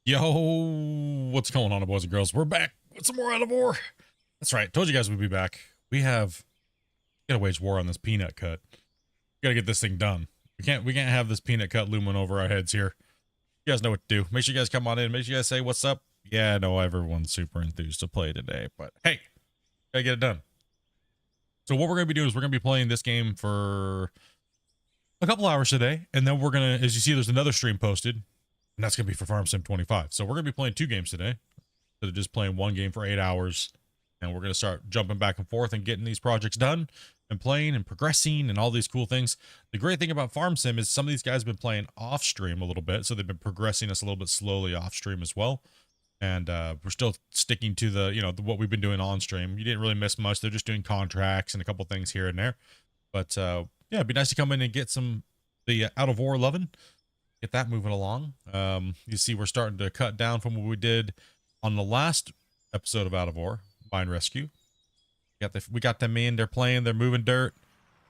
Yo, what's going on, boys and girls? We're back with some more Out of War. That's right. Told you guys we'd be back. Gotta wage war on this peanut cut. Gotta get this thing done. We can't have this peanut cut looming over our heads here. You guys know what to do. Make sure you guys come on in. Make sure you guys say what's up. Yeah, I know everyone's super enthused to play today, but hey, gotta get it done. So what we're gonna be doing is we're gonna be playing this game for a couple hours today, and then we're gonna, as you see, there's another stream posted, and that's gonna be for Farm Sim 25. So we're gonna be playing 2 games today, instead of just playing 1 game for 8 hours, and we're gonna start jumping back and forth and getting these projects done and playing and progressing and all these cool things. The great thing about Farm Sim is some of these guys have been playing off stream a little bit, so they've been progressing us a little bit slowly off stream as well. And we're still sticking to the what we've been doing on stream. You didn't really miss much. They're just doing contracts and a couple things here and there. But yeah, it'd be nice to come in and get the Out of War loving, get that moving along. You see, we're starting to cut down from what we did on the last episode of Out of War, Mine Rescue. We got them in. They're playing. They're moving dirt.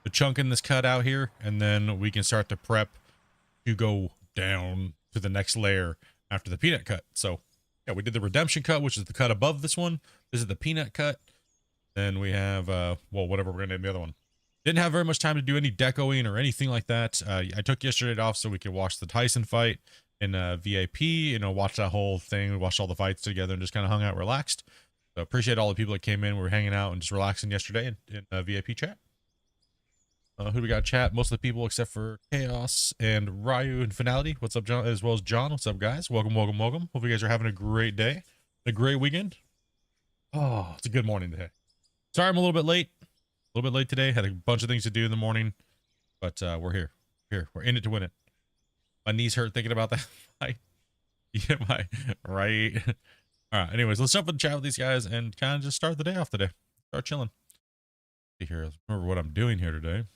They're chunking this cut out here, and then we can start to prep to go down to the next layer after the peanut cut. So yeah, we did the redemption cut, which is the cut above this one. This is the peanut cut. Then we have well, whatever we're gonna name the other one. Didn't have very much time to do any decoing or anything like that. I took yesterday off so we could watch the Tyson fight in VIP, watch that whole thing. We watched all the fights together and just kind of hung out, relaxed. So appreciate all the people that came in. We were hanging out and just relaxing yesterday in VIP chat. Who do we got chat? Most of the people except for Chaos and Ryu and Finality. What's up, John? As well as John. What's up, guys? Welcome, welcome, welcome. Hope you guys are having a great day, a great weekend. Oh, it's a good morning today. Sorry I'm a little bit late. A little bit late today. Had a bunch of things to do in the morning, but we're here. We're in it to win it. My knees hurt thinking about that fight. Yeah, right. All right. Anyways, let's jump in chat with these guys and kind of just start the day off today. Start chilling. See here. Remember what I'm doing here today.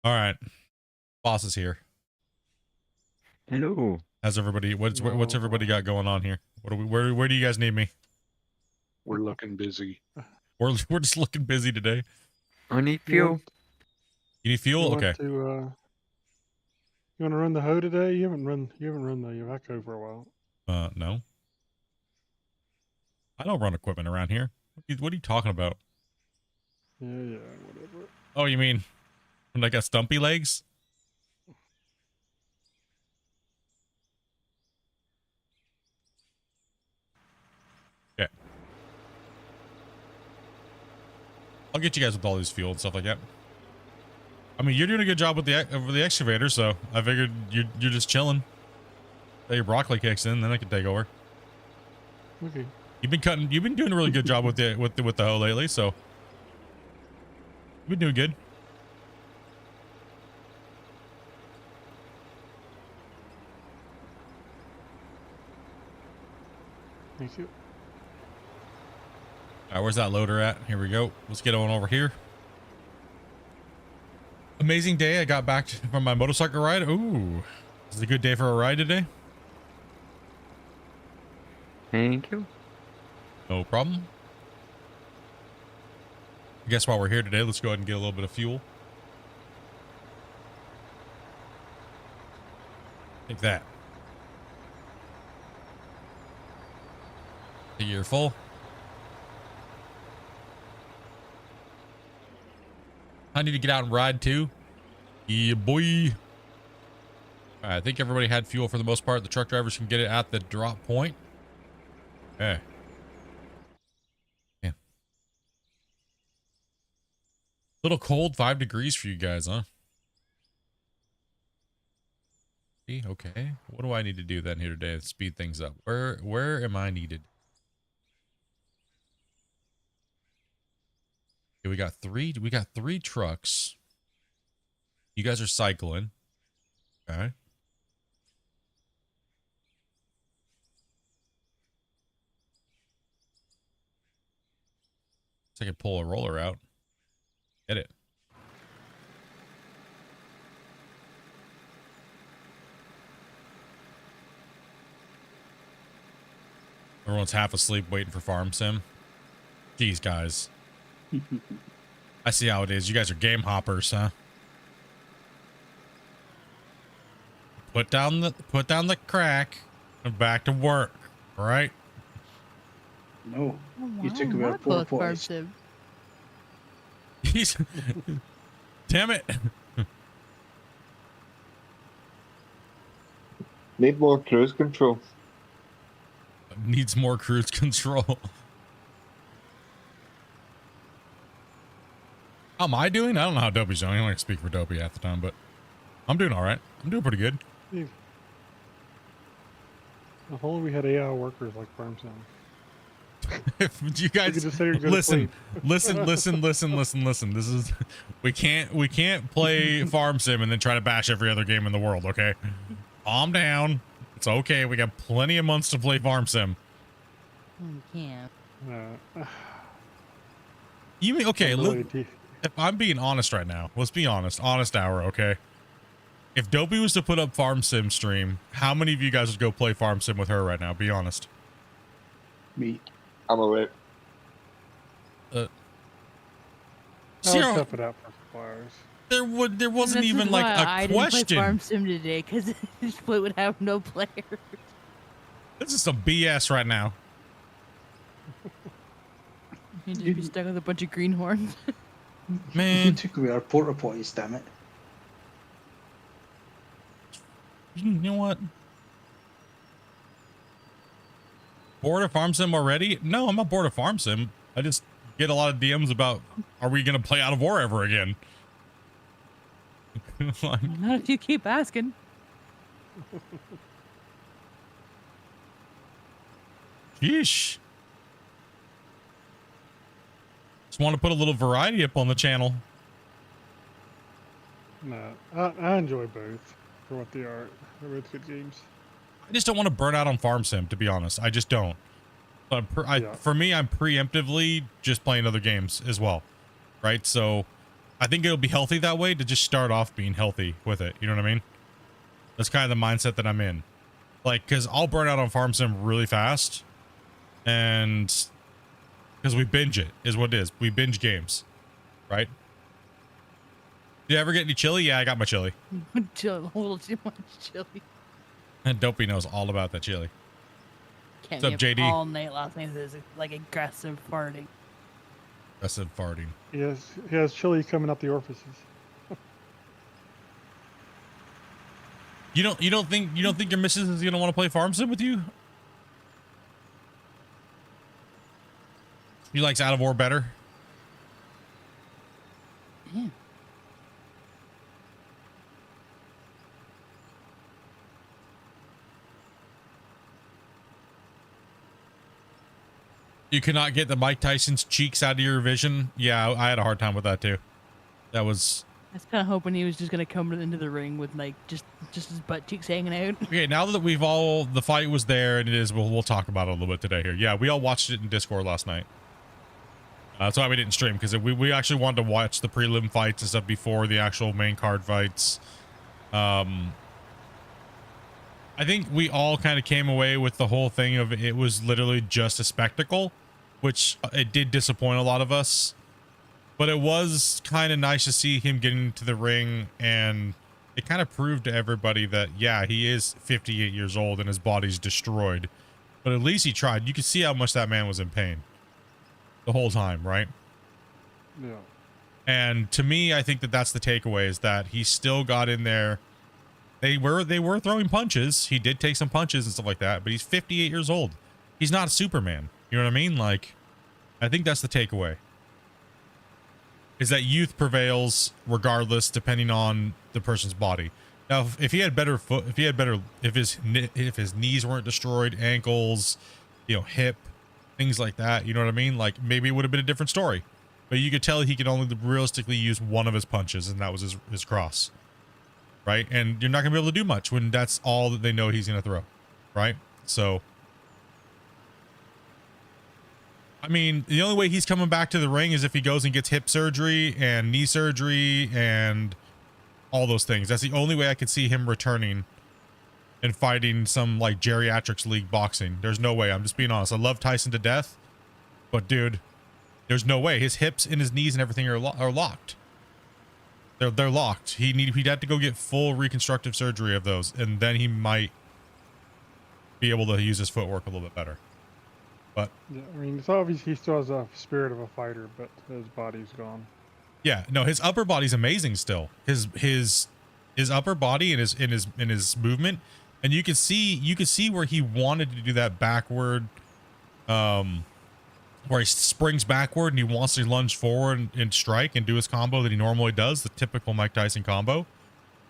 All right. Boss is here. Hello. How's everybody? What's everybody got going on here? Where do you guys need me? We're looking busy. We're just looking busy today. I need fuel. You need fuel? Okay. You want to run the hoe today? You haven't run the backhoe for a while. No. I don't run equipment around here. What are you talking about? Yeah, whatever. Oh, you mean when I got stumpy legs? Yeah. I'll get you guys with all this fuel and stuff like that. I mean, you're doing a good job with the excavator, so I figured you're just chilling. Till your broccoli kicks in, then I can take over. Okay. You've been doing a really good job with the hoe lately, so you've been doing good. Thank you. All right, where's that loader at? Here we go. Let's get on over here. Amazing day. I got back from my motorcycle ride. Ooh, this is a good day for a ride today. Thank you. No problem. I guess while we're here today, let's go ahead and get a little bit of fuel. Take that. You're full. I need to get out and ride too. Yeah, boy. All right, I think everybody had fuel for the most part. The truck drivers can get it at the drop point. Okay. Yeah. Little cold, 5 degrees for you guys, huh? Okay. What do I need to do then here today to speed things up? Where am I needed? Okay, we got three trucks. You guys are cycling. Okay. So I can pull a roller out. Get it. Everyone's half asleep waiting for Farm Sim. Jeez, guys. I see how it is. You guys are game hoppers, huh? Put down the crack and back to work. All right. No, Oh, you took away our not porta both farm potties. sim. He's damn it. Need more cruise control. Needs more cruise control. How am I doing? I don't know how Dopey's doing. I don't like to speak for Dopey half the time, but I'm doing all right. I'm doing pretty good. If only we had AI workers like farm sim. If you You guys could just say you're gonna listen, sleep. listen. This is we can't play farm sim and then try to bash every other game in the world. Okay, calm down. It's okay. We got plenty of months to play farm sim. You can't. You mean okay? Ability Look, to- if I'm being honest right now, let's be honest. Honest hour, okay? If Dopey was to put up farm sim stream, how many of you guys would go play farm sim with her right now? Be honest. Me. I'm awake. I would Zero. tough it out for a couple hours. There wasn't This is even like why I a didn't play farm question. sim today because this play would have no players. This is some BS right now. You'd just be stuck with a bunch of greenhorns. You Man, took away our porta potties, damn it. you know what? Bored of farm sim already? No, I'm not bored of farm sim. I just get a lot of DMs about, are we gonna play Out of War ever again? Like, Not if you keep asking. sheesh. Just want to put a little variety up on the channel. No, I enjoy both for what they are. They're both good games. I just don't want to burn out on farm sim, to be honest. I just don't. But Yeah. for me, I'm preemptively just playing other games as well, right? So I think it'll be healthy that way to just start off being healthy with it. You know what I mean? That's kind of the mindset that I'm in. Like, because I'll burn out on farm sim really fast, and because we binge it is what it is. We binge games, right? Did you ever get any chili? Yeah, I got my chili. Chill, a little too much chili. And Dopey knows all about that chili. Can't What's up, be up JD? all night last night. There's like aggressive farting. That's it, farting. He has chili coming out the orifices. You don't think your missus is gonna want to play farm sim with you? He likes Out of War better. Yeah. You cannot get the Mike Tyson's cheeks out of your vision. Yeah, I had a hard time with that too. That was I was kind of hoping he was just gonna come into the ring with like just his butt cheeks hanging out. okay. Now that the fight was there, and it is, we'll talk about it a little bit today here. Yeah, we all watched it in Discord last night. That's why we didn't stream, because we actually wanted to watch the prelim fights and stuff before the actual main card fights. I think we all kind of came away with the whole thing of it was literally just a spectacle, which it did disappoint a lot of us. But it was kind of nice to see him getting into the ring, and it kind of proved to everybody that, yeah, he is 58 years old and his body's destroyed. But at least he tried. You could see how much that man was in pain the whole time, right? Yeah. And to me, I think that that's the takeaway, is that he still got in there. They were throwing punches. He did take some punches and stuff like that, but he's 58 years old. He's not a Superman. You know what I mean? Like, I think that's the takeaway. Is that youth prevails regardless, depending on the person's body. Now, if he had better if his knees weren't destroyed, ankles, hip, things like that, you know what I mean? Like, maybe it would have been a different story. But you could tell he could only realistically use one of his punches, and that was his cross. Right? And you're not going to be able to do much when that's all that they know he's going to throw. Right? So, I mean, the only way he's coming back to the ring is if he goes and gets hip surgery and knee surgery and all those things. That's the only way I could see him returning and fighting some like geriatrics league boxing. There's no way. I'm just being honest. I love Tyson to death, but dude, there's no way. His hips and his knees and everything are locked. They're locked. He'd have to go get full reconstructive surgery of those, and then he might be able to use his footwork a little bit better. But Yeah, I mean, it's obvious he still has a spirit of a fighter, but his body's gone. yeah, no, his upper body's amazing still. His upper body and his movement, and you can see where he wanted to do that backward, where he springs backward and he wants to lunge forward and strike and do his combo that he normally does, the typical Mike Tyson combo.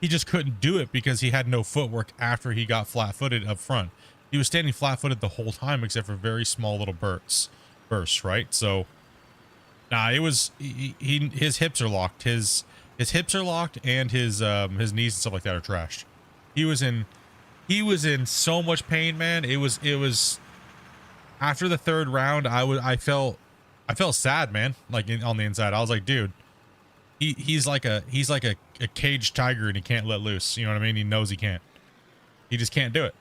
He just couldn't do it because he had no footwork after he got flat-footed up front. He was standing flat-footed the whole time except for very small little bursts, right? So, nah, it was his hips are locked. His hips are locked, and his knees and stuff like that are trashed. He was in so much pain, man. It was after the third round, I felt sad, man. Like on the inside, I was like, dude, he's like a caged tiger and he can't let loose. You know what I mean? He knows he can't. He just can't do it.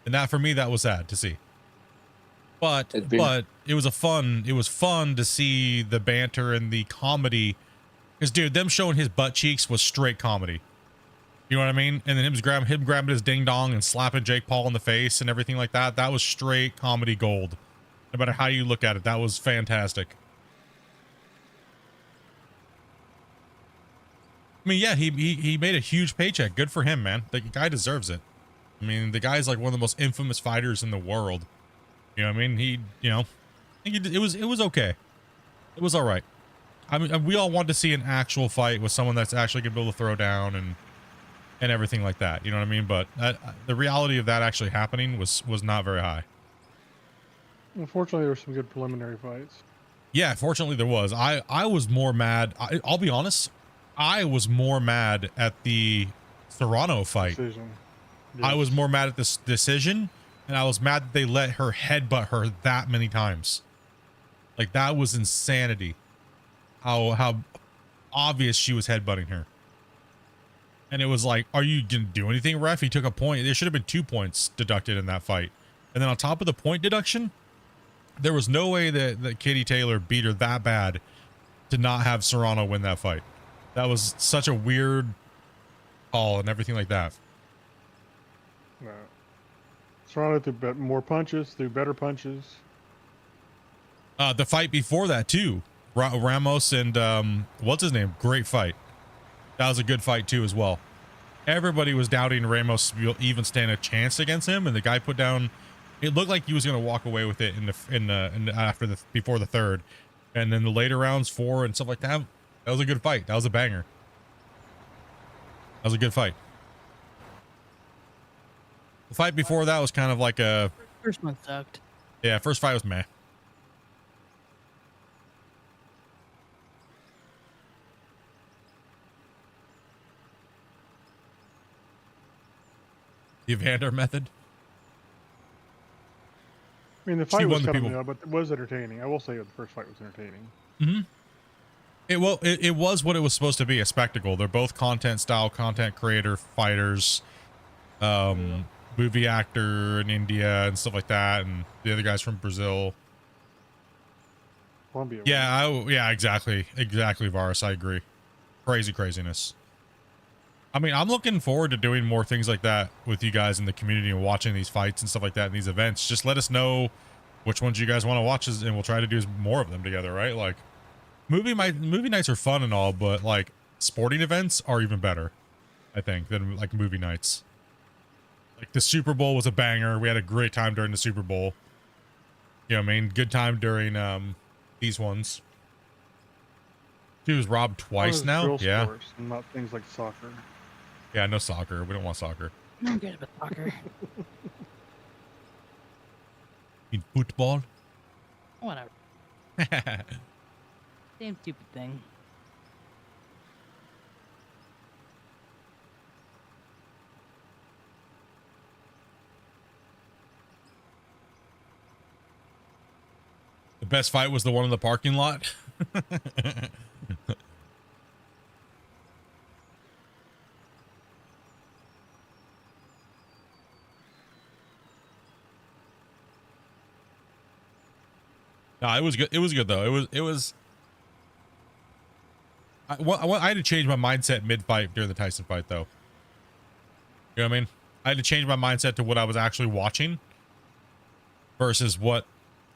And that, for me, that was sad to see. But it was fun to see the banter and the comedy. Because, dude, them showing his butt cheeks was straight comedy. You know what I mean? And then him grabbing his ding dong and slapping Jake Paul in the face and everything like that. That was straight comedy gold. No matter how you look at it, that was fantastic. I mean, yeah, he made a huge paycheck. Good for him, man. The guy deserves it. I mean, the guy's like one of the most infamous fighters in the world. You know what I mean? It was okay. It was all right. I mean, we all want to see an actual fight with someone that's actually gonna be able to throw down and everything like that. You know what I mean? But the reality of that actually happening was not very high. Unfortunately, there were some good preliminary fights. Yeah, fortunately there was. I was more mad. I'll be honest. I was more mad at the Serrano fight. Decision. I was Yes. more mad at this decision, and I was mad that they let her headbutt her that many times. Like, that was insanity. How obvious she was headbutting her. And it was like, are you gonna do anything, ref? He took a point. There should have been 2 points deducted in that fight. And then on top of the point deduction, there was no way that Katie Taylor beat her that bad to not have Serrano win that fight. That was such a weird call and everything like that. No. Serrano threw more punches, threw better punches. The fight before that too, Ramos and what's his name? Great fight. That was a good fight too as well. Everybody was doubting Ramos will even stand a chance against him, and the guy put down. It looked like he was going to walk away with it before the third, and then the later rounds 4 and stuff like that. That was a good fight. That was a banger. That was a good fight. The fight before that was kind of like a. First one sucked. Yeah, first fight was meh. The Evander method. I mean, the She fight won was the kind of, people. but it was entertaining. I will say the first fight was entertaining. Mm-hmm. It was what it was supposed to be, a spectacle. They're both content creator fighters, movie actor in India and stuff like that, and the other guys from Brazil. Columbia. Yeah, exactly, Varus. I agree. Craziness. I mean, I'm looking forward to doing more things like that with you guys in the community and watching these fights and stuff like that in these events. Just let us know which ones you guys want to watch, and we'll try to do more of them together, right? Like, movie nights are fun and all, but like sporting events are even better, I think, than like movie nights. Like the Super Bowl was a banger. We had a great time during the Super Bowl. You know what I mean? Good time during these ones. He was robbed twice now. Drill Yeah. sports, and not things like soccer. Yeah, no soccer. We don't want soccer. No one cares about soccer. In football. Whatever. Same stupid thing. The best fight was the one in the parking lot. No, it was good. It was good though. It was I had to change my mindset mid-fight during the Tyson fight, though. You know what I mean? I had to change my mindset to what I was actually watching versus what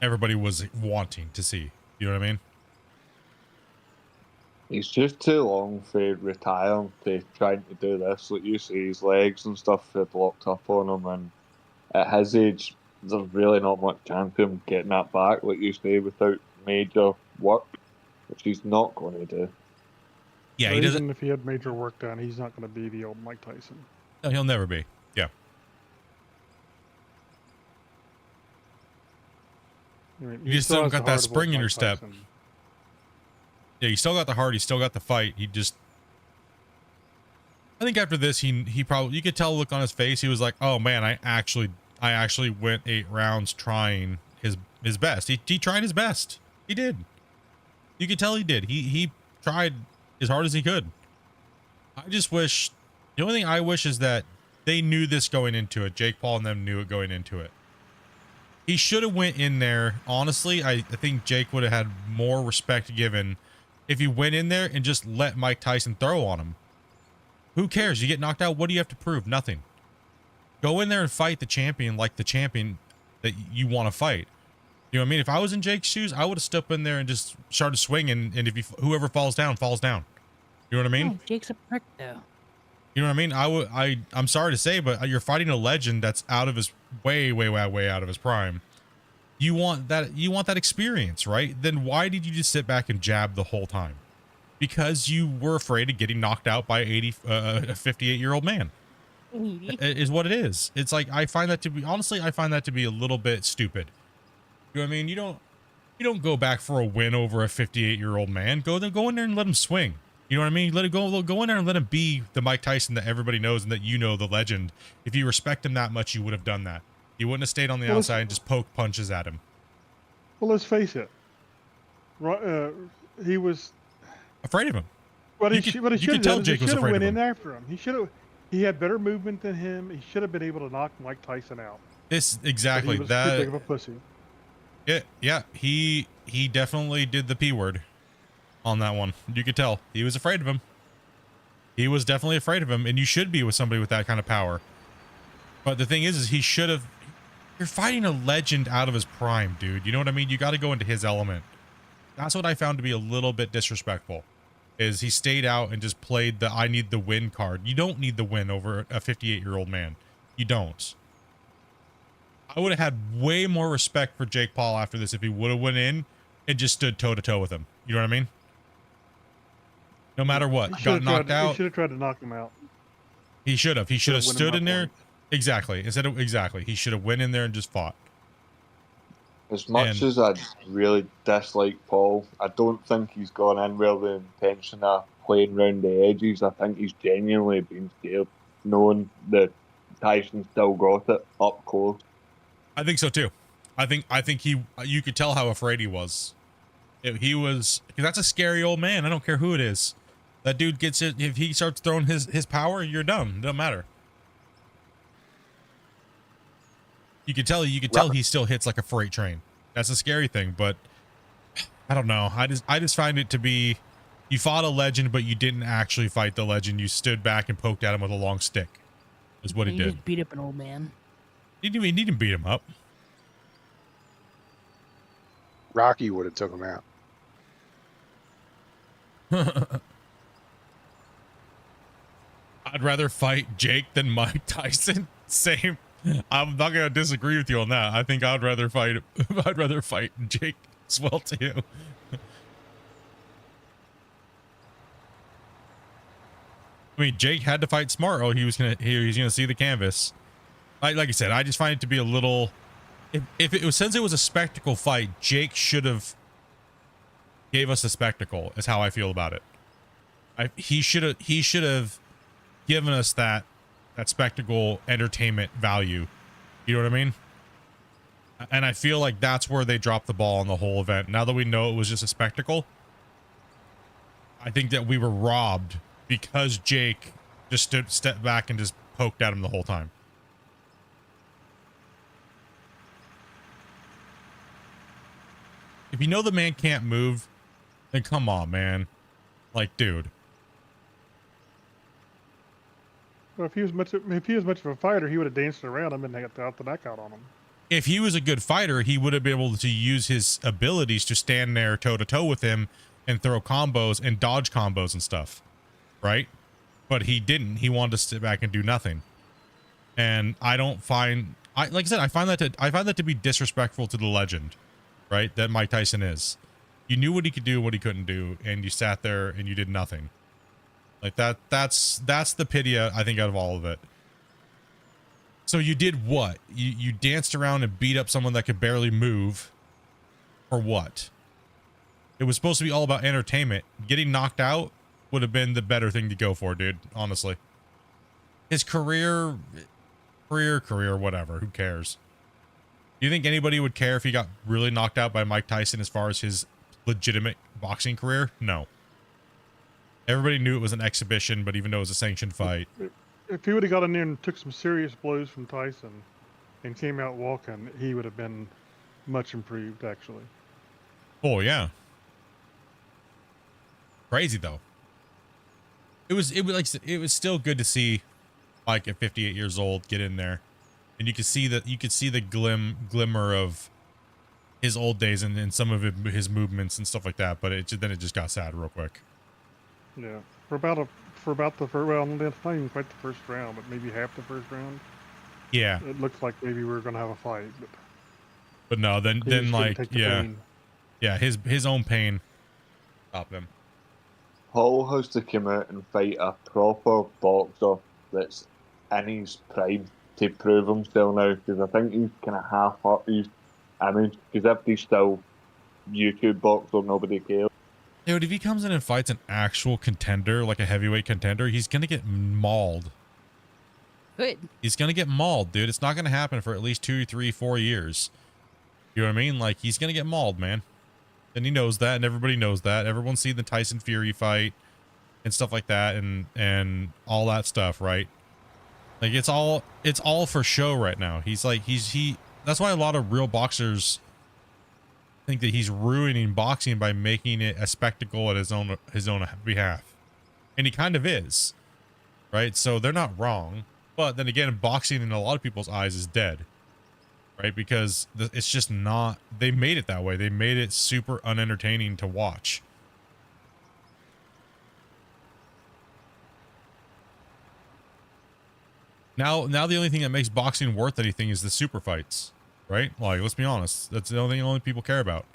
everybody was wanting to see. You know what I mean? He's just too long for retiring to trying to do this. Like you see, his legs and stuff are blocked up on him, and at his age, there's really not much chance of him getting that back, like you say, without major work, which he's not going to do. Yeah, But he doesn't. even if he had major work done, he's not going to be the old Mike Tyson. No, he'll never be. Yeah. I mean, You he just still has got the that heart of spring old in your Mike step. Tyson. Yeah, he still got the heart. He still got the fight. I think after this, he probably, you could tell the look on his face. He was like, oh man, I actually went 8 rounds trying his best. He tried his best. He did. You could tell he did. He tried as hard as he could. I just wish, the only thing I wish is that they knew this going into it. Jake Paul and them knew it going into it. He should have went in there. Honestly, I think Jake would have had more respect given if he went in there and just let Mike Tyson throw on him. Who cares? You get knocked out. What do you have to prove? Nothing. Go in there and fight the champion like the champion that you want to fight. You know what I mean? If I was in Jake's shoes, I would have stepped in there and just started swinging. And if whoever falls down, falls down. You know what I mean? Oh, Jake's a prick, though. You know what I mean? I'm sorry to say, but you're fighting a legend that's out of his way out of his prime. You want that experience, right? Then why did you just sit back and jab the whole time? Because you were afraid of getting knocked out by a 58-year-old man. Is what it is. It's like, I find that to be a little bit stupid. You know what I mean? You don't go back for a win over a 58-year-old man. Go in there and let him swing. You know what I mean? Let it go in there and let him be the Mike Tyson that everybody knows and that you know, the legend. If you respect him that much, you would have done that. You wouldn't have stayed on the outside and just poked punches at him. Well, let's face it. He was Afraid of him. What he You should could tell have Jake was afraid of went him. in after him. He had better movement than him. He should have been able to knock Mike Tyson out. This But exactly he was too big of a pussy. Yeah, he definitely did the P word on that one. You could tell he was afraid of him. He was definitely afraid of him, and you should be with somebody with that kind of power. But the thing is he should have. You're fighting a legend out of his prime, dude. You know what I mean? You got to go into his element. That's what I found to be a little bit disrespectful. Is he stayed out and just played the I need the win card. You don't need the win over a 58-year-old man. You don't. I would have had way more respect for Jake Paul after this if he would have went in and just stood toe-to-toe with him. You know what I mean? No matter what. Got knocked out. He should have tried to knock him out. He should have. He should have stood in there. Point. Exactly. Exactly. He should have went in there and just fought. As much as I really dislike Paul, I don't think he's gone in with the intention of playing round the edges. I think he's genuinely been scared, knowing that Tyson still got it up close. I think so too. I think you could tell how afraid he was. He was, because that's a scary old man. I don't care who it is. That dude gets it. If he starts throwing his power, you're done. It doesn't matter. You could tell he still hits like a freight train. That's a scary thing, but I don't know. I just find it to be, you fought a legend, but you didn't actually fight the legend. You stood back and poked at him with a long stick. Is what he did. Just beat up an old man. He didn't beat him up. Rocky would have took him out. I'd rather fight Jake than Mike Tyson. Same. I'm not gonna disagree with you on that. I think I'd rather fight Jake as well too. I mean, Jake had to fight smart, or he was gonna see the canvas. Like I said, I just find it to be a little. If it was, since it was a spectacle fight, Jake should have gave us a spectacle. Is how I feel about it. He should have given us that spectacle entertainment value. You know what I mean? And I feel like that's where they dropped the ball on the whole event. Now that we know it was just a spectacle, I think that we were robbed because Jake just stepped back and just poked at him the whole time. If you know the man can't move, then come on, man. Like, dude. Well, if he was much of a fighter, he would have danced around him and got the knockout on him. If he was a good fighter, he would have been able to use his abilities to stand there toe to toe with him and throw combos and dodge combos and stuff, right? But he didn't. He wanted to sit back and do nothing. And I don't find, like I said, I find that to be disrespectful to the legend, right? That Mike Tyson is. You knew what he could do, what he couldn't do, and you sat there and you did nothing. Like that's the pity, I think, out of all of it. So you did what? You danced around and beat up someone that could barely move. For what? It was supposed to be all about entertainment. Getting knocked out would have been the better thing to go for, dude. Honestly. His career, whatever. Who cares? Do you think anybody would care if he got really knocked out by Mike Tyson as far as his legitimate boxing career? No. Everybody knew it was an exhibition, but even though it was a sanctioned fight. If he would have got in there and took some serious blows from Tyson and came out walking, he would have been much improved, actually. Oh, yeah. Crazy, though. It was still good to see Mike at 58 years old get in there. And you could see the glimmer of his old days and some of his movements and stuff like that, but then it just got sad real quick. Yeah. For about the first, well, that's not even quite the first round, but maybe half the first round. Yeah. It looked like maybe we were going to have a fight, but no, then like, yeah. Pain. Yeah, his own pain stopped him. Hall has to come out and fight a proper boxer that's in his prime to prove himself now, because I think he's kind of half up his image, because if he's still YouTube boxer, nobody cares. Dude, if he comes in and fights an actual contender, like a heavyweight contender, he's gonna get mauled. Good. He's gonna get mauled, dude. It's not gonna happen for at least 2, 3, 4 years. You know what I mean? Like, he's gonna get mauled, man. And he knows that, and everybody knows that. Everyone's seen the Tyson Fury fight and stuff like that, and all that stuff, right? Like, it's all for show right now. He's like, that's why a lot of real boxers think that he's ruining boxing by making it a spectacle at his own behalf. And he kind of is, right? So they're not wrong. But then again, boxing in a lot of people's eyes is dead, right? Because it's just not, they made it that way. They made it super unentertaining to watch. Now the only thing that makes boxing worth anything is the super fights, right? Like, let's be honest. That's the only people care about.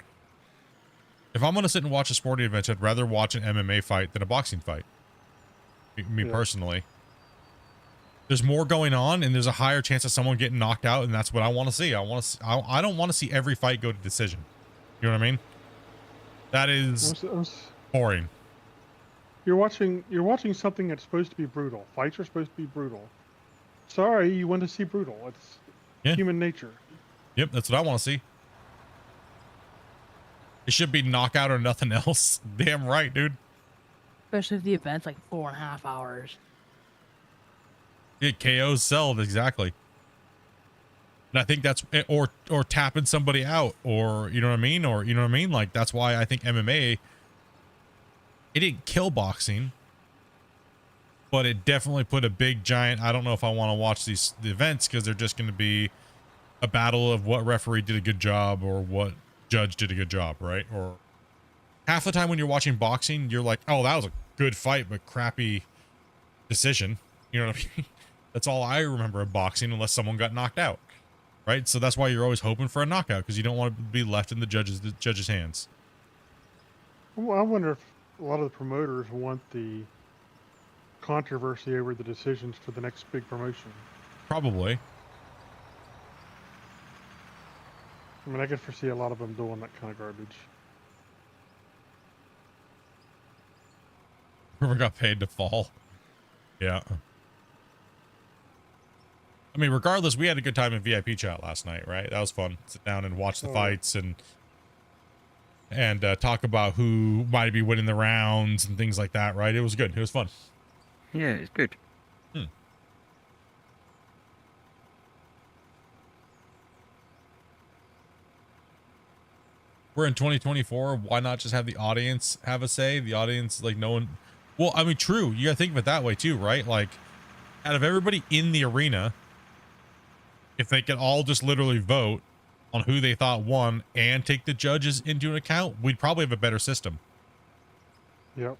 If I'm going to sit and watch a sporting event, I'd rather watch an MMA fight than a boxing fight. Me personally. There's more going on, and there's a higher chance of someone getting knocked out, and that's what I want to see. I don't want to see every fight go to decision. You know what I mean? That is boring. You're watching something that's supposed to be brutal. Fights are supposed to be brutal. Sorry, you want to see brutal. It's human nature. Yep, that's what I want to see. It should be knockout or nothing else. Damn right, dude. Especially if the event's like 4.5 hours. Yeah, KOs sell, exactly. And I think that's, or tapping somebody out, or, you know what I mean? Or, you know what I mean? Like, that's why I think MMA, it didn't kill boxing, but it definitely put a big giant, I don't know if I want to watch the events, because they're just going to be a battle of what referee did a good job or what judge did a good job, right? Or half the time when you're watching boxing, you're like, oh, that was a good fight, but crappy decision. You know what I mean? That's all I remember of boxing, unless someone got knocked out, right? So that's why you're always hoping for a knockout, because you don't want to be left in the judge's hands. Well, I wonder if a lot of the promoters want the controversy over the decisions for the next big promotion. Probably. I mean, I could foresee a lot of them doing that kind of garbage. Whoever got paid to fall. Yeah. I mean, regardless, we had a good time in VIP chat last night, right? That was fun. Sit down and watch the fights and talk about who might be winning the rounds and things like that, right? It was good. It was fun. Yeah, it's good. we're in 2024. Why not just have the audience have a say? The audience, like, no one. Well, I mean, true. You gotta think of it that way too, right? Like, out of everybody in the arena, if they could all just literally vote on who they thought won and take the judges into account, we'd probably have a better system. Yep.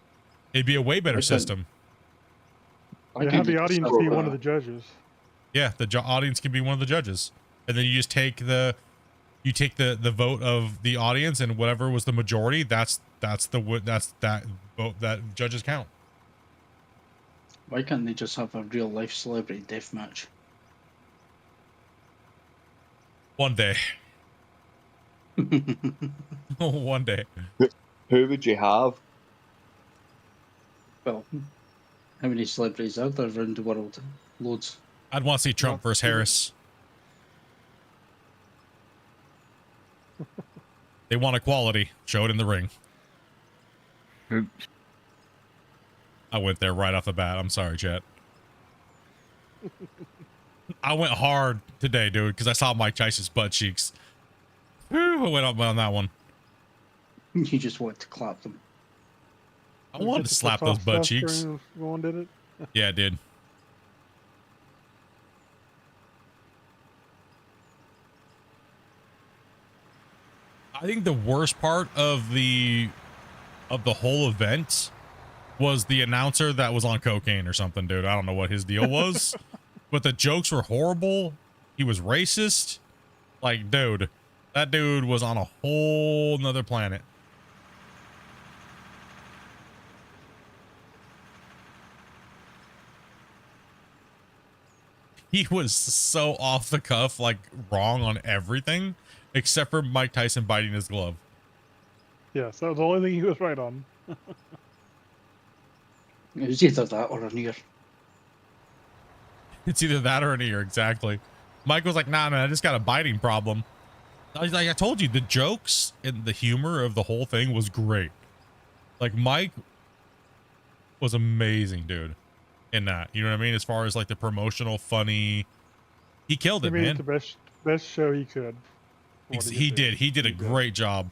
It'd be a way better system. You have the audience be one of the judges. Yeah, the audience can be one of the judges, and then you just take the vote of the audience, and whatever was the majority, that's that vote that judges count. Why can't they just have a real life celebrity death match? One day. One day. Who would you have? Well, how many celebrities are there around the world? Loads. I'd want to see Trump versus Harris. They want equality. Show it in the ring. Oops. I went there right off the bat. I'm sorry, chat. I went hard today, dude, because I saw Mike Tyson's butt cheeks. Whew, I went up on that one. You just want to clap them. I wanted to slap those butt cheeks. One did it. Yeah, dude. I think the worst part of the whole event was the announcer that was on cocaine or something, dude. I don't know what his deal was, but the jokes were horrible. He was racist. Like, dude, that dude was on a whole nother planet. He was so off the cuff, like wrong on everything, except for Mike Tyson biting his glove. Yes, that was the only thing he was right on. It was either that or an ear. It's either that or an ear, exactly. Mike was like, nah, man, I just got a biting problem. I was like, I told you, the jokes and the humor of the whole thing was great. Like, Mike was amazing, dude, in that. You know what I mean? As far as, like, the promotional, funny... He killed it, man. The best show he could. He did a great job.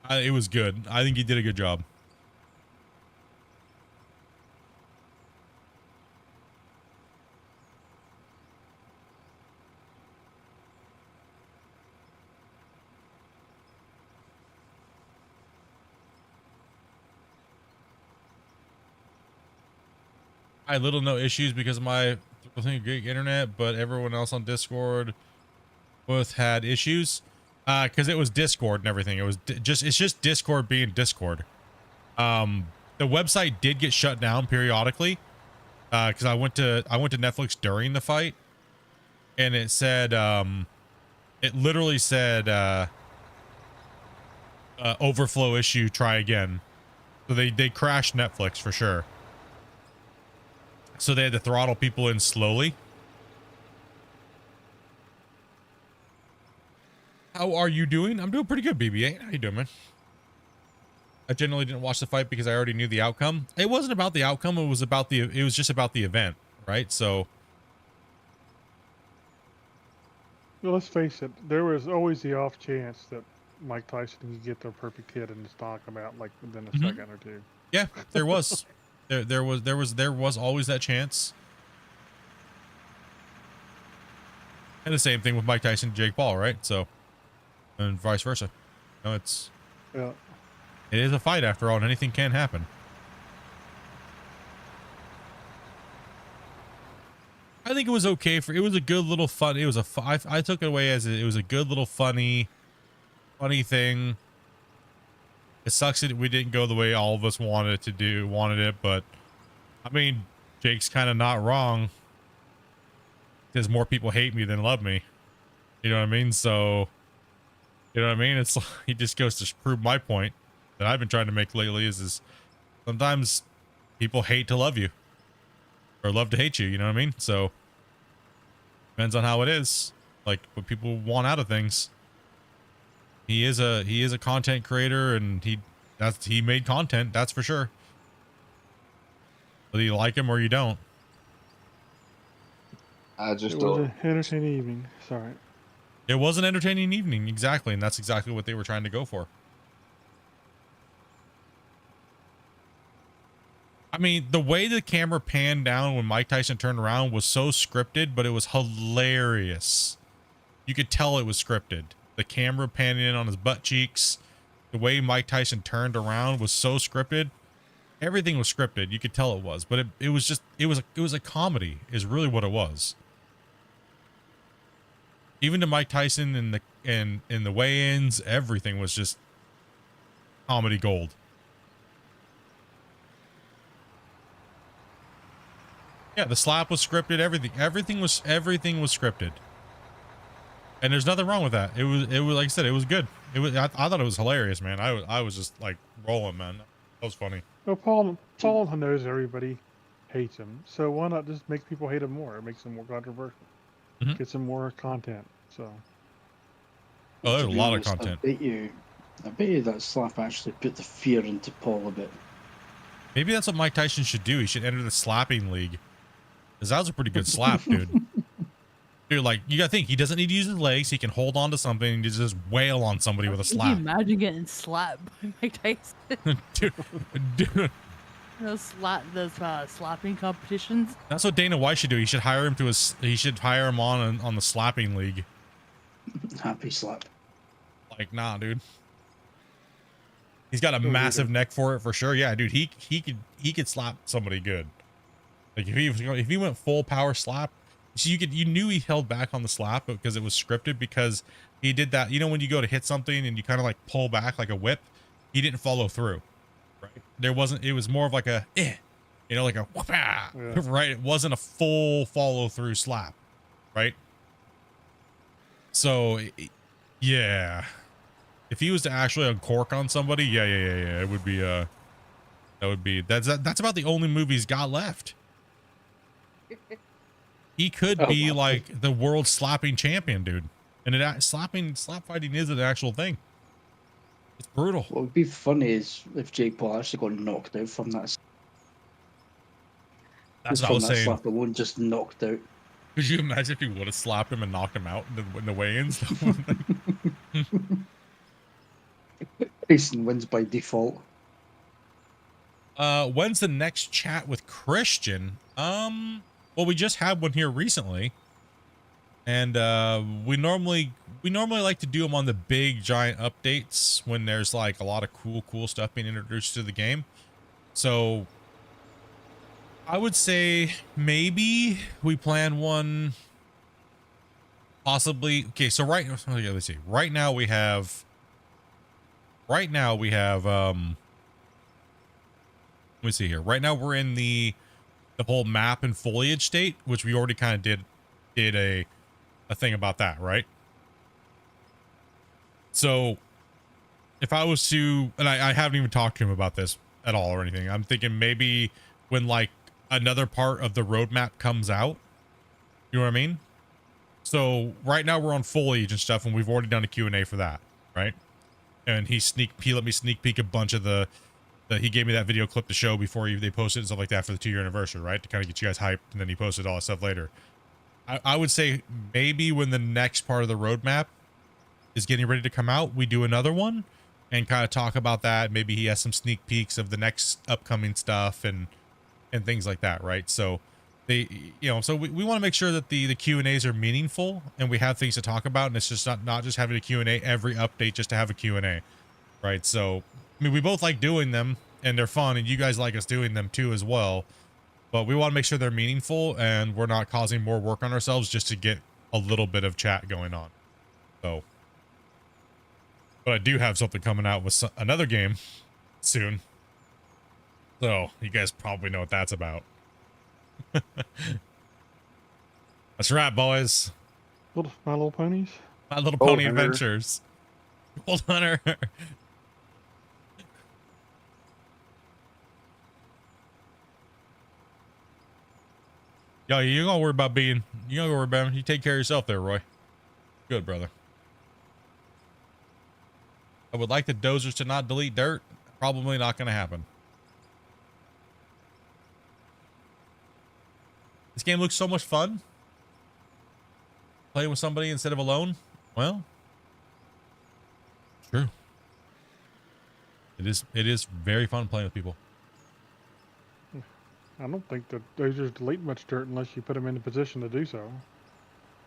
It was good. I think he did a good job. I had little no issues because of my great internet, but everyone else on Discord both had issues because it was Discord and everything. It was it's just Discord being Discord. The website did get shut down periodically because I went to Netflix during the fight, and it said it literally said overflow issue, try again. So they crashed Netflix for sure. So they had to throttle people in slowly. How are you doing? I'm doing pretty good, BB-8. How you doing, man? I generally didn't watch the fight because I already knew the outcome. It wasn't about the outcome. It was just about the event, right? So. Well, let's face it. There was always the off chance that Mike Tyson could get their perfect hit and just knock him out like within a second or two. Yeah, there was. There was always that chance. And the same thing with Mike Tyson and Jake Paul, right? So, and vice versa. No, it is a fight after all, and anything can happen. I think it was okay it was a good little fun. It was I took it away as it was a good little funny thing. It sucks that we didn't go the way all of us wanted it, but I mean, Jake's kind of not wrong. Because more people hate me than love me. You know what I mean? So, you know what I mean? It's he just goes to prove my point that I've been trying to make lately is sometimes people hate to love you or love to hate you. You know what I mean? So depends on how it is, like what people want out of things. He is a content creator, and he made content, that's for sure. Whether you like him or you don't. I just It was an entertaining evening. Sorry. It was an entertaining evening, exactly, and that's exactly what they were trying to go for. I mean, the way the camera panned down when Mike Tyson turned around was so scripted, but it was hilarious. You could tell it was scripted. The camera panning in on his butt cheeks, the way Mike Tyson turned around was so scripted. Everything was scripted. You could tell it was, but it was just it was a comedy is really what it was. Even to Mike Tyson in the weigh-ins, everything was just comedy gold. Yeah, the slap was scripted. Everything was scripted. And there's nothing wrong with that. It was like I said, it was good. It was I thought it was hilarious, man. I was just like rolling, man. That was funny. Well, Paul knows everybody hates him, so why not just make people hate him more? It makes him more controversial. Get some more content. So. Oh, there's a lot of honest, content. I bet you that slap actually put the fear into Paul a bit. Maybe that's what Mike Tyson should do. He should enter the slapping league. Because that was a pretty good slap, dude. Dude, like, you gotta think, he doesn't need to use his legs. He can hold on to something and just wail on somebody with a slap. Can you imagine getting slapped by Mike Tyson? dude. those slapping competitions. That's what Dana White should do. He should hire him on the slapping league. Happy slap. Like, nah, dude. He's got a massive neck for it for sure. Yeah, dude, he could slap somebody good. Like if he went full power slap, so you knew he held back on the slap because it was scripted, because he did that. You know, when you go to hit something and you kind of like pull back like a whip, he didn't follow through. Right? It was more of like a like a whoop, right? It wasn't a full follow through slap, right? So yeah, if he was to actually uncork on somebody, yeah, it would be that's about the only movie he's got left. He could be like the world slapping champion, dude. And slap fighting is an actual thing. It's brutal. What would be funny is if Jake Paul actually got knocked out from that. That's what I was saying. Slap alone, just knocked out. Could you imagine if he would have slapped him and knocked him out in the weigh-ins? Tyson wins by default. When's the next chat with Christian? Well, we just had one here recently, and we normally like to do them on the big giant updates when there's like a lot of cool stuff being introduced to the game. So I would say maybe we plan one, possibly. Okay, so let's see. Right now we have let me see here. Right now we're in the whole map and foliage state, which we already kind of did a thing about that, right? So if I was to, and I haven't even talked to him about this at all or anything, I'm thinking maybe when like another part of the roadmap comes out, you know what I mean? So right now we're on foliage and stuff, and we've already done a Q&A for that, right? And he let me sneak peek a bunch of he gave me that video clip to show before they posted and stuff like that for the 2-year anniversary, right? To kind of get you guys hyped, and then he posted all that stuff later. I would say maybe when the next part of the roadmap is getting ready to come out, we do another one and kind of talk about that. Maybe he has some sneak peeks of the next upcoming stuff and things like that, right? So so we want to make sure that the Q&As are meaningful and we have things to talk about, and it's just not just having a Q&A every update just to have a Q&A, right? So I mean, we both like doing them and they're fun, and you guys like us doing them too as well, but we want to make sure they're meaningful and we're not causing more work on ourselves just to get a little bit of chat going on. So, but I do have something coming out with another game soon, so you guys probably know what that's about. That's right, boys. My Little Ponies. My Little Pony Adventures. Gold Hunter. Yo, you don't worry about him. You take care of yourself there, Roy. Good, brother. I would like the dozers to not delete dirt. Probably not going to happen. This game looks so much fun. Playing with somebody instead of alone. Well, true. It is very fun playing with people. I don't think that they just delete much dirt unless you put them in a position to do so.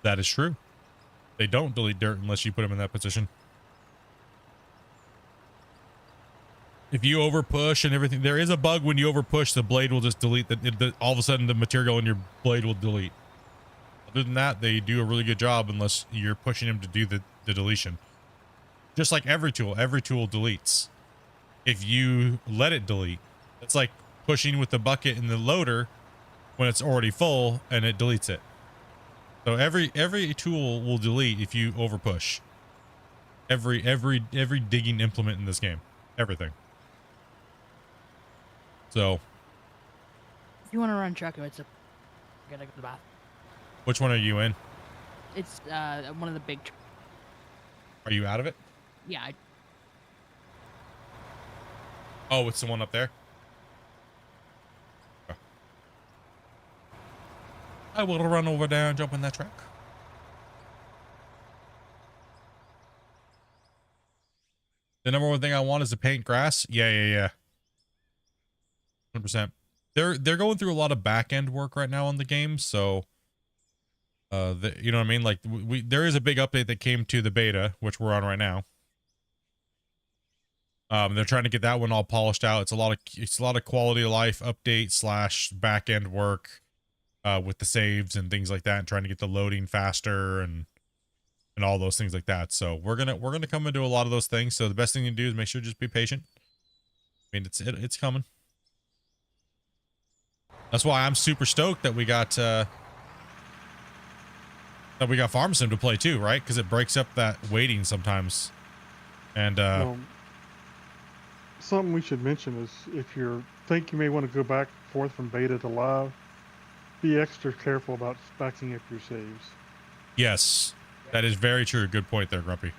That is true. They don't delete dirt unless you put them in that position. If you over push and everything, there is a bug when you over push, the blade will just delete all of a sudden the material in your blade will delete. Other than that, they do a really good job unless you're pushing them to do the deletion. Just like every tool deletes. If you let it delete, it's like pushing with the bucket in the loader when it's already full and it deletes it. So every tool will delete if you over push. Every digging implement in this game, everything. So, If you want to run truck, it's a. I gotta go to the bathroom. which one are you in? It's one of the big. Are you out of it? Yeah. Oh, it's the one up there. Oh. I will run over there and jump in that truck. The number one thing I want is to paint grass. Yeah. 100%. They're going through a lot of back end work right now on the game, so you know what I mean? Like there is a big update that came to the beta, which we're on right now. They're trying to get that one all polished out. It's a lot of quality of life update / back end work with the saves and things like that, and trying to get the loading faster and all those things like that. So we're gonna come into a lot of those things. So the best thing to do is make sure just be patient. I mean, it's coming. That's why I'm super stoked that we got Farm Sim to play too, right? Because it breaks up that waiting sometimes. And Something we should mention is if you think you may want to go back and forth from beta to live, be extra careful about backing up your saves. yes, that is very true. Good point there, Grumpy.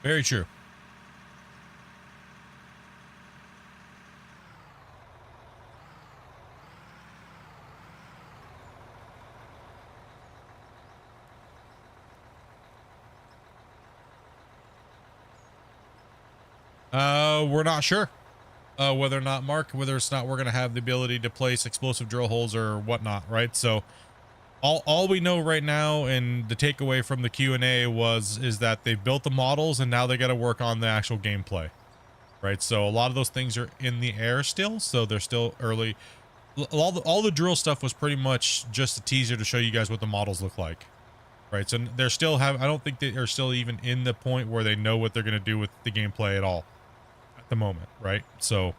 Very true. We're not sure whether or not, Mark, whether it's not we're going to have the ability to place explosive drill holes or whatnot, right? So all we know right now, and the takeaway from the Q&A is that they've built the models and now they got to work on the actual gameplay, right? So a lot of those things are in the air still, so they're still early. All the drill stuff was pretty much just a teaser to show you guys what the models look like, right? So they're still I don't think they are still even in the point where they know what they're going to do with the gameplay at all at the moment, right? So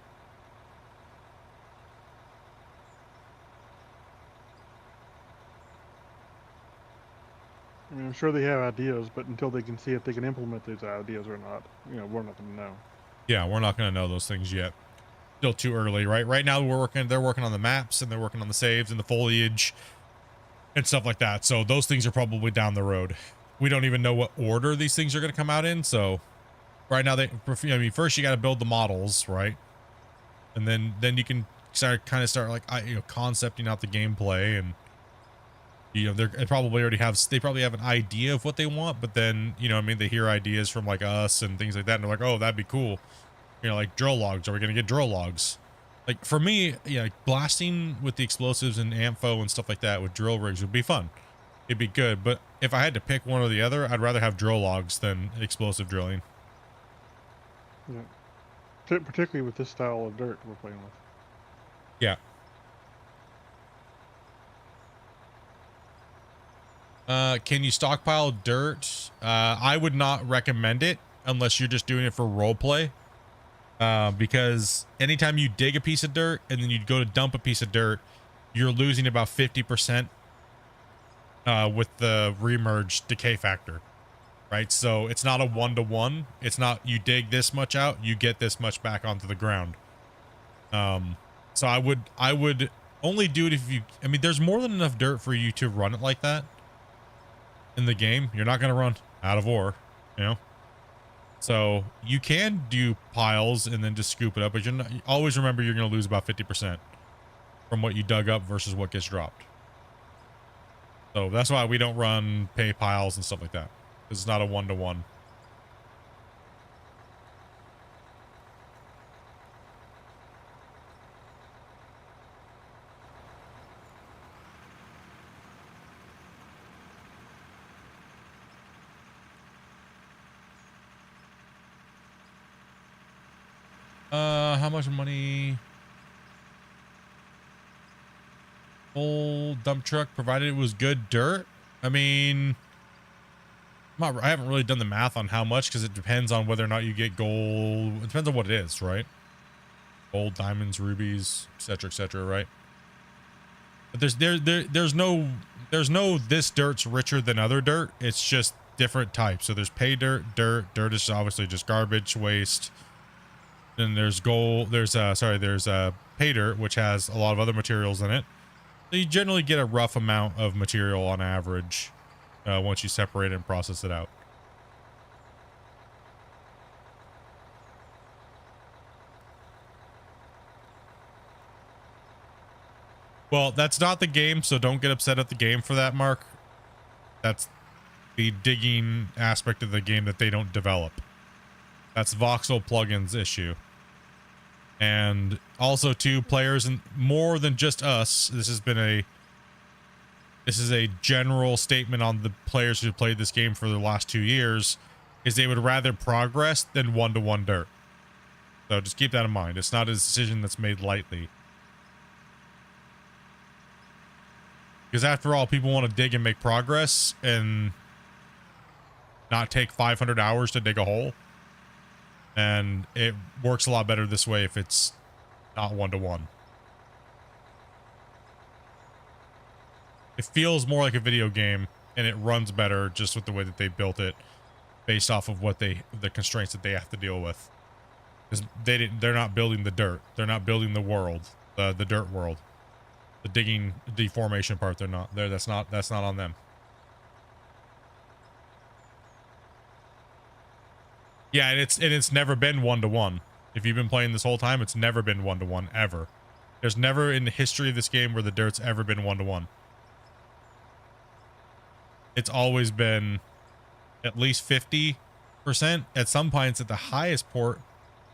I mean, I'm sure they have ideas, but until they can see if they can implement those ideas or not, we're not going to know. yeah, we're not going to know those things yet. Still too early, right? Right now they're working on the maps and they're working on the saves and the foliage and stuff like that. So those things are probably down the road. We don't even know what order these things are going to come out in. So right now first you got to build the models, right? And then you can start like, concepting out the gameplay, and they probably have an idea of what they want, but then, they hear ideas from like us and things like that, and they're like, oh, that'd be cool. Like drill logs. Are we going to get drill logs? Like for me, blasting with the explosives and ammo and stuff like that with drill rigs would be fun. It'd be good. But if I had to pick one or the other, I'd rather have drill logs than explosive drilling. Yeah. Particularly with this style of dirt we're playing with. Yeah. Can you stockpile dirt? I would not recommend it unless you're just doing it for roleplay. Because anytime you dig a piece of dirt and then you go to dump a piece of dirt, you're losing about 50% with the remerge decay factor, right? So it's not a 1-to-1. It's not you dig this much out, you get this much back onto the ground. So I would only do it if you, I mean, there's more than enough dirt for you to run it like that in the game. You're not going to run out of ore, you know? So you can do piles and then just scoop it up, but you're not, always remember you're going to lose about 50% from what you dug up versus what gets dropped. So that's why we don't run pay piles and stuff like that. It's not a one-to-one. How much money? Full dump truck, provided it was good dirt. I mean, I haven't really done the math on how much, because it depends on whether or not you get gold. It depends on what it is, right? Gold, diamonds, rubies, etc., right? But there's no this dirt's richer than other dirt. It's just different types. So there's pay dirt. Dirt is obviously just garbage, waste. Then there's gold. There's pay dirt, which has a lot of other materials in it. So you generally get a rough amount of material on average once you separate it and process it out. Well, that's not the game, so don't get upset at the game for that, Mark. That's the digging aspect of the game that they don't develop. That's Voxel Plugins issue. And also, too, players, and more than just us, this is a general statement on the players who played this game for the last 2 years, is they would rather progress than one-to-one dirt. So just keep that in mind. It's not a decision that's made lightly. Because after all, people want to dig and make progress and not take 500 hours to dig a hole. And it works a lot better this way if it's not one-to-one. It feels more like a video game, and it runs better just with the way that they built it, based off of what the constraints that they have to deal with. Because they're not building the dirt. They're not building the world, the dirt world. The digging, deformation part, they're not there. That's not on them. Yeah, and it's never been one-to-one. If you've been playing this whole time, it's never been one-to-one ever. There's never in the history of this game where the dirt's ever been one-to-one. It's always been at least 50%. At some points, at the highest part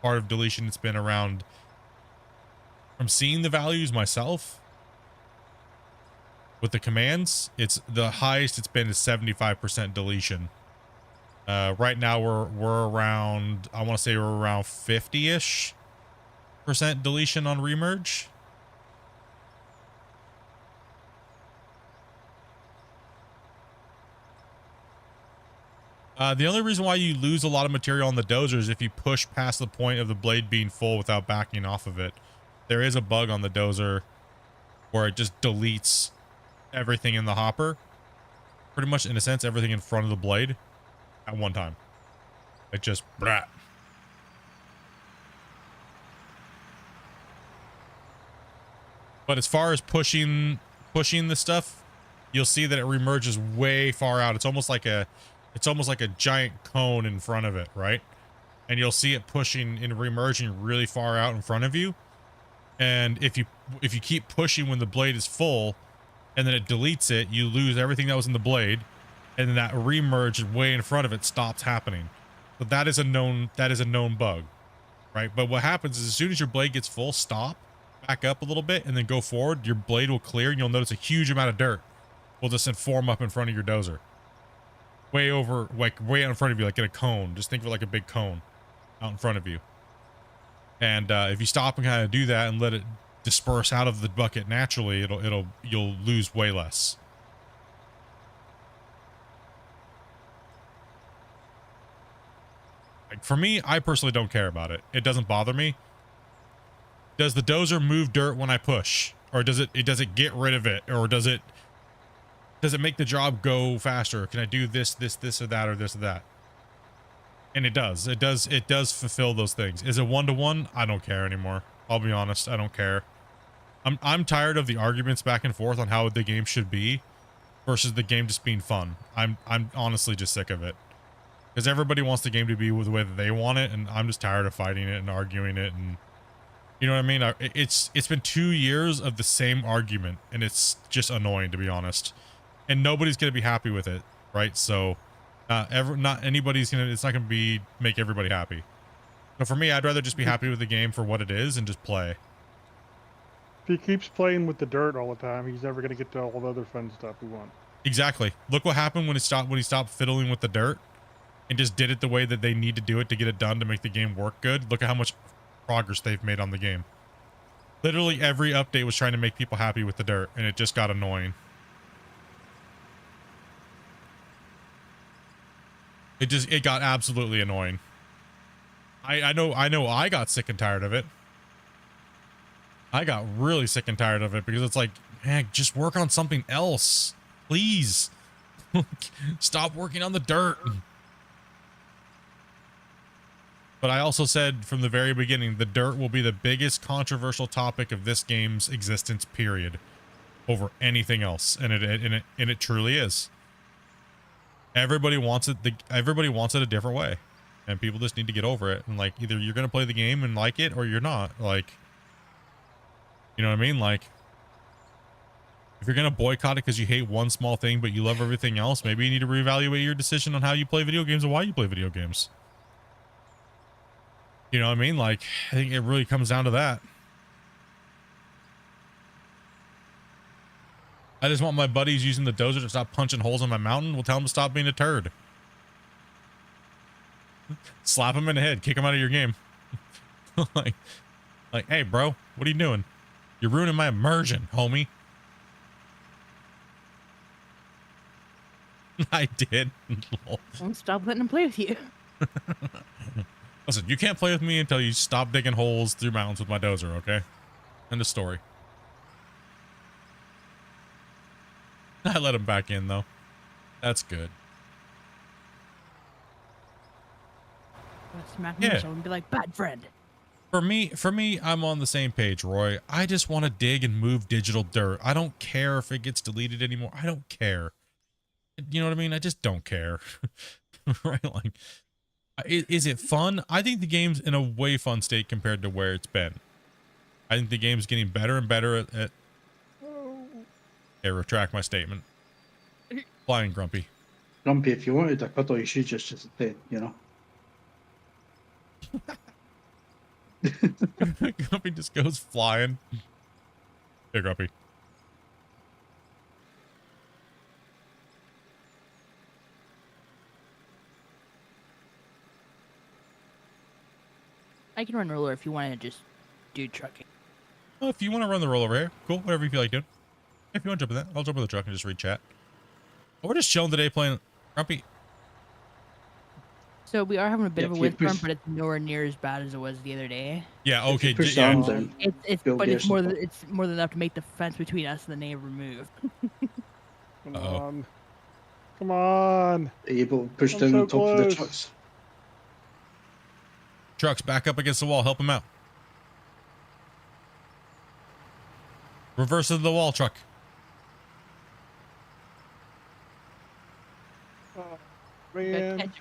of deletion, it's been around. From seeing the values myself with the commands, it's the highest it's been is 75% deletion. Right now we're around, I want to say we're around 50-ish% deletion on remerge. The only reason why you lose a lot of material on the dozer is if you push past the point of the blade being full without backing off of it. There is a bug on the dozer where it just deletes everything in the hopper. Pretty much, in a sense, everything in front of the blade at one time. It just brat. But as far as pushing the stuff, you'll see that it remerges way far out. It's almost like a giant cone in front of it, right? And you'll see it pushing and remerging really far out in front of you. And if you keep pushing when the blade is full and then it deletes it, you lose everything that was in the blade, and then that remerge way in front of it stops happening. So that is a known bug, right? But what happens is as soon as your blade gets full, stop, back up a little bit, and then go forward. Your blade will clear, and you'll notice a huge amount of dirt will just form up in front of your dozer. Way over, like way out in front of you, like in a cone. Just think of it like a big cone out in front of you. And if you stop and kind of do that and let it disperse out of the bucket naturally, you'll lose way less. Like for me, I personally don't care about it. It doesn't bother me. Does the dozer move dirt when I push, or does it get rid of it, or does it make the job go faster? Can I do this or that, or this or that? And it does fulfill those things. Is it one-to-one? I don't care anymore. I'll be honest, I don't care. I'm tired of the arguments back and forth on how the game should be versus the game just being fun. I'm honestly just sick of it. Because everybody wants the game to be the way that they want it, and I'm just tired of fighting it and arguing it, and you know what I mean? It's been 2 years of the same argument, and it's just annoying, to be honest. And nobody's gonna be happy with it, right? So, not anybody's gonna. It's not gonna make everybody happy. So for me, I'd rather just be happy with the game for what it is and just play. If he keeps playing with the dirt all the time, he's never gonna get to all the other fun stuff we want. Exactly. Look what happened when he stopped fiddling with the dirt and just did it the way that they need to do it to get it done to make the game work good. Look at how much progress they've made on the game. Literally every update was trying to make people happy with the dirt, and it just got annoying. It got absolutely annoying. I know I got sick and tired of it. I got really sick and tired of it because it's like, man, just work on something else, please. Stop working on the dirt. But I also said from the very beginning, the dirt will be the biggest controversial topic of this game's existence, period, over anything else, and it truly is. Everybody wants it. Everybody wants it a different way, and people just need to get over it. And like, either you're gonna play the game and like it, or you're not. Like, you know what I mean? Like, if you're gonna boycott it because you hate one small thing but you love everything else, maybe you need to reevaluate your decision on how you play video games and why you play video games. You know what I mean? Like, I think it really comes down to that. I just want my buddies using the dozer to stop punching holes in my mountain. We'll tell them to stop being a turd. Slap him in the head. Kick him out of your game. like, hey, bro, what are you doing? You're ruining my immersion, homie. I did. Don't stop letting him play with you. Listen, you can't play with me until you stop digging holes through mountains with my dozer, okay? End of story. I let him back in, though. That's good. Smack him and be like, bad friend. For me, I'm on the same page, Roy. I just want to dig and move digital dirt. I don't care if it gets deleted anymore. I don't care. You know what I mean? I just don't care. Right? Like, is it fun? I think the game's in a way fun state compared to where it's been. I think the game's getting better and better at okay, retract my statement. Flying Grumpy. Grumpy, if you wanted a cuddle, you should just say, you know. Grumpy just goes flying. Hey, Grumpy. I can run roller if you want to just do trucking. Well, if you want to run the roll over here, cool. Whatever you feel like doing. If you want to jump in that, I'll jump in the truck and just read chat. But we're just chilling today playing Grumpy. So we are having a bit of a windstorm, but it's nowhere near as bad as it was the other day. Yeah, okay. It's more than enough to make the fence between us and the neighbor move. Come on. Come on. Are you able to push down on top of the trucks? Truck's back up against the wall. Help him out. Reverse of the wall, truck. Oh, man.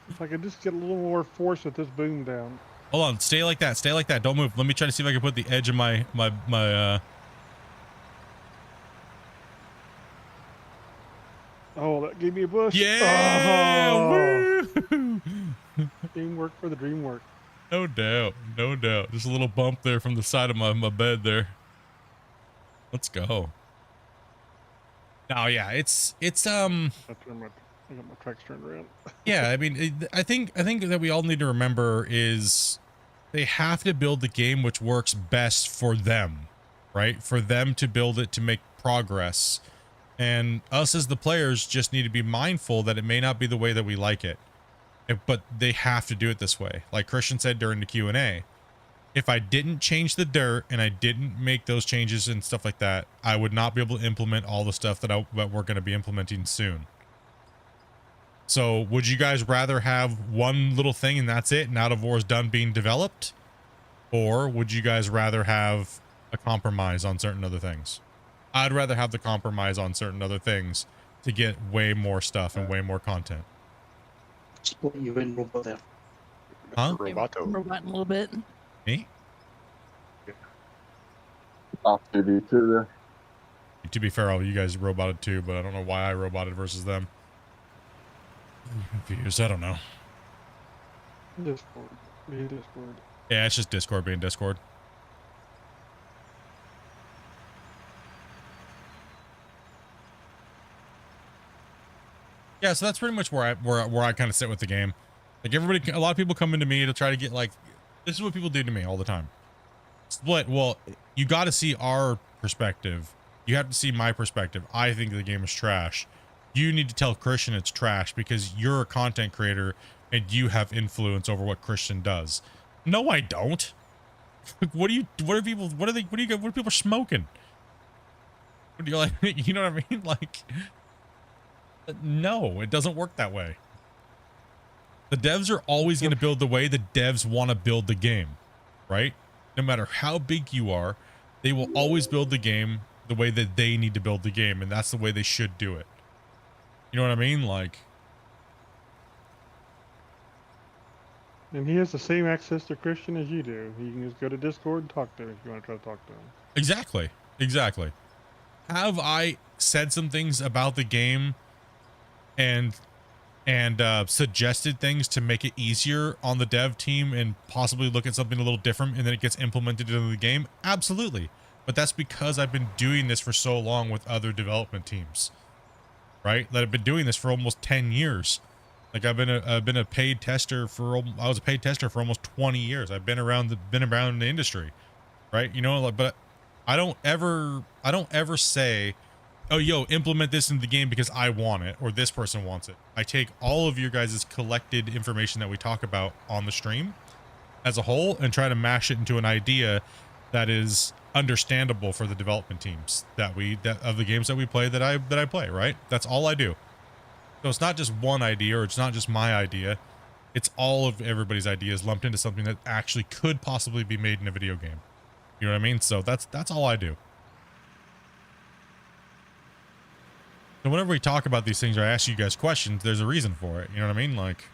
If I could just get a little more force with this boom down. Hold on. Stay like that. Stay like that. Don't move. Let me try to see if I can put the edge of my Oh, that gave me a bush. Yeah! Oh. Teamwork for the dream work. No doubt. No doubt. Just a little bump there from the side of my bed there. Let's go. No, yeah, it's I got my tracks turned around. yeah, I mean, I think that we all need to remember is they have to build the game which works best for them, right? For them to build it to make progress. And us as the players just need to be mindful that it may not be the way that we like it. But they have to do it this way. Like Christian said during the Q&A, if I didn't change the dirt and I didn't make those changes and stuff like that, I would not be able to implement all the stuff that we're going to be implementing soon. So would you guys rather have one little thing and that's it, and Out of War is done being developed? Or would you guys rather have a compromise on certain other things? I'd rather have the compromise on certain other things to get way more stuff and way more content. Split you in robot there. Huh? Roboto. Robot a little bit. Me? R2D2 there. To be fair, you guys roboted too, but I don't know why I roboted versus them. I'm confused. I don't know. Discord. Be Discord. Yeah, it's just Discord being Discord. Yeah, so that's pretty much where I kind of sit with the game. Like everybody, a lot of people come into me to try to get like, this is what people do to me all the time. Split. Well, you got to see our perspective. You have to see my perspective. I think the game is trash. You need to tell Christian it's trash because you're a content creator and you have influence over what Christian does. No, I don't. What are people smoking? What do you like? You know what I mean? Like, no, it doesn't work that way. The devs are always going to build the way the devs want to build the game, right? No matter how big you are, they will always build the game the way that they need to build the game, and that's the way they should do it. You know what I mean? Like, And he has the same access to Christian as you do. He can just go to Discord and talk to him if you want to try to talk to him. exactly. Have I said some things about the game and suggested things to make it easier on the dev team and possibly look at something a little different and then it gets implemented into the game? Absolutely. But that's because I've been doing this for so long with other development teams, right? That I've been doing this for almost 10 years. Like I've been a paid tester for, I was a paid tester for almost 20 years. I've been around the industry, right? You know, like, but I don't ever say, oh, yo, implement this in the game because I want it or this person wants it. I take all of your guys' collected information that we talk about on the stream as a whole and try to mash it into an idea that is understandable for the development teams of the games that we play that I play, right? That's all I do. So it's not just one idea or it's not just my idea. It's all of everybody's ideas lumped into something that actually could possibly be made in a video game. You know what I mean? So that's all I do. So whenever we talk about these things or I ask you guys questions, there's a reason for it. You know what I mean? Like,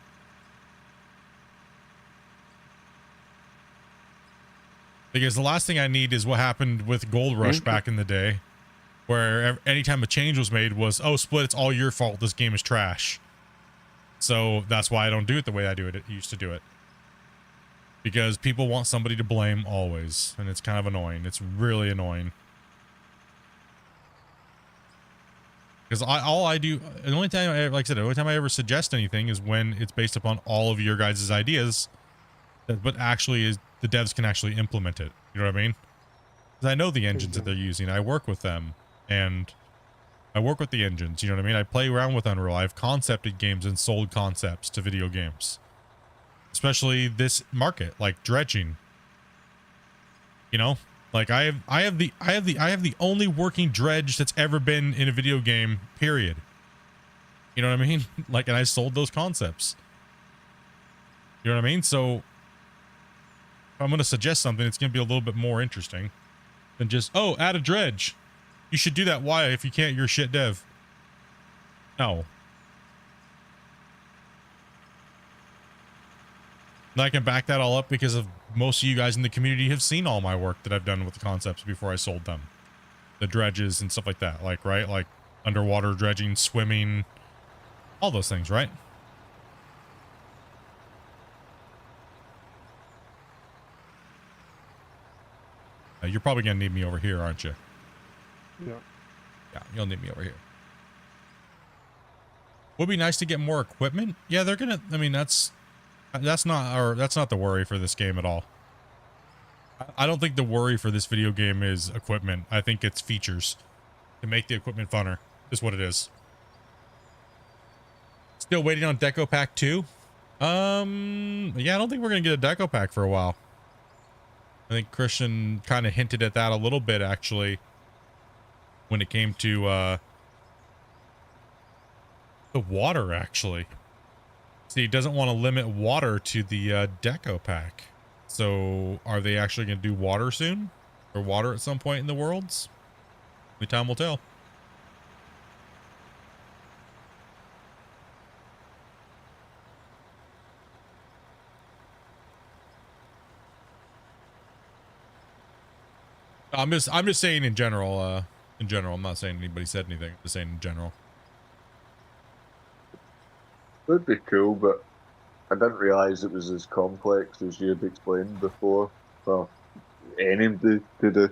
because the last thing I need is what happened with Gold Rush back in the day, where anytime a change was made was, oh, Split, it's all your fault. This game is trash. So that's why I don't do it the way I used to do it. Because people want somebody to blame always. And it's kind of annoying. It's really annoying. Because the only time I ever suggest anything is when it's based upon all of your guys' ideas, but actually the devs can actually implement it. You know what I mean? Because I know the engines that they're using. I work with them, and I work with the engines. You know what I mean? I play around with Unreal. I've concepted games and sold concepts to video games, especially this market, like dredging. You know? Like I have the only working dredge that's ever been in a video game, period. You know what I mean? Like, and I sold those concepts. You know what I mean? So if I'm going to suggest something, it's going to be a little bit more interesting than just, oh, add a dredge. You should do that. Why? If you can't, you're a shit dev. No. And I can back that all up because of most of you guys in the community have seen all my work that I've done with the concepts before I sold them. The dredges and stuff like that. Like, right? Like underwater dredging, swimming, all those things, right? You're probably going to need me over here, aren't you? Yeah. Yeah, you'll need me over here. Would be nice to get more equipment. Yeah, they're going to, I mean, that's not the worry for this game at all. I don't think the worry for this video game is equipment. I think it's features to make the equipment funner is what it is. Still waiting on Deco Pack 2. Yeah, I don't think we're going to get a Deco Pack for a while. I think Christian kind of hinted at that a little bit, actually, when it came to the water, actually. See, he doesn't want to limit water to the Deco Pack. So are they actually going to do water soon? Or water at some point in the worlds? Only time will tell. I'm just saying in general, I'm not saying anybody said anything. I'm just saying in general. Would be cool, but I didn't realise it was as complex as you had explained before. Well, anybody to do.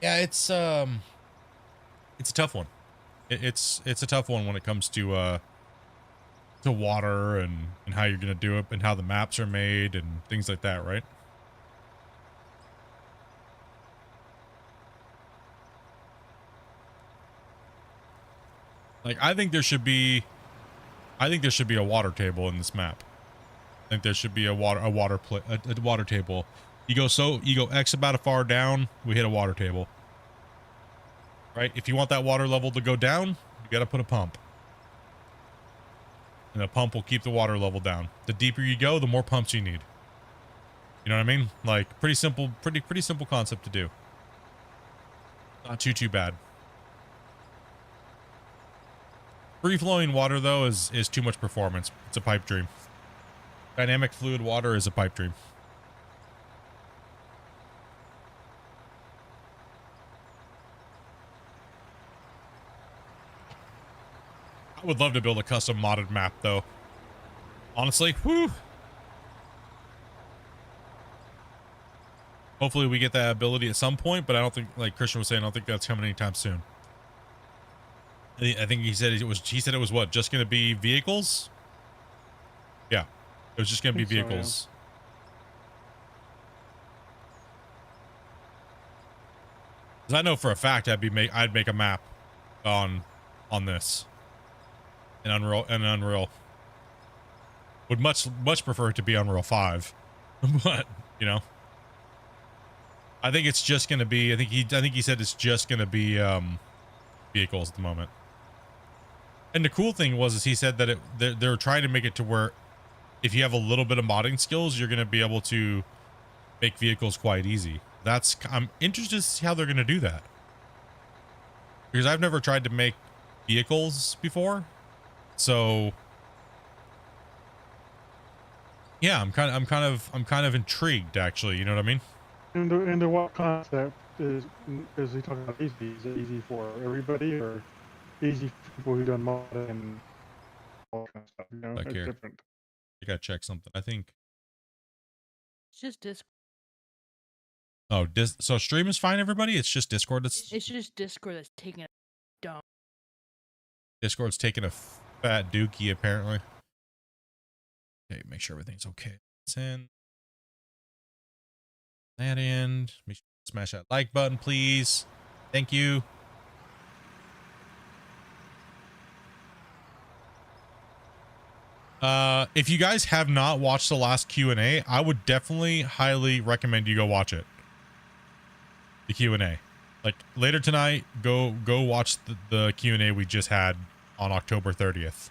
Yeah, it's a tough one. It's a tough one when it comes to water and how you're gonna do it and how the maps are made and things like that, right? Like I think there should be a water table in this map. I think there should be a water table. You go X about a far down, we hit a water table. Right? If you want that water level to go down, you got to put a pump. And the pump will keep the water level down. The deeper you go, the more pumps you need. You know what I mean? Like pretty simple concept to do. Not too bad. Free flowing water though is too much performance. It's a pipe dream. Dynamic fluid water is a pipe dream. I would love to build a custom modded map though. Honestly, whew. Hopefully we get that ability at some point, but I don't think, like Christian was saying, I don't think that's coming anytime soon. I think he said it was what, just going to be vehicles? Yeah, it was just going to be vehicles. Because I know for a fact I'd make a map on this in Unreal. Would much prefer it to be Unreal 5, but you know, I think it's just going to be. I think he said it's just going to be vehicles at the moment. And the cool thing is he said that they're trying to make it to where if you have a little bit of modding skills, you're going to be able to make vehicles quite easy. I'm interested to see how they're going to do that. Because I've never tried to make vehicles before. So yeah, I'm kind of intrigued actually, you know what I mean? And what concept is he talking about easy? Is it easy for everybody or easy for people who done modding and all kind of stuff? You know, Back it's here. different. I gotta check something. I think. It's just Discord. Oh, so stream is fine, everybody. It's just Discord. It's just Discord that's taking a dump. Discord's taking a fat dookie apparently. Okay, make sure everything's okay. Send that in. Make sure you smash that like button, please. Thank you. If you guys have not watched the last Q&A, I would definitely highly recommend you go watch it. The Q&A. Like later tonight, go watch the Q&A we just had on October 30th.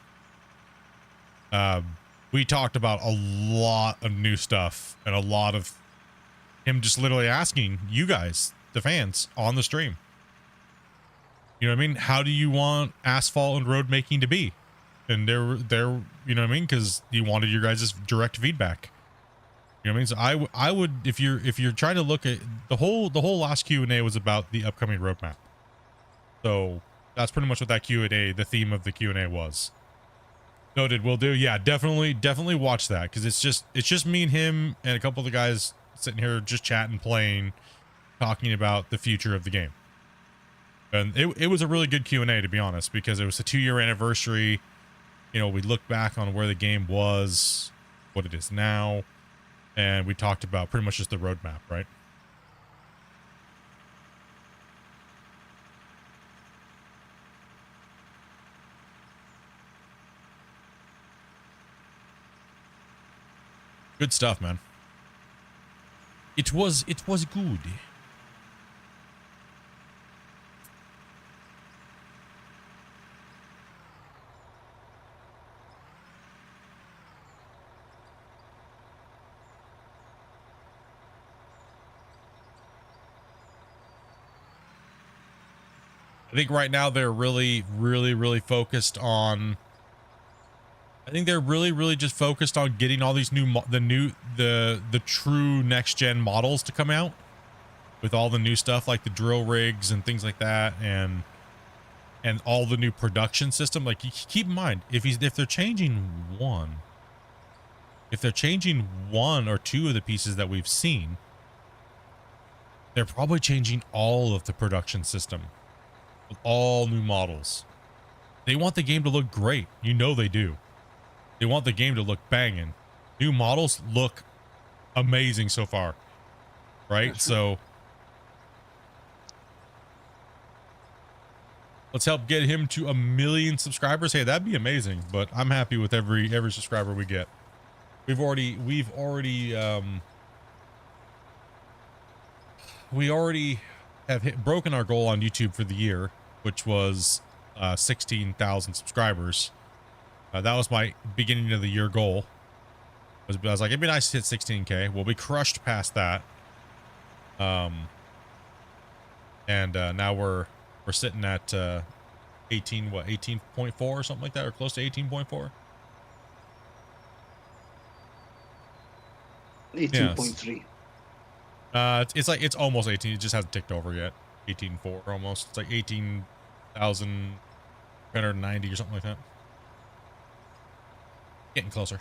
We talked about a lot of new stuff and a lot of him just literally asking you guys, the fans, on the stream. You know what I mean? How do you want asphalt and road making to be? And they're you know what I mean? Because he wanted your guys' direct feedback. You know what I mean? So I would, if you're trying to look at the whole last Q&A was about the upcoming roadmap. So that's pretty much what that Q&A, the theme of the Q&A was. Noted, will do. Yeah, definitely watch that because it's just me and him and a couple of the guys sitting here just chatting, playing, talking about the future of the game. And it was a really good Q&A to be honest because it was a 2-year anniversary. You know, we looked back on where the game was, what it is now, and we talked about pretty much just the roadmap, right? Good stuff, man. It was good. I think right now they're really focused on. I think they're really just focused on getting all these the true next gen models to come out with all the new stuff like the drill rigs and things like that, and all the new production system. Like, you keep in mind, if they're changing one or two of the pieces that we've seen, they're probably changing all of the production system with all new models. They want the game to look great. You know they do. They want the game to look banging. New models look amazing so far, right? So let's help get him to 1 million subscribers. Hey, that'd be amazing. But I'm happy with every subscriber we get. We already have broken our goal on YouTube for the year, which was 16,000 subscribers. That was my beginning of the year goal. I was like, it'd be nice to hit 16K. Well, we crushed past that. And now we're sitting at 18.4 or something like that, or close to 18.4. 18.3. It's almost 18. It just hasn't ticked over yet. 18.4 almost. It's like 18,390 or something like that. Getting closer.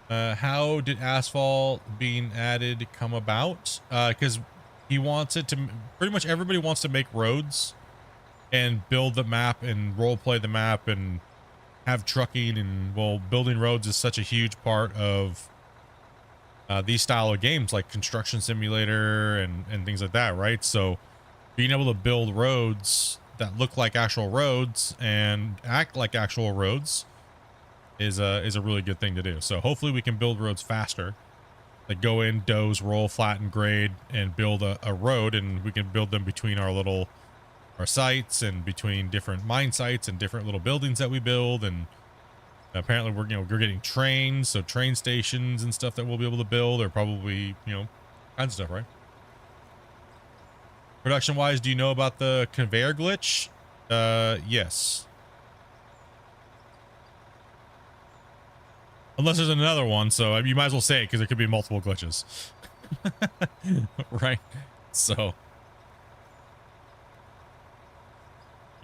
How did asphalt being added come about? Because he wants it to, pretty much everybody wants to make roads and build the map and role play the map and have trucking, and well, building roads is such a huge part of these style of games like Construction Simulator and things like that, right? So being able to build roads that look like actual roads and act like actual roads is a really good thing to do. So hopefully we can build roads faster, like go in, doze, roll, flatten, grade, and build a road, and we can build them between our sites and between different mine sites and different little buildings that we build. And apparently we're getting trains, so train stations and stuff that we'll be able to build, or probably, kinds of stuff, right? Production wise, do you know about the conveyor glitch? Yes. Unless there's another one, so you might as well say it because there could be multiple glitches. Right? So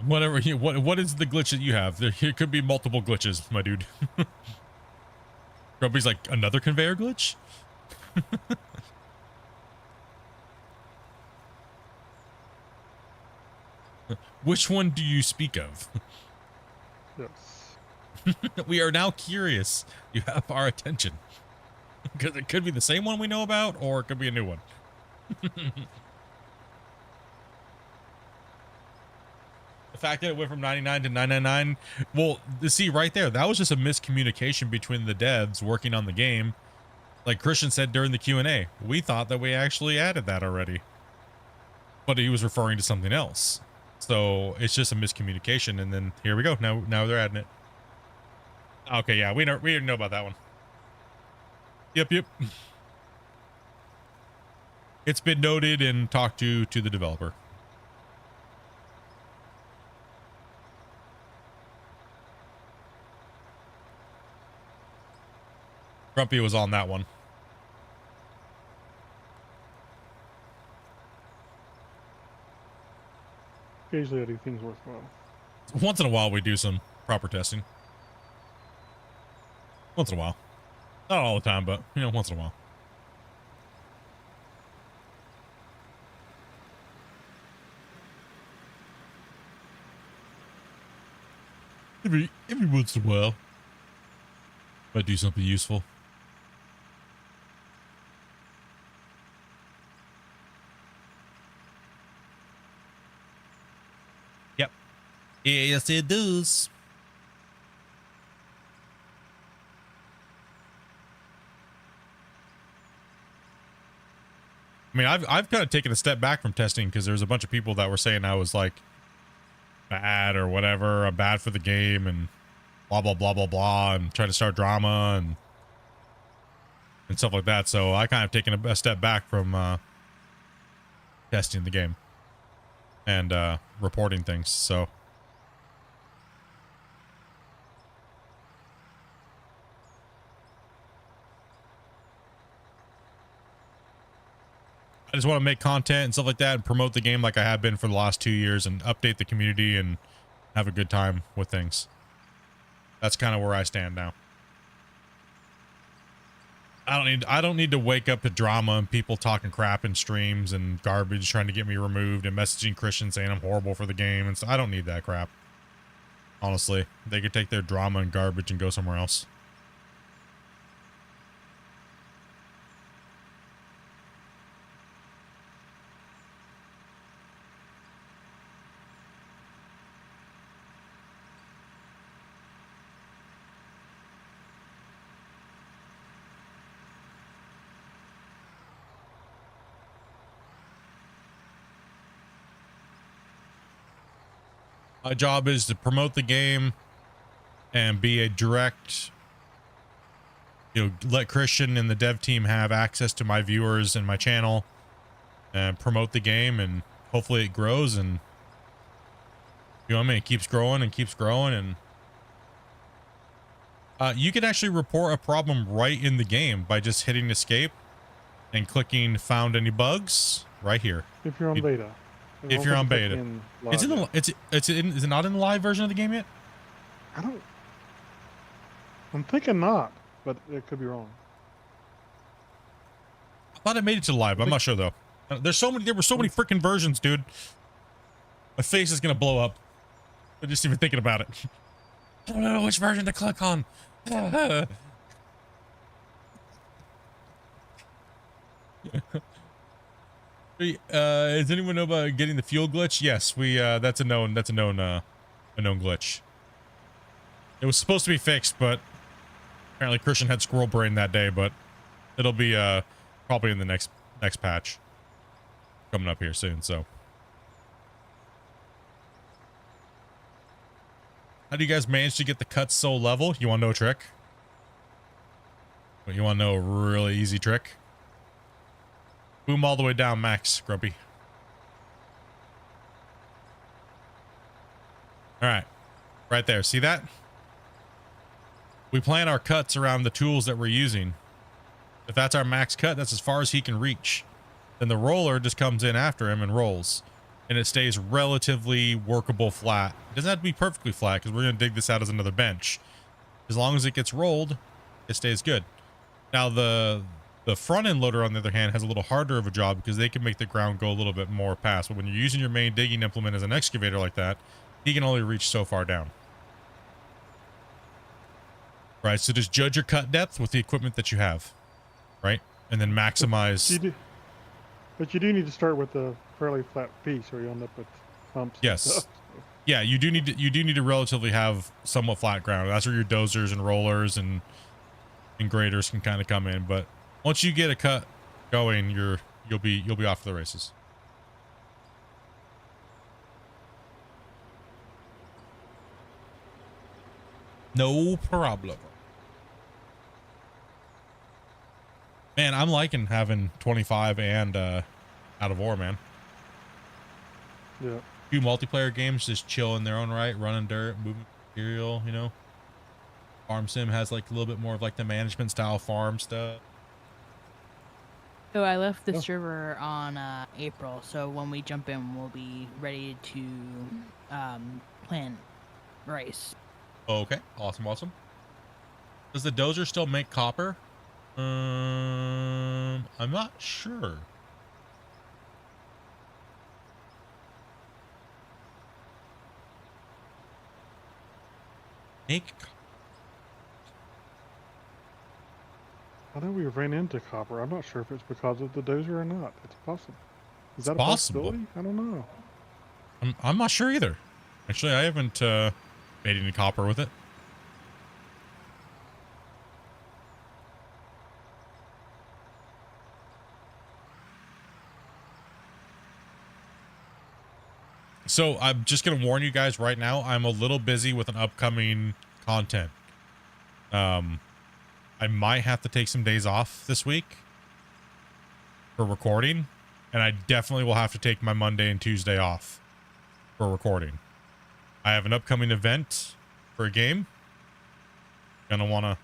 whatever what is the glitch that you have? There could be multiple glitches, my dude. Grumpy's like, another conveyor glitch? Which one do you speak of? Yes. We are now curious. You have our attention. Because it could be the same one we know about, or it could be a new one. The fact that it went from 99 to 999, well, see right there, that was just a miscommunication between the devs working on the game. Like Christian said during the Q&A, we thought that we actually added that already, but he was referring to something else. So it's just a miscommunication, and then here we go. Now they're adding it. Okay, yeah, we didn't know about that one. Yep. It's been noted and talked to the developer. Grumpy was on that one. Occasionally I do things worthwhile. Once in a while we do some proper testing. Once in a while. Not all the time, but, once in a while. Every once in a while. Might do something useful. Yep. Yes, it does. I mean, I've kind of taken a step back from testing because there's a bunch of people that were saying I was like bad or whatever, I'm bad for the game and blah blah blah blah blah, and trying to start drama and stuff like that. So I kind of taken a step back from testing the game. and reporting things. So I just want to make content and stuff like that and promote the game like I have been for the last 2 years and update the community and have a good time with things. That's kind of where I stand now. I don't need to wake up to drama and people talking crap in streams and garbage trying to get me removed and messaging Christian saying I'm horrible for the game, and so I don't need that crap. Honestly, they could take their drama and garbage and go somewhere else. My job is to promote the game and be a direct, let Christian and the dev team have access to my viewers and my channel and promote the game, and hopefully it grows, and it keeps growing and keeps growing. And you can actually report a problem right in the game by just hitting escape and clicking found any bugs right here. If you're on beta. If you're on beta. It's in the is it not in the live version of the game yet? I'm thinking not, but it could be wrong. I thought it made it to live. I'm not sure though. There were so many freaking versions, dude. My face is gonna blow up. I'm just even thinking about it. I don't know which version to click on. Does anyone know about getting the fuel glitch? Yes, we that's a known glitch. It was supposed to be fixed, but apparently Christian had squirrel brain that day, but it'll be probably in the next patch coming up here soon. So how do you guys manage to get the cuts so level? You want to know a trick? You want to know a really easy trick? Boom all the way down, max, Grumpy. All right. Right there. See that? We plan our cuts around the tools that we're using. If that's our max cut, that's as far as he can reach. Then the roller just comes in after him and rolls. And it stays relatively workable flat. It doesn't have to be perfectly flat because we're going to dig this out as another bench. As long as it gets rolled, it stays good. Now the front end loader, on the other hand, has a little harder of a job because they can make the ground go a little bit more past. But when you're using your main digging implement as an excavator like that, he can only reach so far down. Right, so just judge your cut depth with the equipment that you have, right? And then maximize. But you do need to start with a fairly flat piece, or you end up with humps. Yes. Yeah, you do need to relatively have somewhat flat ground. That's where your dozers and rollers and graders can kind of come in. But once you get a cut going, you'll be off to the races. No problem. Man, I'm liking having 25 and out of ore, man. Yeah. Few multiplayer games just chill in their own right, running dirt, moving material, Farm sim has like a little bit more of like the management style farm stuff. So I left the server on April, so when we jump in, we'll be ready to plant rice. Okay, awesome. Does the dozer still make copper? I'm not sure. I know we ran into copper. I'm not sure if it's because of the dozer or not. It's possible. Is that a possible. possibility? I don't know. I'm not sure either. Actually, I haven't made any copper with it. So I'm just going to warn you guys right now, I'm a little busy with an upcoming content. I might have to take some days off this week for recording, and I definitely will have to take my Monday and Tuesday off for recording. I have an upcoming event for a game. Gonna wanna,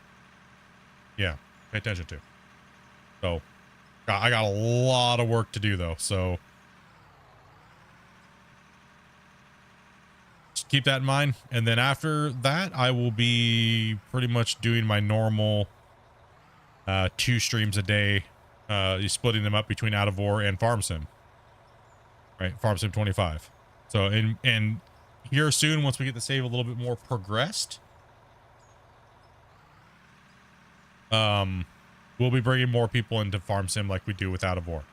yeah, pay attention to. So, I got a lot of work to do though. So, just keep that in mind. And then after that, I will be pretty much doing my normal 2 streams a day, splitting them up between Out of War and Farm Sim. Right, Farm Sim 25. So, and here soon, once we get the save a little bit more progressed, we'll be bringing more people into Farm Sim like we do with Out of War.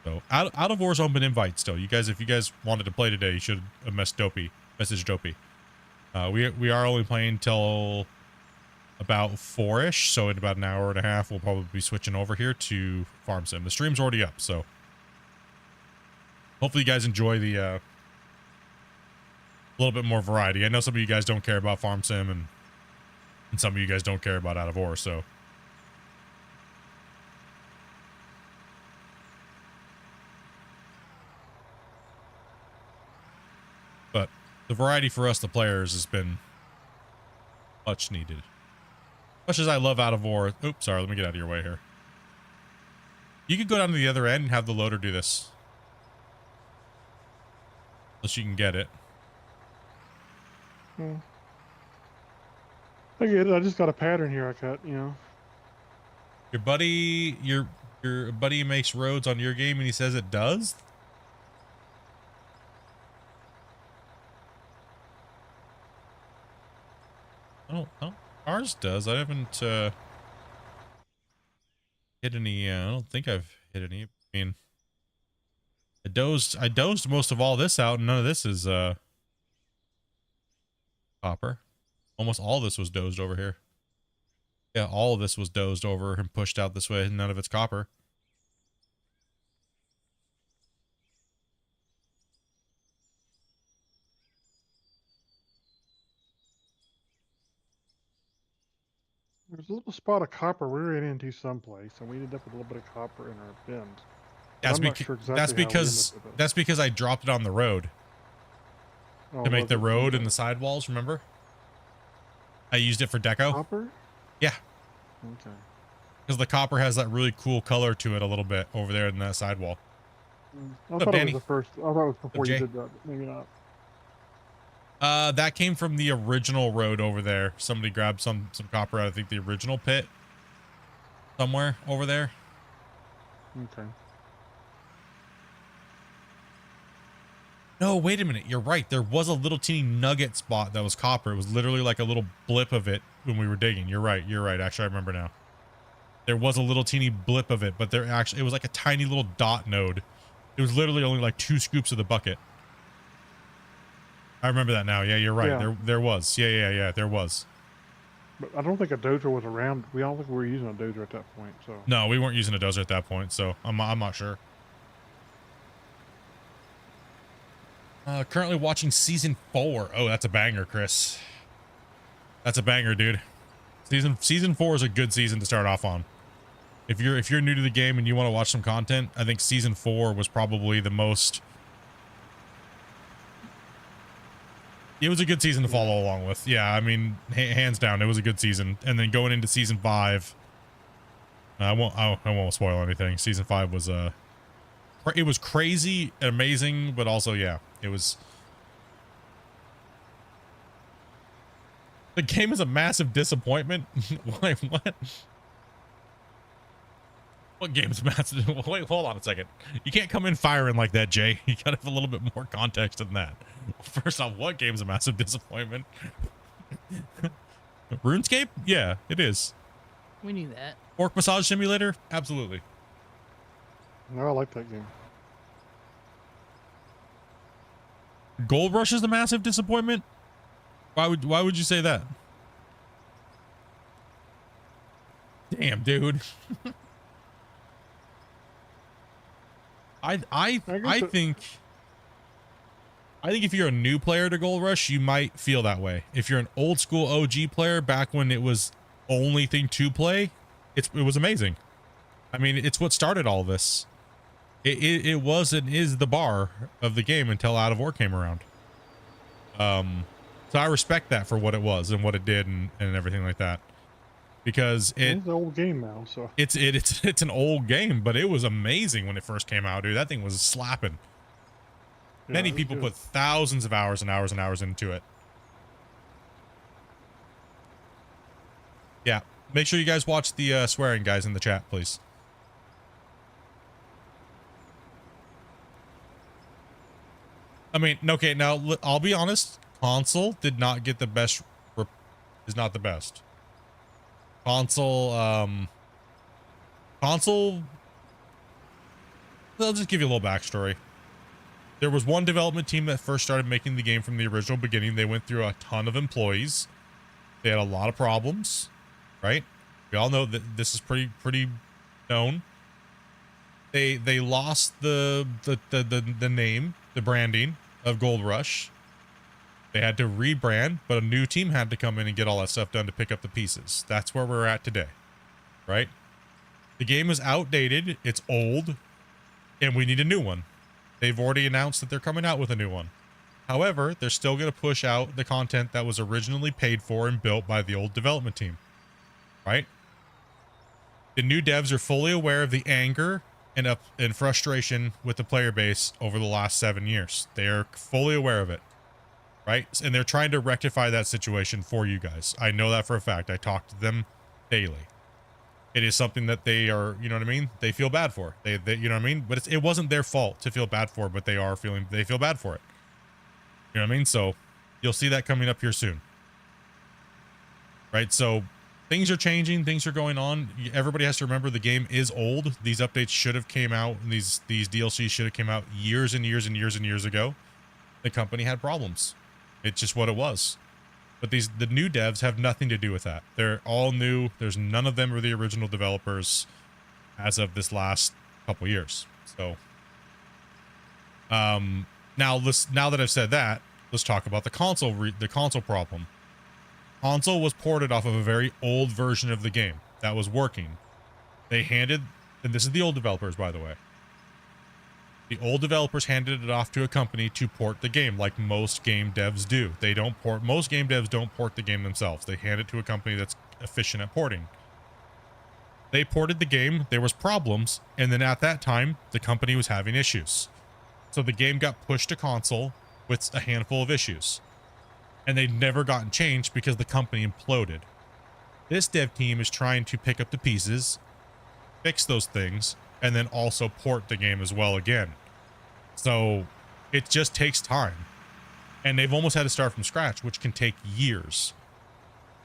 So, Out of War's open invite still. You guys, if you guys wanted to play today, you should have message Dopey. We are only playing till about 4-ish, so in about an hour and a half, we'll probably be switching over here to Farm Sim. The stream's already up, so hopefully you guys enjoy the a little bit more variety. I know some of you guys don't care about Farm Sim, and some of you guys don't care about Out of War, so but the variety for us, the players, has been much needed. Much as I love Out of War. Oops, sorry, let me get out of your way here. You could go down to the other end and have the loader do this. Unless you can get it. I get it. I just got a pattern here I cut, you know. Your buddy makes roads on your game and he says it does? I don't. Ours does. I haven't hit any. I don't think I've hit any. I mean, I dozed most of all this out, and none of this is copper. Almost all this was dozed over here. Yeah, all of this was dozed over and pushed out this way, and none of it's copper. There's a little spot of copper we ran into someplace, and we ended up with a little bit of copper in our bins. That's, I'm not sure exactly how we because ended up with it. that's because I dropped it on the road Oh, to make was the it road and the sidewalls. Remember? I used it for deco. copper? Yeah, Okay. because the copper has that really cool color to it a little bit over there in that sidewall. I up, thought Danny? it was the first. I thought it was before Jay? you did that. Maybe not. That came from the original road over there. Somebody grabbed some copper out of, I think, the original pit somewhere over there. Okay. No, wait a minute. You're right. There was a little teeny nugget spot that was copper. It was literally like a little blip of it when we were digging. You're right. You're right. Actually, I remember now. There was a little teeny blip of it, but there actually, it was like a tiny little dot node. It was literally only like 2 scoops of the bucket. I remember that now. Yeah, you're right. Yeah. There was. Yeah, there was. But I don't think a dozer was around. I don't think we were using a dozer at that point. So. No, we weren't using a dozer at that point, so I'm not sure. Currently watching season 4. Oh, that's a banger, Chris. That's a banger, dude. Season 4 is a good season to start off on. If you're new to the game and you want to watch some content, I think season 4 was probably the most. It was a good season to follow along with. Yeah, I mean, hands down, it was a good season. And then going into season 5, I won't spoil anything. Season 5 was it was crazy, amazing, but also, yeah, it was. The game is a massive disappointment. Wait, what? What game is massive? Wait, hold on a second. You can't come in firing like that, Jay. You gotta have a little bit more context than that. First off, what game's a massive disappointment? RuneScape? Yeah, it is. We knew that. Orc Massage Simulator? Absolutely. No, I like that game. Gold Rush is a massive disappointment? Why would you say that? Damn, dude. I think if you're a new player to Gold Rush, you might feel that way. If you're an old school OG player back when it was only thing to play, it was amazing. I mean, it's what started all this. It was and is the bar of the game until Out of War came around. So I respect that for what it was and what it did and everything like that, because It's an old game now, so it's an old game, but it was amazing when it first came out, dude. That thing was slapping. yeah, Many it's people good. put thousands of hours and hours and hours into it. Yeah, make sure you guys watch the swearing guys in the chat, please. I mean, okay, now I'll be honest. Console did not get the best. Is not the best. Console. I'll just give you a little backstory. There was one development team that first started making the game from the original beginning. They went through a ton of employees. They had a lot of problems, right? We all know that this is pretty known. They lost the name, the branding of Gold Rush. They had to rebrand, but a new team had to come in and get all that stuff done to pick up the pieces. That's where we're at today, right? The game is outdated, it's old, and we need a new one. They've already announced that they're coming out with a new one. However, they're still going to push out the content that was originally paid for and built by the old development team, right? The new devs are fully aware of the anger and frustration with the player base over the last 7 years. They are fully aware of it, right? And they're trying to rectify that situation for you guys. I know that for a fact. I talk to them daily. It is something that they are, you know what I mean? They feel bad for. They you know what I mean? But it wasn't their fault to feel bad for, but they feel bad for it. You know what I mean? So you'll see that coming up here soon. Right? So things are changing, things are going on. Everybody has to remember the game is old. These updates should have came out, and these DLCs should have came out years and years and years and years ago. The company had problems. It's just what it was. But the new devs have nothing to do with that. They're all new. There's none of them are the original developers as of this last couple years. So now that I've said that, let's talk about the console problem. Console was ported off of a very old version of the game that was working. And this is the old developers, by the way. The old developers handed it off to a company to port the game, like most game devs do. Most game devs don't port the game themselves. They hand it to a company that's efficient at porting. They ported the game, there was problems, and then at that time, the company was having issues. So the game got pushed to console with a handful of issues. And they'd never gotten changed because the company imploded. This dev team is trying to pick up the pieces, fix those things, and then also port the game as well again. So it just takes time. And they've almost had to start from scratch, which can take years.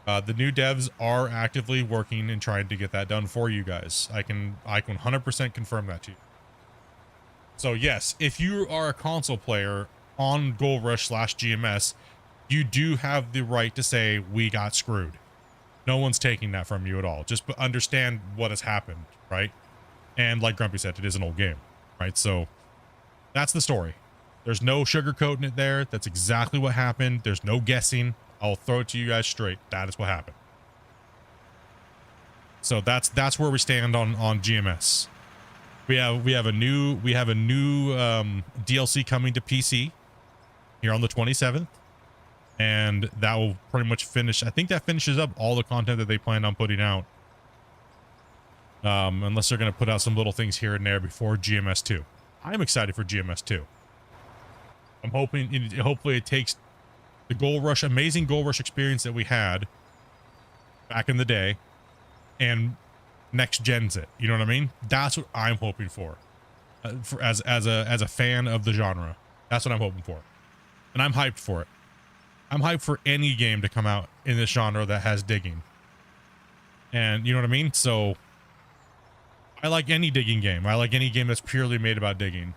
The new devs are actively working and trying to get that done for you guys. I can 100% confirm that to you. So yes, if you are a console player on Gold Rush /GMS, you do have the right to say, we got screwed. No one's taking that from you at all. Just understand what has happened, right? And like Grumpy said, it is an old game, right? So that's the story. There's no sugarcoating it there. That's exactly what happened. There's no guessing. I'll throw it to you guys straight. That is what happened. So that's where we stand on GMS. We have a new DLC coming to PC here on the 27th, and that will pretty much finish. I think that finishes up all the content that they planned on putting out. Unless they're going to put out some little things here and there before GMS 2. I'm excited for GMS 2. I'm hoping, hopefully it takes the amazing Gold Rush experience that we had back in the day and next gens it. You know what I mean? That's what I'm hoping for, as a fan of the genre. That's what I'm hoping for. And I'm hyped for it. I'm hyped for any game to come out in this genre that has digging. And you know what I mean? So I like any digging game. I like any game that's purely made about digging.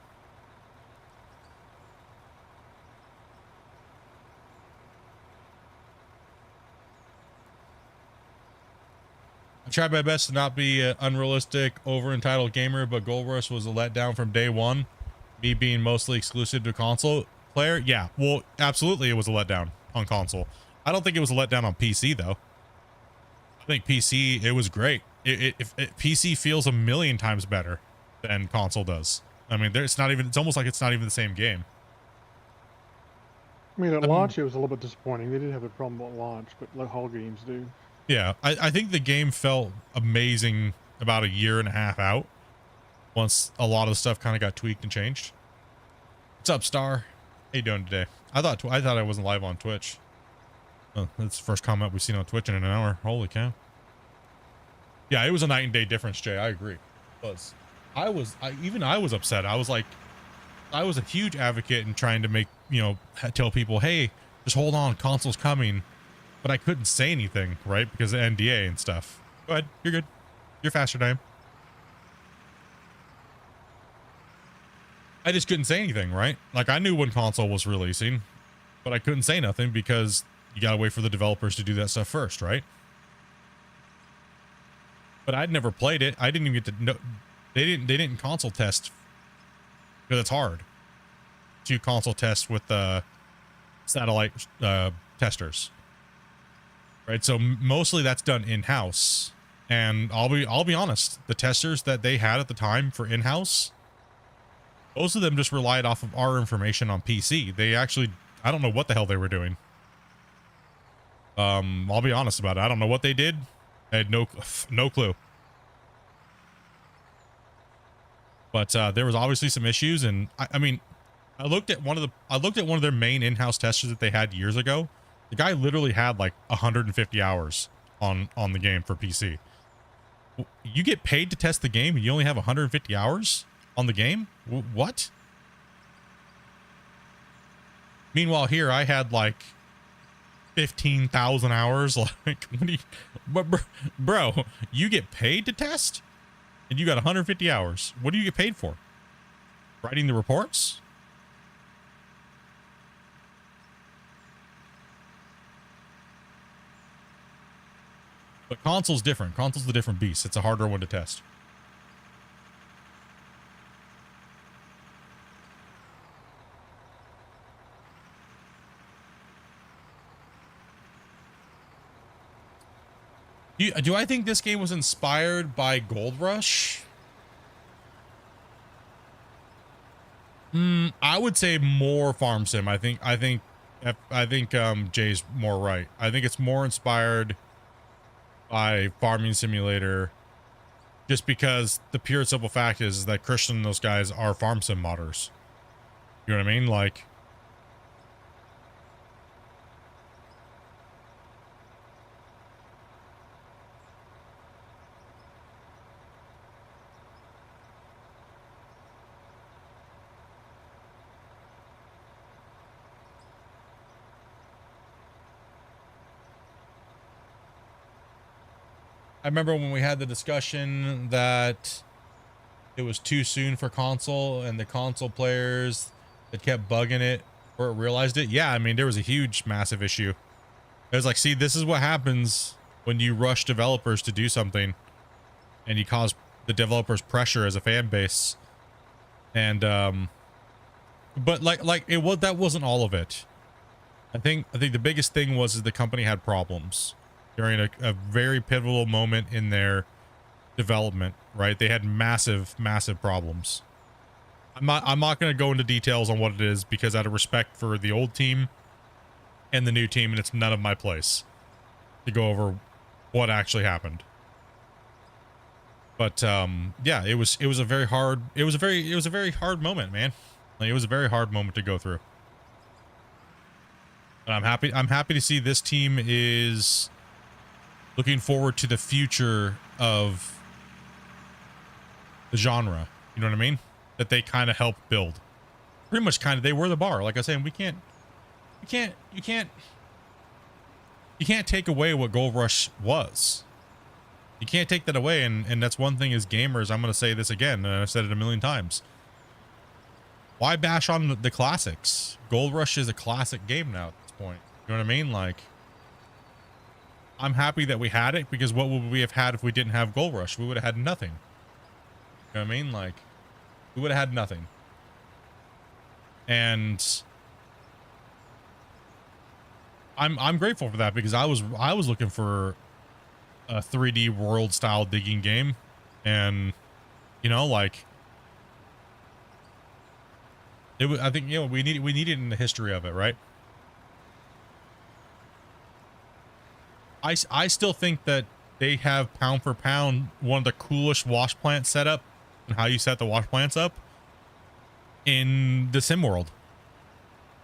I tried my best to not be an unrealistic, over-entitled gamer, but Gold Rush was a letdown from day one. Me being mostly exclusive to console player. Yeah, well, absolutely it was a letdown on console. I don't think it was a letdown on PC, though. I think PC, it was great. PC feels a million times better than console does. I mean, it's almost like it's not even the same game. I mean, at I mean- launch, it was a little bit disappointing. They did have a problem at launch, but like all games do. Yeah, I think the game felt amazing about a year and a half out. Once a lot of the stuff kind of got tweaked and changed. What's up, Star? How you doing today? I thought I wasn't live on Twitch. Oh, that's the first comment we've seen on Twitch in an hour. Holy cow. Yeah, it was a night and day difference, Jay. I agree. It was. I was upset. I was like, I was a huge advocate in trying to make, tell people, hey, just hold on, console's coming. But I couldn't say anything, right? Because of NDA and stuff. Go ahead. You're good. You're faster than I am. I just couldn't say anything, right? Like, I knew when console was releasing, but I couldn't say nothing because you gotta wait for the developers to do that stuff first, right? But I'd never played it. I didn't even get to know. They didn't console test because it's hard to console test with satellite testers, right? So mostly that's done in-house. And I'll be honest, the testers that they had at the time for in-house, most of them just relied off of our information on PC. They actually, I don't know what the hell they were doing. I'll be honest about it. I don't know what they did. I had no clue. But there was obviously some issues, and I mean, I looked at one of their main in-house testers that they had years ago. The guy literally had like 150 hours on the game for PC. You get paid to test the game, and you only have 150 hours on the game? What? Meanwhile, here I had like 15,000 hours. Like, what do you, bro, you get paid to test, and you got 150 hours. What do you get paid for? Writing the reports? But console's different. Console's a different beast. It's a harder one to test. Do I think this game was inspired by Gold Rush? I would say more Farm Sim. I think Jay's more right. I think it's more inspired by Farming Simulator, just because the pure and simple fact is that Christian and those guys are Farm Sim modders. You know what I mean? Like, I remember when we had the discussion that it was too soon for console, and the console players that kept bugging it or realized it. Yeah, I mean, there was a huge, massive issue. It was like, see, this is what happens when you rush developers to do something and you cause the developers pressure as a fan base. And, but like it was, that wasn't all of it. I think the biggest thing was the company had problems during a very pivotal moment in their development, right? They had massive problems. I'm not going to go into details on what it is, because out of respect for the old team and the new team, and it's none of my place to go over what actually happened. But yeah, it was a very hard moment, man. Like, it was a very hard moment to go through. And I'm happy to see this team is looking forward to the future of the genre. You know what I mean? That they kind of helped build. Pretty much they were the bar. Like I said, you can't take away what Gold Rush was. You can't take that away, and that's one thing as gamers. I'm going to say this again, and I've said it a million times. Why bash on the classics? Gold Rush is a classic game now at this point. You know what I mean? Like, I'm happy that we had it, because what would we have had if we didn't have Gold Rush? We would have had nothing. You know what I mean? Like, we would have had nothing. And I'm grateful for that, because I was looking for a 3D world style digging game, and you know, like, it was, I think, you know, we needed in the history of it, right? I still think that they have pound for pound one of the coolest wash plant setup and how you set the wash plants up in the sim world.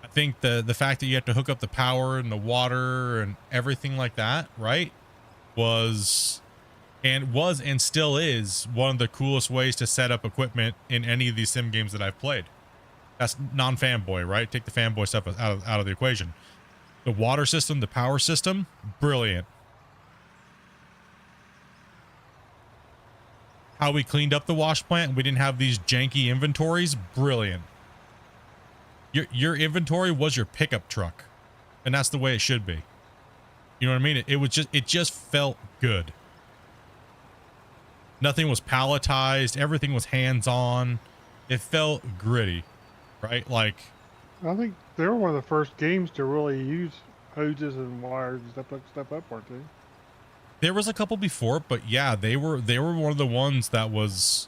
I think the fact that you have to hook up the power and the water and everything like that, right, was and still is one of the coolest ways to set up equipment in any of these sim games that I've played. That's non-fanboy, right? Take the fanboy stuff out of the equation. The water system, the power system, brilliant. How we cleaned up the wash plant and we didn't have these janky inventories, brilliant. Your inventory was your pickup truck, and that's the way it should be. You know what I mean? It just felt good. Nothing was palletized. Everything was hands-on. It felt gritty, right? Like, I think they were one of the first games to really use hoses and wires and stuff up, weren't they? there was a couple before, but yeah, they were one of the ones that was.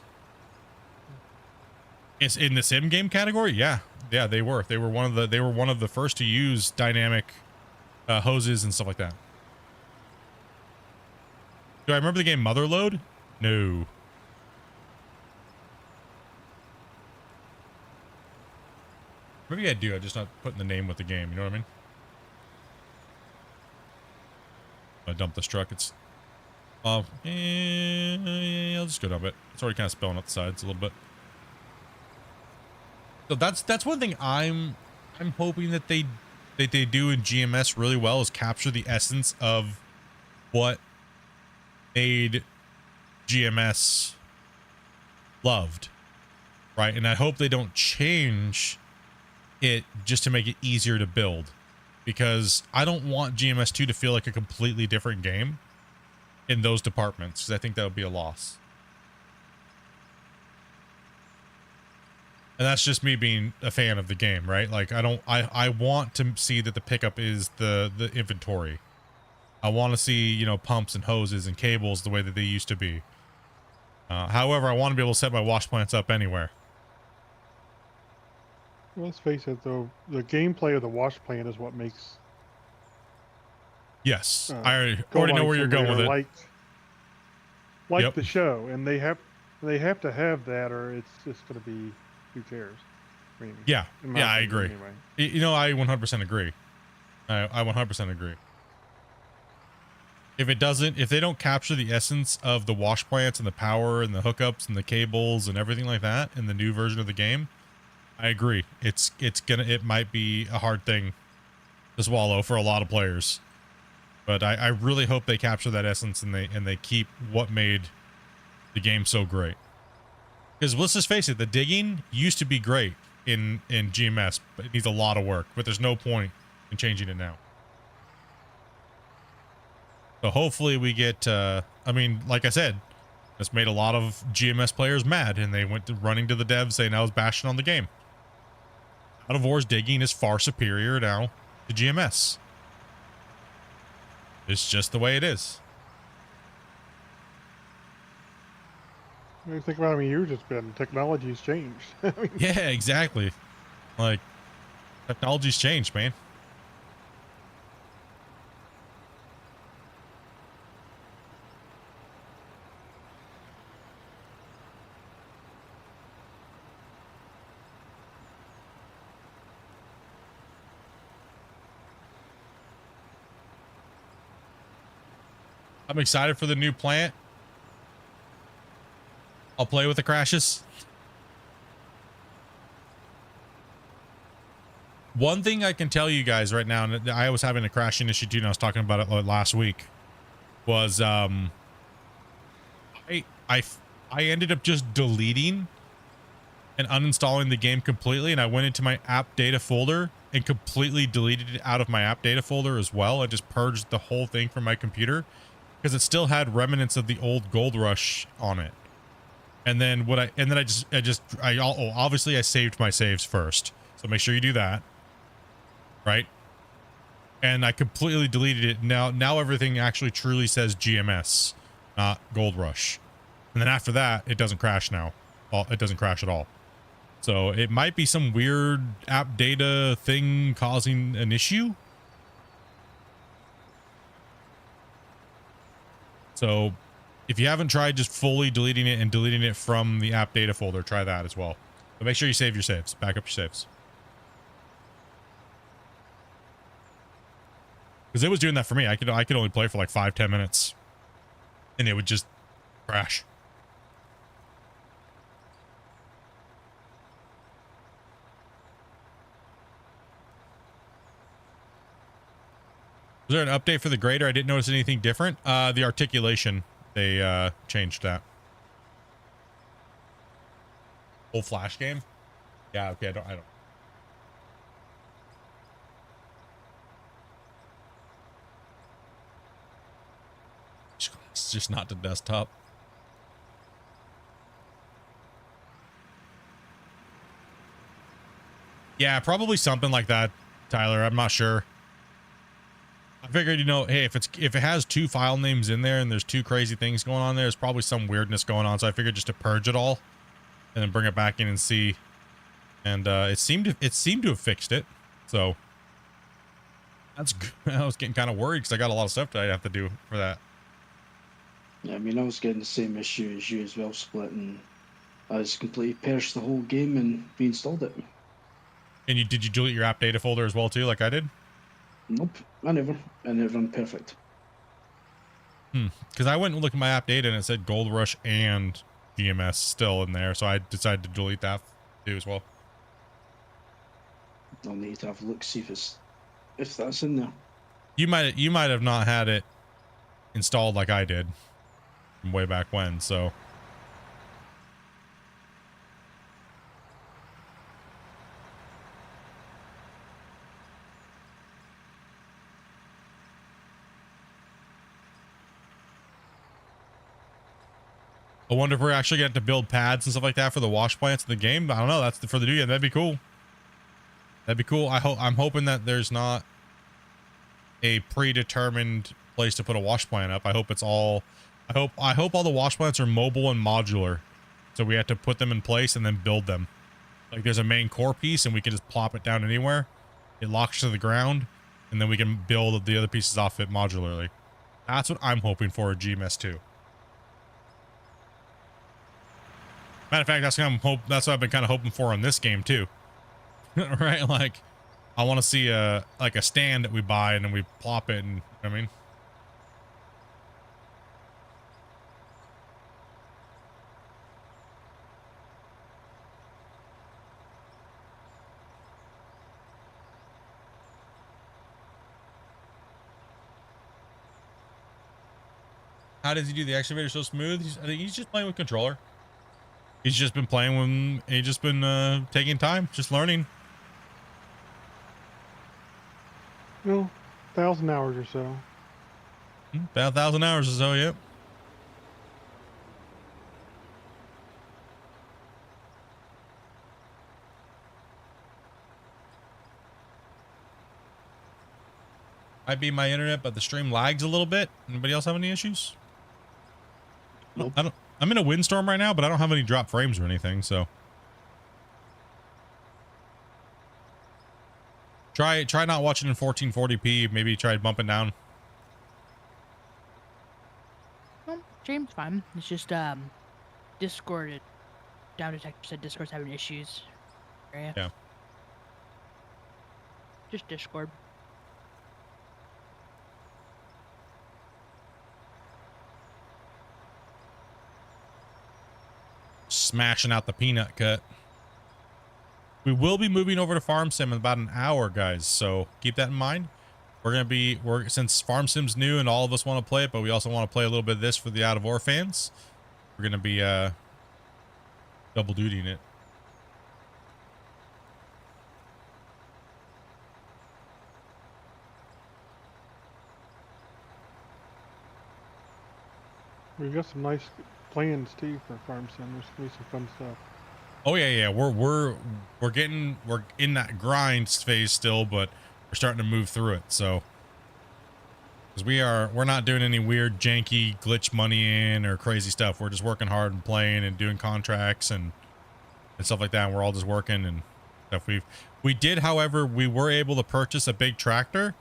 It's in the sim game category. Yeah, they were one of the first to use dynamic hoses and stuff like that. Do I remember the game Motherload? No. Maybe I do. I'm just not putting the name with the game. You know what I mean? I dump this truck. It's. I'll just go dump it. It's already kind of spilling up the sides a little bit. So that's one thing I'm hoping that they do in GMS really well, is capture the essence of what made GMS loved, right? And I hope they don't change it just to make it easier to build, because I don't want GMS 2 to feel like a completely different game in those departments, because I think that would be a loss. And that's just me being a fan of the game, right? Like I want to see that the pickup is the inventory. I want to see, you know, pumps and hoses and cables the way that they used to be. However, I want to be able to set my wash plants up anywhere. Well, let's face it, though, the gameplay of the wash plant is what makes. Yes, I already know where you're going with it. Like Yep. the show, and they have to have that, or it's just going to be, who cares? I mean, Yeah, in my yeah, I opinion, agree. anyway. You know, I 100% agree. I 100% agree. If they don't capture the essence of the wash plants and the power and the hookups and the cables and everything like that in the new version of the game, I agree. It might be a hard thing to swallow for a lot of players. But I really hope they capture that essence and they keep what made the game so great. Because let's just face it, the digging used to be great in GMS, but it needs a lot of work. But there's no point in changing it now. So hopefully we get, I mean, like I said, this made a lot of GMS players mad, and they went running to the devs saying I was bashing on the game. Out of War's digging is far superior now to GMS. It's just the way it is. When you think about how many years it's been, technology's changed. I mean, Yeah, exactly. Like, technology's changed, man. I'm excited for the new plant. I'll play with the crashes. One thing I can tell you guys right now, and I was having a crashing issue too, and I was talking about it last week, was I ended up just deleting and uninstalling the game completely, and I went into my app data folder and completely deleted it out of my app data folder as well. I just purged the whole thing from my computer because it still had remnants of the old Gold Rush on it. And then obviously I saved my saves first. So make sure you do that. Right? And I completely deleted it. Now everything actually truly says GMS, not Gold Rush. And then after that, it doesn't crash now. Well, it doesn't crash at all. So it might be some weird app data thing causing an issue. So if you haven't tried just fully deleting it and deleting it from the app data folder, try that as well. But make sure you save your saves, back up your saves. Because it was doing that for me. I could only play for like 5-10 minutes and it would just crash. Was there an update for the grader? I didn't notice anything different. The articulation, they changed that. Full flash game? Yeah, okay, I don't. It's just not the desktop. Yeah, probably something like that, Tyler. I'm not sure. I figured, you know, hey, if it has 2 file names in there and there's 2 crazy things going on there, there's probably some weirdness going on. So I figured just to purge it all and then bring it back in and see. And it seemed to have fixed it. So that's good. I was getting kind of worried because I got a lot of stuff that I'd have to do for that. Yeah, I mean, I was getting the same issue as you as well, Split, and I just completely purged the whole game and reinstalled it. And did you delete your app data folder as well too, like I did? Nope, I never. And it ran perfect. Because I went and looked at my app data and it said Gold Rush and GMS still in there, so I decided to delete that too as well. I'll need to have a look, see if that's in there. You might have not had it installed like I did from way back when, so. I wonder if we're actually going to have to build pads and stuff like that for the wash plants in the game. I don't know. That's for the new. Yeah, that'd be cool. That'd be cool. I'm hoping that there's not a predetermined place to put a wash plant up. I hope it's all. I hope all the wash plants are mobile and modular, so we have to put them in place and then build them. Like there's a main core piece and we can just plop it down anywhere. It locks to the ground, and then we can build the other pieces off it modularly. That's what I'm hoping for at GMS 2. Matter of fact, that's what I've been kind of hoping for in this game too. Right? Like, I want to see a stand that we buy and then we plop it, and I mean. How does he do the excavator so smooth? I think he's just playing with controller. He's just been playing with, he's just been taking time, just learning. Well, 1,000 hours or so. About 1,000 hours or so, yep. Might be my internet, but the stream lags a little bit. Anybody else have any issues? Nope. I'm in a windstorm right now, but I don't have any drop frames or anything, so. Try not watching in 1440p. Maybe try bumping down. Well, stream's fine. It's just Discord. Down Detector said Discord's having issues. Yeah. Just Discord. Smashing out the peanut cut. We will be moving over to Farm Sim in about an hour, guys, so keep that in mind. Since Farm Sim's new and all of us want to play it, but we also want to play a little bit of this for the Out of War fans, we're gonna be double dutying it. We've got some nice plans too for Farm Sim. There's gonna be some fun stuff. Oh yeah, we're in that grind phase still, but we're starting to move through it. So, because we're not doing any weird janky glitch money in or crazy stuff. We're just working hard and playing and doing contracts and stuff like that. And we're all just working and stuff. We did, however, we were able to purchase a big tractor,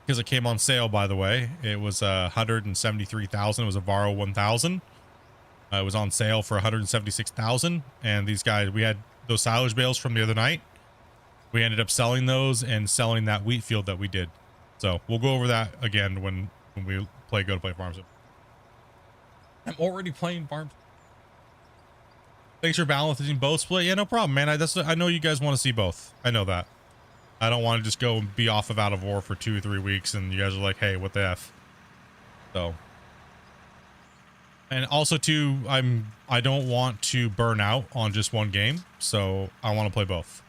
because it came on sale, by the way. It was 173,000. It was a Varo 1000. It was on sale for 176,000. And these guys, we had those silage bales from the other night. We ended up selling those and selling that wheat field that we did. So we'll go over that again when we go to play Farms. I'm already playing Farms. Thanks for balancing both split. Yeah, no problem, man. I know you guys want to see both. I know that. I don't want to just go and be off of Out of War for 2 or 3 weeks and you guys are like, hey, what the F? So. And also too, I don't want to burn out on just one game. So I want to play both.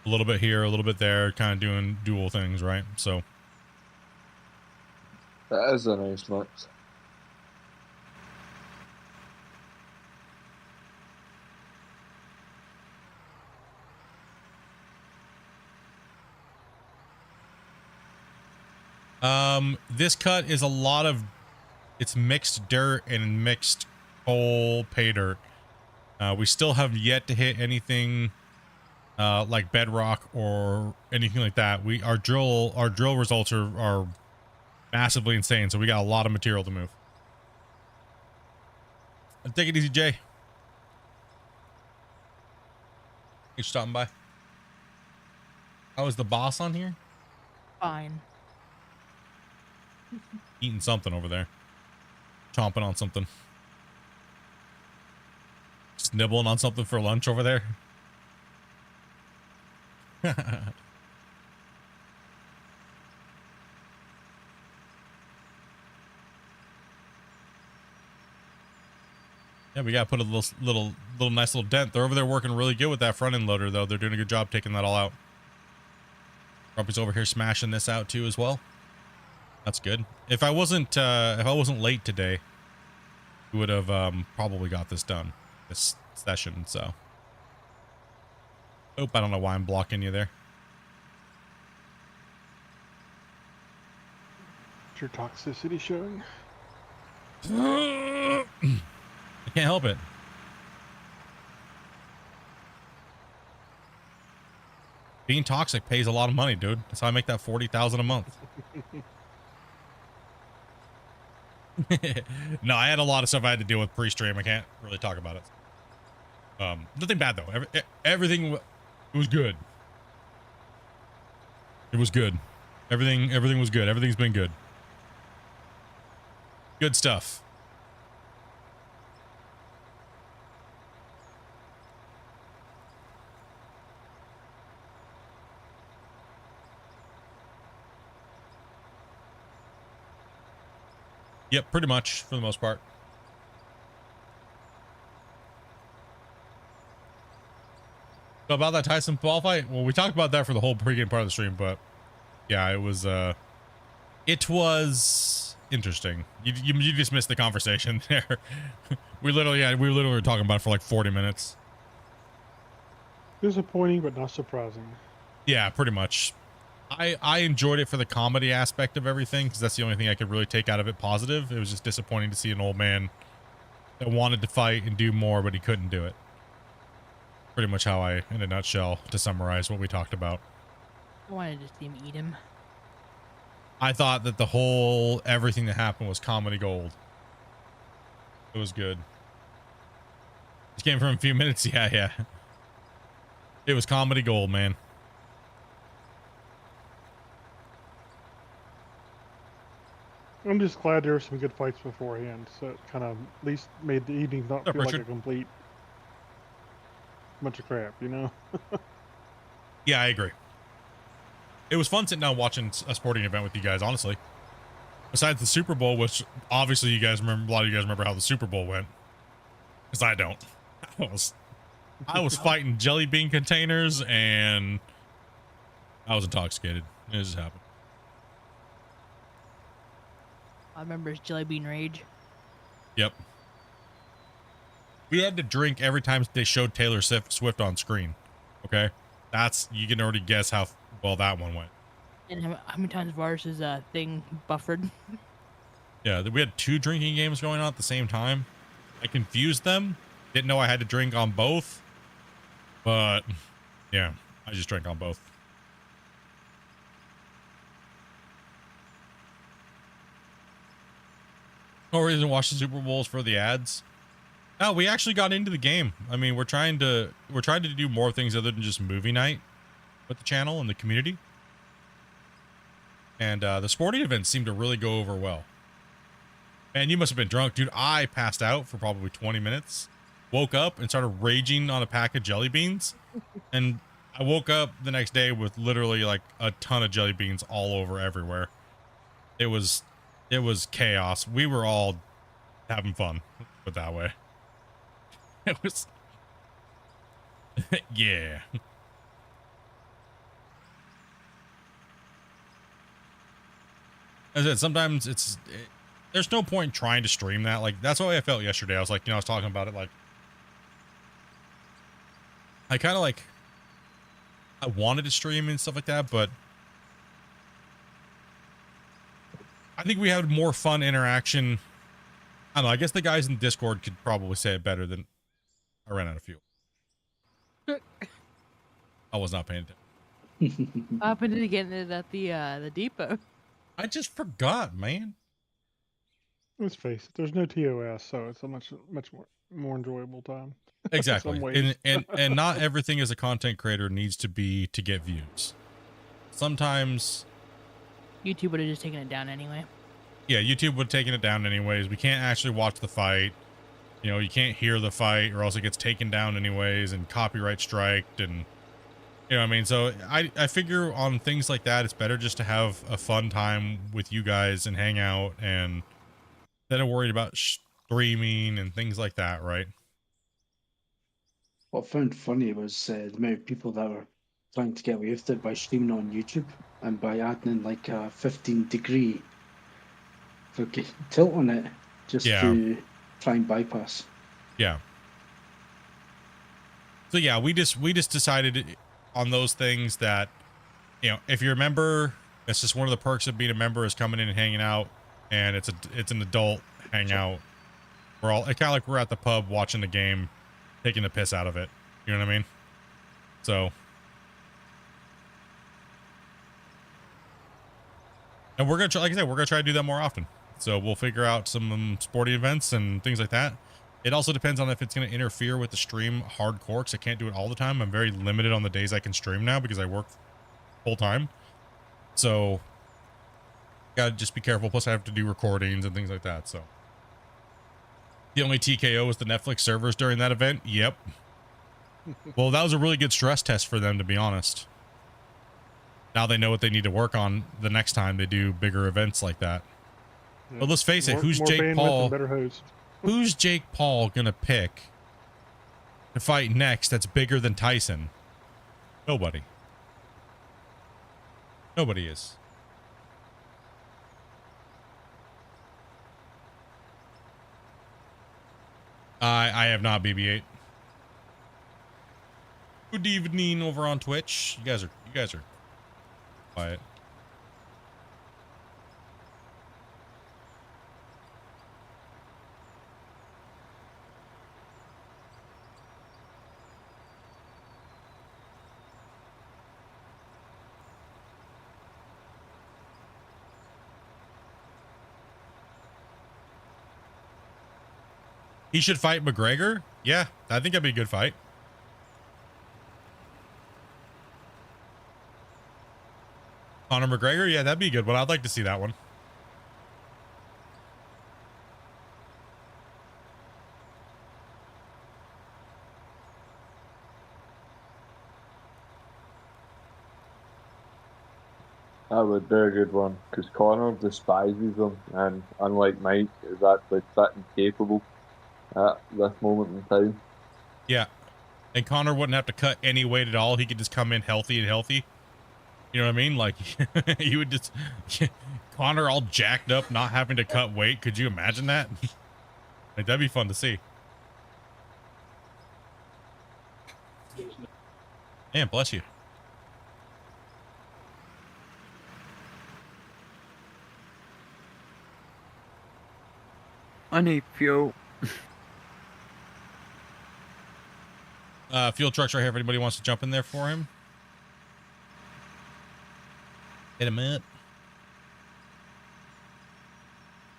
A little bit here, a little bit there, kind of doing dual things, right? So. That is a nice mix. This cut is a lot of, it's mixed dirt and mixed coal pay dirt. We still have yet to hit anything like bedrock or anything like that. Our drill results are massively insane, so we got a lot of material to move. Take it easy, Jay. Thanks for stopping by. How is the boss on here? Fine. Eating something over there. Chomping on something. Just nibbling on something for lunch over there. Yeah, we gotta put a little nice little dent. They're over there working really good with that front end loader, though. They're doing a good job taking that all out. Grumpy's over here smashing this out too as well. That's good. If I wasn't late today, we would have probably got this done this session. So, I don't know why I'm blocking you there. What's your toxicity showing? I can't help it. Being toxic pays a lot of money, dude. That's how I make that 40,000 a month. No, I had a lot of stuff I had to deal with pre-stream. I can't really talk about it. Nothing bad though. Everything it was good. It was good. Everything was good. Everything's been good. Good stuff. Yep, pretty much for the most part. So about that Tyson ball fight, well, we talked about that for the whole pregame part of the stream, but yeah, it was interesting. You just missed the conversation there. we literally were talking about it for like 40 minutes. Disappointing, but not surprising. Yeah, pretty much. I enjoyed it for the comedy aspect of everything, because that's the only thing I could really take out of it positive. It was just disappointing to see an old man that wanted to fight and do more, but he couldn't do it. Pretty much how I, in a nutshell, to summarize what we talked about. I wanted to see him eat him. I thought that everything that happened was comedy gold. It was good. Just came from a few minutes. Yeah. It was comedy gold, man. I'm just glad there were some good fights beforehand, so it kind of at least made the evening not feel like a complete bunch of crap, you know? Yeah, I agree. It was fun sitting down watching a sporting event with you guys, honestly. Besides the Super Bowl, which obviously you guys remember, a lot of you guys remember how the Super Bowl went. Because I don't. I was fighting jelly bean containers and I was intoxicated. It just happened. I remember his jelly bean rage. Yep. We had to drink every time they showed Taylor Swift on screen. Okay? You can already guess how well that one went. And how many times Varus's thing buffered? Yeah, we had 2 drinking games going on at the same time. I confused them. Didn't know I had to drink on both. But, yeah, I just drank on both. No reason to watch the Super Bowls for the ads. No, we actually got into the game. I mean, we're trying to do more things other than just movie night with the channel and the community. And the sporting events seem to really go over well. Man, you must have been drunk, dude. I passed out for probably 20 minutes. Woke up and started raging on a pack of jelly beans. And I woke up the next day with literally like a ton of jelly beans all over everywhere. It was chaos. We were all having fun, put it that way. It was, yeah. As I said, sometimes there's no point trying to stream that. Like, that's the way I felt yesterday. I was like, I was talking about it, like, I kind of like, I wanted to stream and stuff like that, but I think we had more fun interaction. I don't know. I guess the guys in Discord could probably say it better than I ran out of fuel. I was not paying attention. What happened to getting it at the depot? I just forgot, man. Let's face it, there's no TOS, so it's a much more enjoyable time. Exactly. Some ways. And not everything as a content creator needs to be to get views. Sometimes YouTube would have just taken it down anyway. Yeah, YouTube would have taken it down anyways. We can't actually watch the fight. You can't hear the fight or else it gets taken down anyways and copyright striked, and you know what I mean? So I figure on things like that, it's better just to have a fun time with you guys and hang out, and instead of worried about streaming and things like that, right? What I found funny was the amount of people that were trying to get away with it by streaming on YouTube and by adding in like a 15-degree tilt on it just to try and bypass. Yeah. So yeah, we just decided on those things that, if you're a member, it's just one of the perks of being a member is coming in and hanging out, and it's an adult hangout. We're all kind of like we're at the pub watching the game, taking the piss out of it. You know what I mean? So, and we're gonna try, like I said, we're gonna try to do that more often. So we'll figure out some sporting events and things like that. It also depends on if it's going to interfere with the stream hardcore, because I can't do it all the time. I'm very limited on the days I can stream now because I work full time. So gotta just be careful. Plus I have to do recordings and things like that. So the only TKO was the Netflix servers during that event. Yep. Well, that was a really good stress test for them, to be honest. Now they know what they need to work on the next time they do bigger events like that. Yeah. But let's face it, More who's Jake bandwidth Paul? and better host. Who's Jake Paul gonna pick to fight next that's bigger than Tyson? Nobody. Nobody is. I have not BB-8. Good evening over on Twitch. You guys are quiet. He should fight McGregor? Yeah, I think that'd be a good fight. Conor McGregor? Yeah, that'd be a good one. I'd like to see that one. That would be a good one, because Connor despises him, and unlike Mike, is actually fit and capable at this moment in time. Yeah. And Connor wouldn't have to cut any weight at all. He could just come in healthy. You know what I mean? Like, you would just... Connor all jacked up, not having to cut weight. Could you imagine that? Like, that'd be fun to see. Man, bless you. I need fuel. Fuel truck's right here if anybody wants to jump in there for him. Hit him up.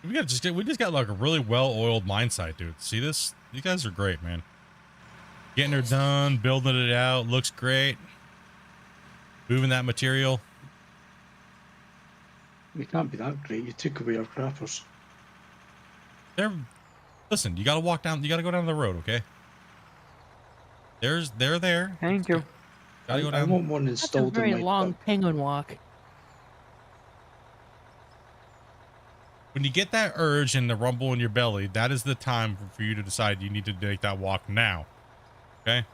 We just got like a really well-oiled mine site, dude. See this? You guys are great, man. Getting her done, building it out, looks great. Moving that material. We can't be that great. You took away our crappers. Listen, you gotta walk down, you gotta go down the road, okay? They're there. Thank you. Gotta go I down. want one That's a installed very in my long truck. penguin walk. When you get that urge and the rumble in your belly, that is the time for you to decide you need to make that walk now. Okay?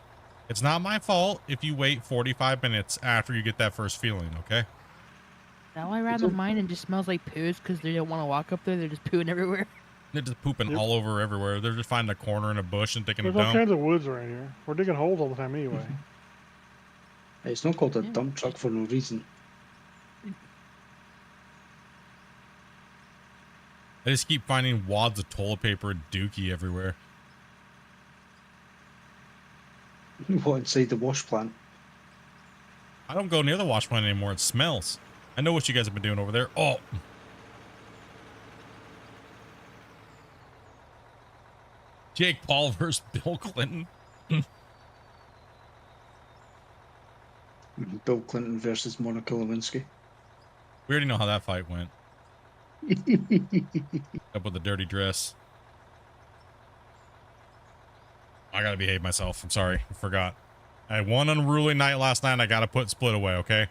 It's not my fault if you wait 45 minutes after you get that first feeling, okay? Now I ran the mine and just smells like poos because they don't want to walk up there. They're just pooing everywhere. They're just pooping all over everywhere. They're just finding a corner in a bush and taking There's a all dump. kinds of woods around here. We're digging holes all the time anyway. It's not called a Yeah. dump truck for no reason. I just keep finding wads of toilet paper and dookie everywhere. What, inside the wash plant? I don't go near the wash plant anymore. It smells. I know what you guys have been doing over there. Oh. Jake Paul versus Bill Clinton. Bill Clinton versus Monica Lewinsky. We already know how that fight went. Up with the dirty dress. I gotta behave myself. I'm sorry. I forgot. I had one unruly night last night and I gotta put Split away, okay?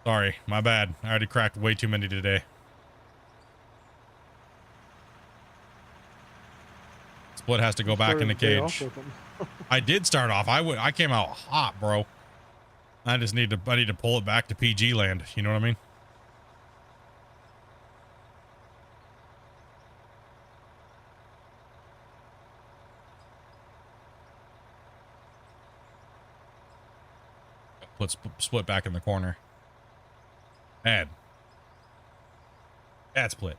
Sorry. My bad. I already cracked way too many today. Split has to go back in the Started the day off cage. with them. I did start off. I came out hot, bro. I need to pull it back to PG land. You know what I mean? Put Split back in the corner. Add Split.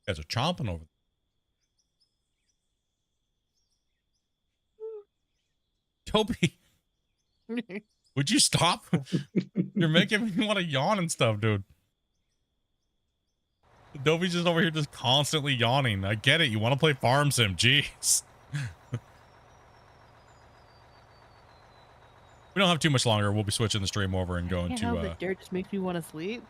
You guys are chomping over. Toby, would you stop? You're making me want to yawn and stuff, dude. Dobie's just over here just constantly yawning. I get it. You want to play Farm Sim. Jeez. We don't have too much longer. We'll be switching the stream over and going Can't help to it. Dirt just makes me want to sleep.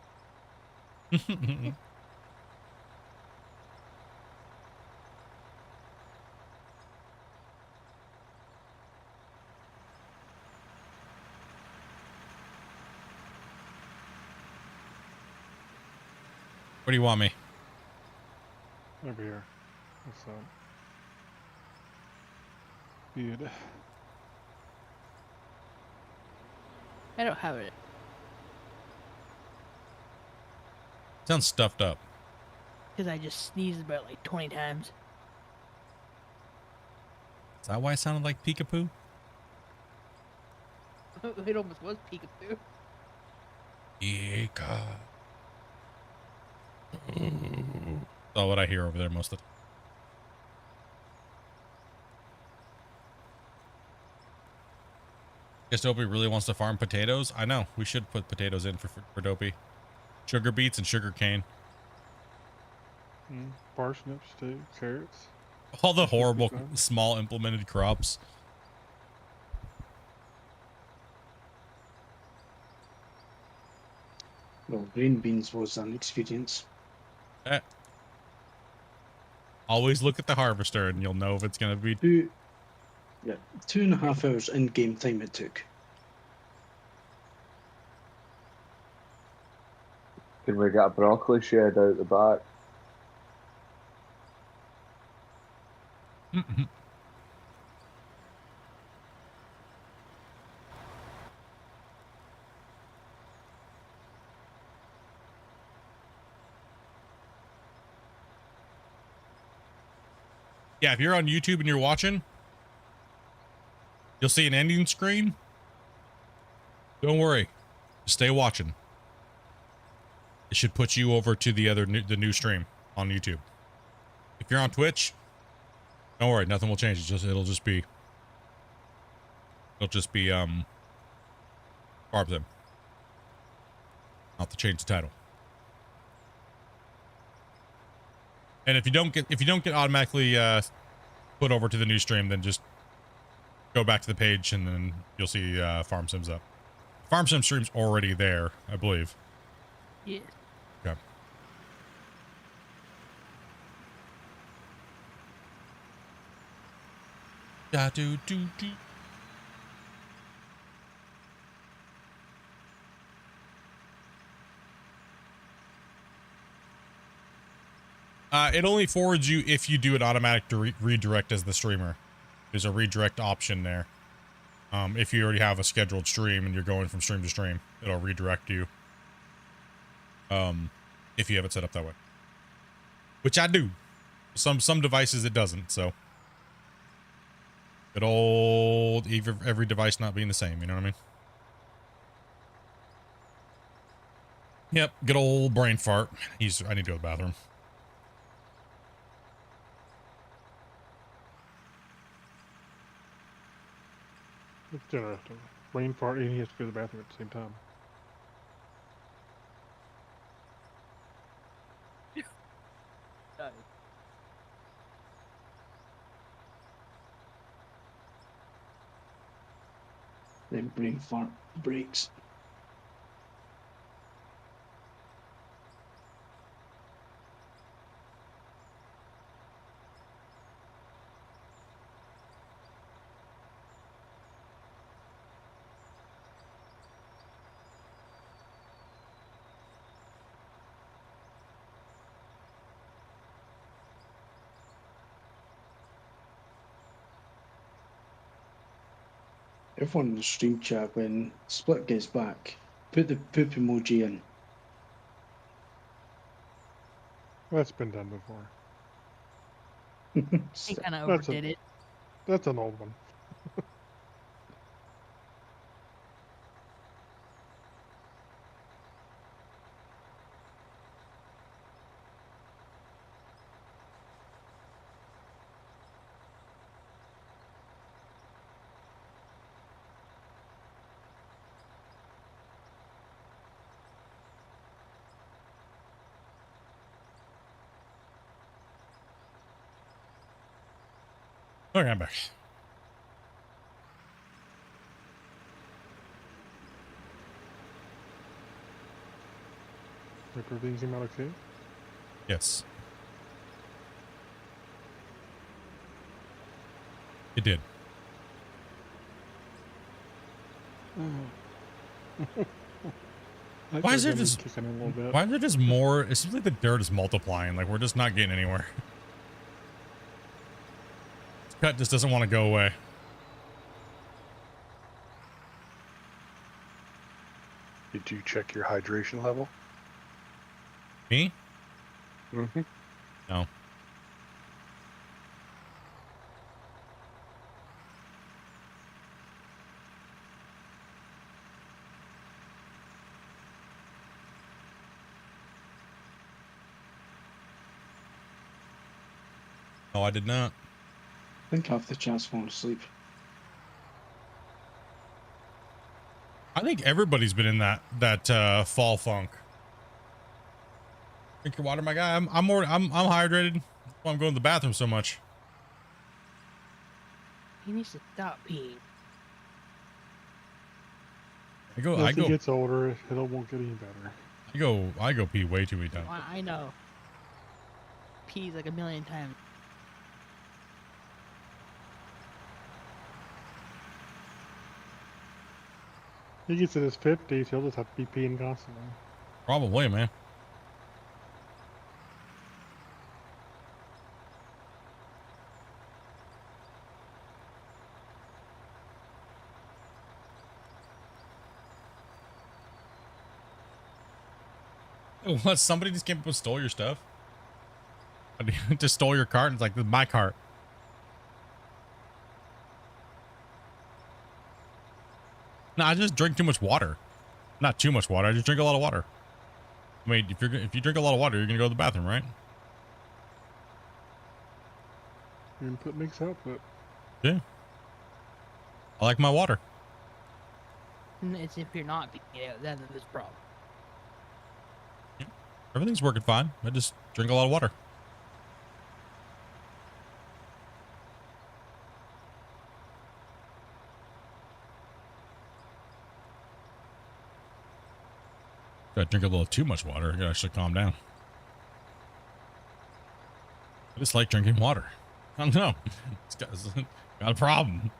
Where do you want me? Over here. What's up? Good. I don't have it. Sounds stuffed up. Because I just sneezed about like 20 times. Is that why it sounded like Peekapoo? It almost was Peekaboo. Pika. That's all what I hear over there most of the time. Guess Dopey really wants to farm potatoes. I know. We should put potatoes in for Dopey. Sugar beets and sugar cane. Parsnips too, carrots. All the horrible small implemented crops. Well, green beans was an experience. Always look at the harvester and you'll know if it's going to be... 2.5 hours in-game time it took. Can we get a broccoli shed out the back? Yeah, if you're on YouTube and you're watching, you'll see an ending screen. Don't worry. Just stay watching. It should put you over to the new stream on YouTube. If you're on Twitch, don't worry, nothing will change. It'll just be It'll just be Farm Sim. I'll have to change the title. And if you don't get automatically put over to the new stream, then just go back to the page and then you'll see Farm Sim's up. Farm Sim stream's already there, I believe. Yeah. Okay. Da do do do. It only forwards you if you do an automatic redirect as the streamer. There's a redirect option there. If you already have a scheduled stream and you're going from stream to stream, it'll redirect you. If you have it set up that way, which I do. Some devices it doesn't. So, good old every device not being the same. You know what I mean? Yep. Good old brain fart. I need to go to the bathroom. It's interesting. Brain fart and he has to go to the bathroom at the same time. Then brain fart breaks. Everyone in the stream chat, when Split gets back, put the poop emoji in. That's been done before. He kind of That's overdid it. That's an old one. Okay, I'm back. Like everything seemed out okay. Yes. It did. Why is there just why is there just more? It seems like the dirt is multiplying. Like we're just not getting anywhere. This cut just doesn't want to go away. Did you check your hydration level? Me? Mm-hmm. No. No, I did not. I think half the chat's falling asleep. I think everybody's been in that fall funk. Drink your water, my guy. I'm hydrated. That's why I'm going to the bathroom so much. He needs to stop peeing. As he gets older, it won't get any better. I go pee way too many times. I know. Pees like a million times. He gets in his 50s, he'll just have to be peeing constantly. Probably, man. What? Somebody just came up and stole your stuff? Just stole your cart? It's like, this is my cart. No, I just drink too much water. Not too much water. I just drink a lot of water. I mean, if you drink a lot of water, you're gonna go to the bathroom, right? Your input makes output. Yeah. I like my water. And it's if you're not being it, then there's a problem. Everything's working fine. I just drink a lot of water. If I drink a little too much water, I gotta actually calm down. I just like drinking water. I don't know. It's got a problem.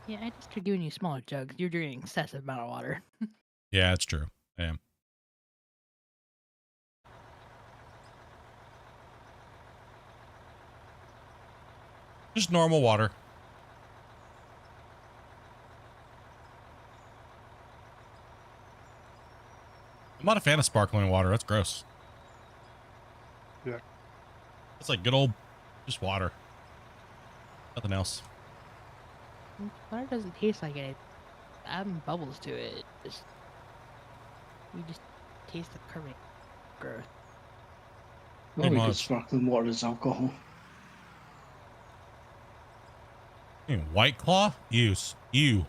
Yeah, I just giving you smaller jugs. You're drinking excessive amount of water. Yeah, it's true. I am. Just normal water. I'm not a fan of sparkling water. That's gross. Yeah. It's like good old just water. Nothing else. Water doesn't taste like it. Adding bubbles to it. You just taste the carbonate growth. All we much. get sparkling water is alcohol. You mean White Claw? Use. Ew.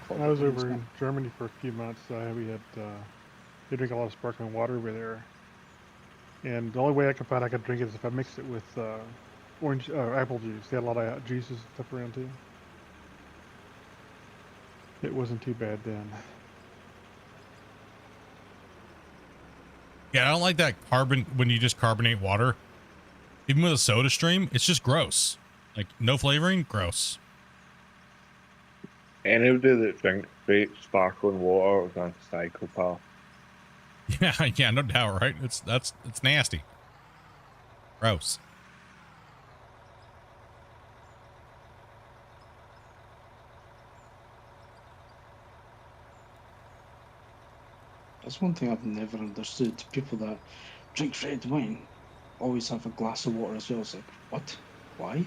When I was over in Germany for a few months, we had they drink a lot of sparkling water over there, and the only way I could find I could drink it is if I mixed it with orange apple juice. They had a lot of juices and stuff around too. It wasn't too bad then. Yeah, I don't like that carbon when you just carbonate water. Even with a soda stream, it's just gross. Like no flavoring, gross. Anybody that drinks straight sparkling water is a psychopath. Yeah, no doubt, right? It's nasty. Gross. That's one thing I've never understood. People that drink red wine always have a glass of water as well. It's like, what? Why?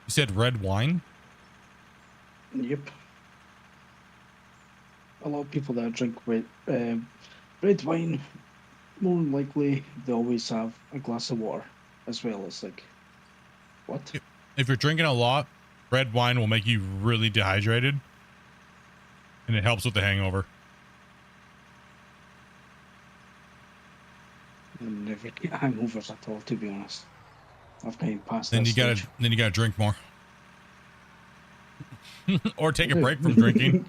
You said red wine? Yep. A lot of people that drink red wine, more than likely, they always have a glass of water as well. It's like, what? If you're drinking a lot, red wine will make you really dehydrated. And it helps with the hangover. I never get hangovers at all, to be honest. I've kind of passed Then that you stage. gotta drink more. Or take a break from drinking.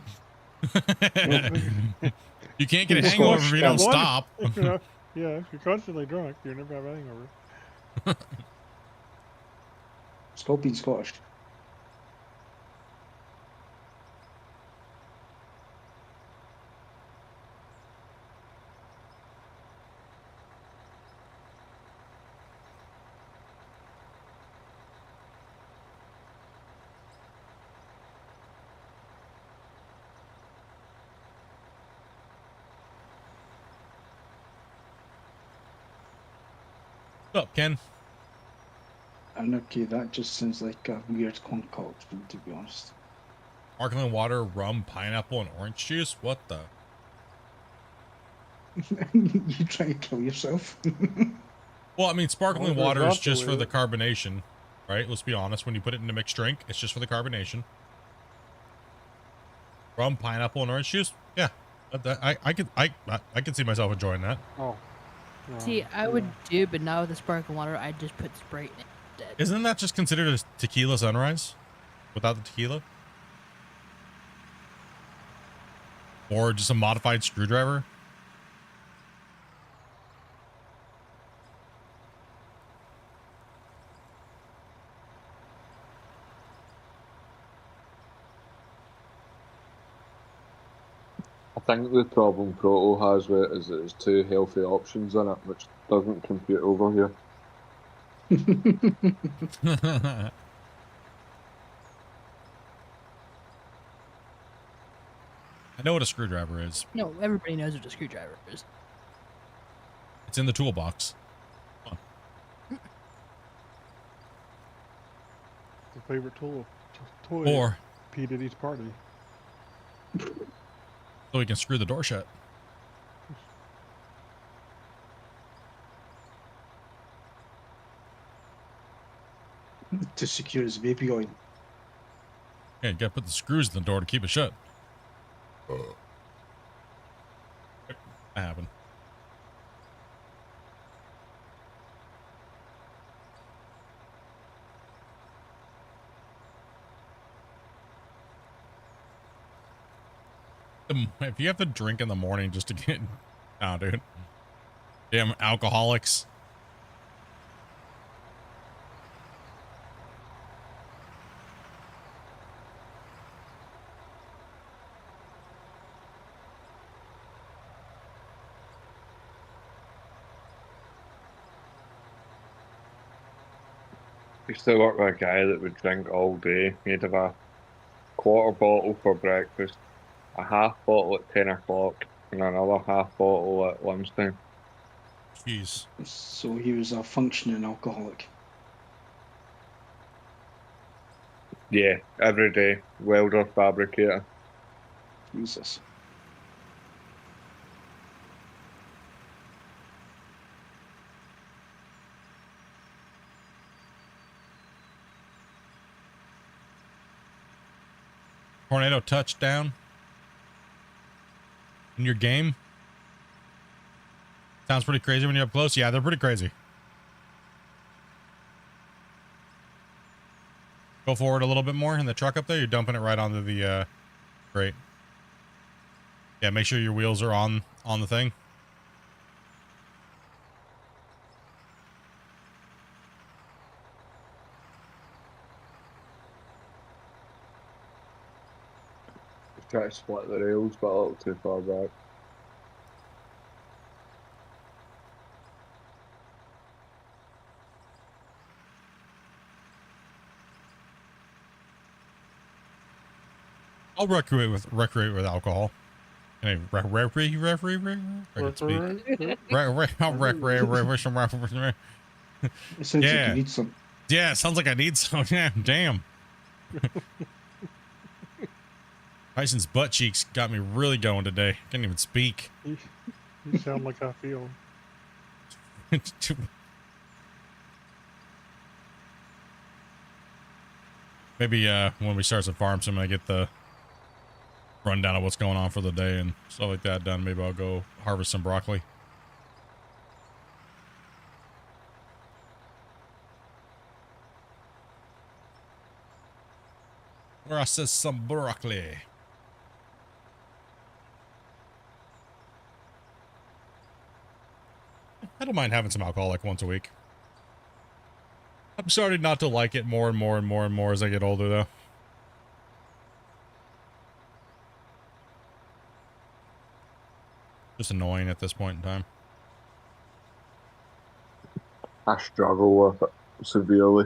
You can't get a hangover if you don't stop. If you're not, yeah, if you're constantly drunk, you're never have a hangover. It's called being Scottish. What's up, Ken? And okay, that just sounds like a weird concoction, to be honest. Sparkling water, rum, pineapple, and orange juice? What the? You try to kill yourself. Well, I mean, sparkling Well, water there's is just for also the carbonation, right? Let's be honest. When you put it in a mixed drink, it's just for the carbonation. Rum, pineapple, and orange juice? Yeah. I could see myself enjoying that. Oh. See, I would do, but not with the sparkling water. I'd just put Sprite in it instead. Isn't that just considered a tequila sunrise? Without the tequila? Or just a modified screwdriver? I think the problem Proto has with it is that there's two healthy options in it, which doesn't compute over here. I know what a screwdriver is. No, everybody knows what a screwdriver is. It's in the toolbox. The favorite toy Or P. Diddy's party. so we can screw the door shut. To secure his vape going. Yeah, you gotta put the screws in the door to keep it shut. That happened. If you have to drink in the morning just to get, oh, dude, damn alcoholics. I used to work with a guy that would drink all day. He'd have a quarter bottle for breakfast, a half bottle at 10 o'clock, and another half bottle at lunchtime. Jeez. So he was a functioning alcoholic. Yeah, every day. Welder, fabricator. Jesus. Tornado touchdown in your game. Sounds pretty crazy when you're up close. Yeah, they're pretty crazy. Go forward a little bit more in the truck up there. You're dumping it right onto the grate. Yeah, make sure your wheels are on the thing. Try to split the rails, but a little too far back. I'll recreate with alcohol. Can I referee? I can speak. I'll recreate. It sounds like Yeah. you need some. Yeah, sounds like I need some. Yeah, damn. Tyson's butt cheeks got me really going today. Can't even speak. You sound like I feel. Maybe when we start some farm sim, I get the rundown of what's going on for the day and stuff like that done. Maybe I'll go harvest some broccoli. Or I said some broccoli. I don't mind having some alcohol like once a week. I'm starting not to like it more and more and more and more as I get older, though. Just annoying at this point in time. I struggle with it severely.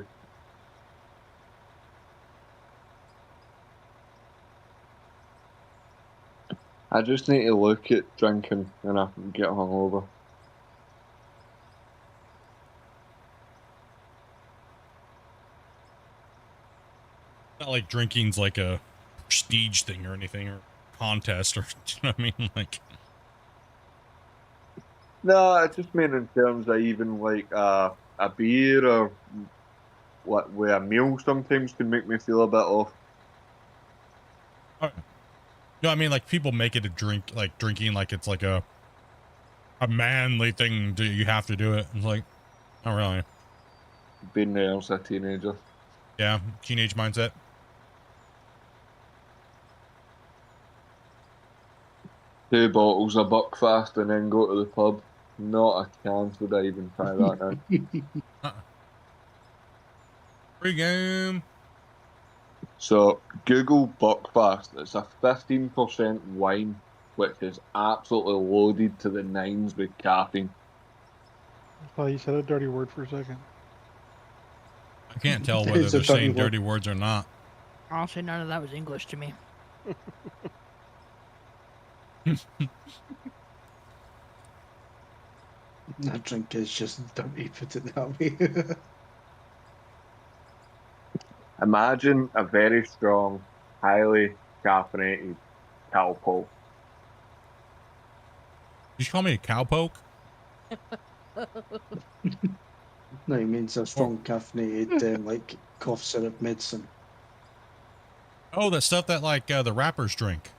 I just need to look at drinking and I can get hungover. Not like drinking's like a prestige thing or anything or contest or, you know what I mean? Like, No, I just mean in terms of even like a beer or what with a meal sometimes can make me feel a bit off. no, I mean like people make it a drink, like drinking like it's like a manly thing. You have to do it. It's like, not really. Been there as a teenager. Yeah, teenage mindset. Two bottles of Buckfast and then go to the pub. Not a chance would I even try that now. Free game. So Google Buckfast. It's a 15% wine, which is absolutely loaded to the nines with caffeine. I thought you said a dirty word for a second. I can't tell whether It's a they're saying dirty word. dirty words or not. Honestly, none of that was English to me. That drink is just dirty, put it that way. Imagine a very strong, highly caffeinated Calpol. Did you call me a cowpoke? No, he means a strong caffeinated, like cough syrup medicine. Oh, that stuff that like the rappers drink.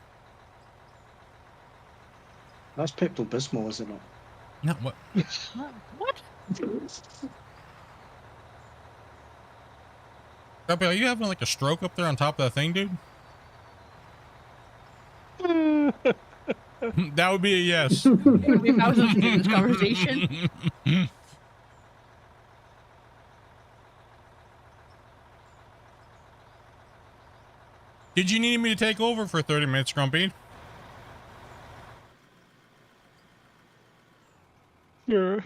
That's Pepto Bismol, is it not? No, what? What? Dumpy, are you having like a stroke up there on top of that thing, dude? That would be a yes. If I was listening to this conversation. Did you need me to take over for 30 minutes, Grumpy? Sure.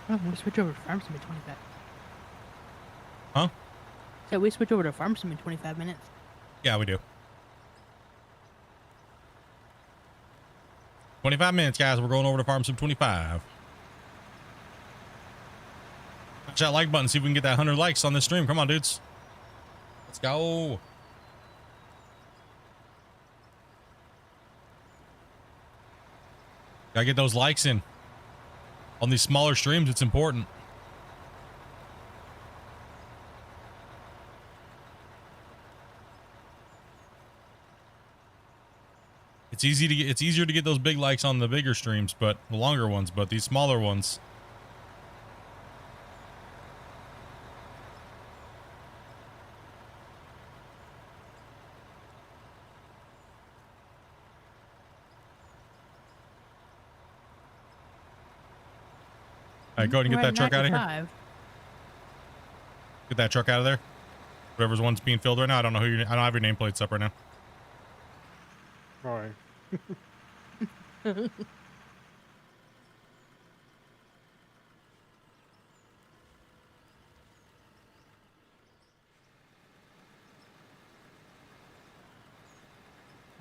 Oh, we switch over to farm sim in 25. Huh? So we switch over to farm sim in 25 minutes. Yeah, we do. 25 minutes, guys. We're going over to Farm Sim 25. Touch that like button, see if we can get that 100 likes on this stream. Come on, dudes. Let's go. Gotta get those likes in. On these smaller streams, it's important. It's easier to get those big likes on the bigger streams, but the longer ones, but these smaller ones. All right, go ahead and get that truck out of here. Get that truck out of there. Whatever's one's being filled right now. I don't know who I don't have your nameplates up right now. All right. I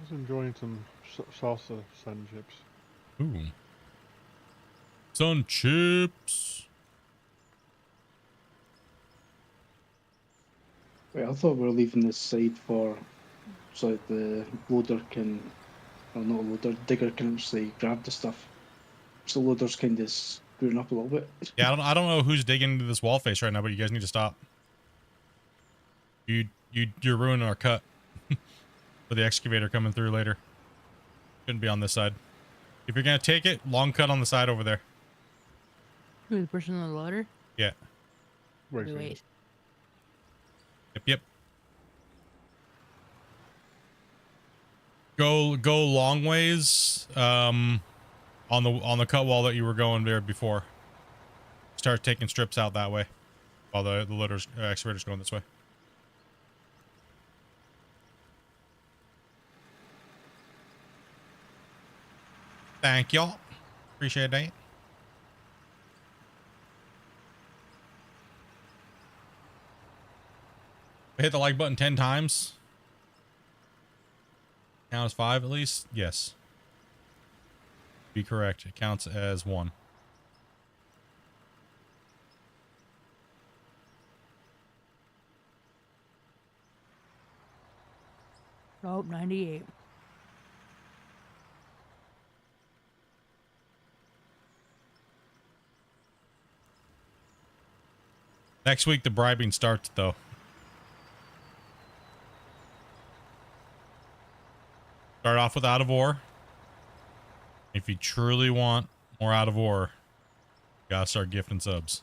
was enjoying some salsa sun chips. Ooh. Sun chips. Wait, I thought we were leaving this side for so that the loader can, well, not loader, digger can actually grab the stuff. So loader's kind of screwing up a little bit. Yeah, I don't know who's digging into this wall face right now, but you guys need to stop. You're ruining our cut for the excavator coming through later. Shouldn't be on this side. If you're gonna take it, long cut on the side over there. Who's the person on the loader? Yeah. Wait. Yep. Go long ways on the cut wall that you were going there before. Start taking strips out that way while the loader's excavator's going this way. Thank y'all. Appreciate that. Hit the like button 10 times. Count as 5 at least? Yes. Be correct. It counts as 1. Oh, 98. Next week the bribing starts though. Start off with out of ore. If you truly want more out of ore, you gotta start gifting subs.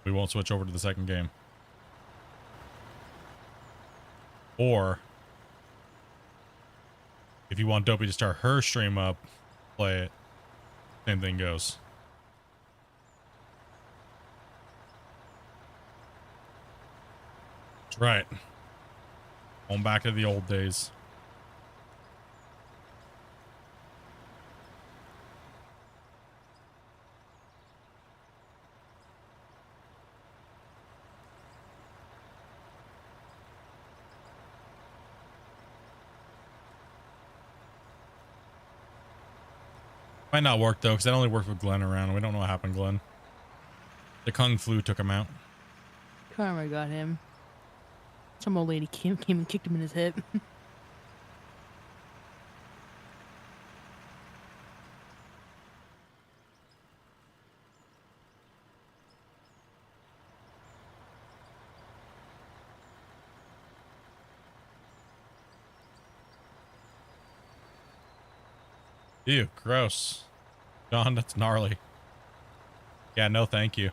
We won't switch over to the second game. Or if you want Dopey to start her stream up, play it. Same thing goes. Right. Going back to the old days. Might not work though, because that only worked with Glenn around. We don't know what happened, Glenn. The Kung Flu took him out. Karma got him. Some old lady came and kicked him in his hip. Ew, gross. John, that's gnarly. Yeah, no thank you.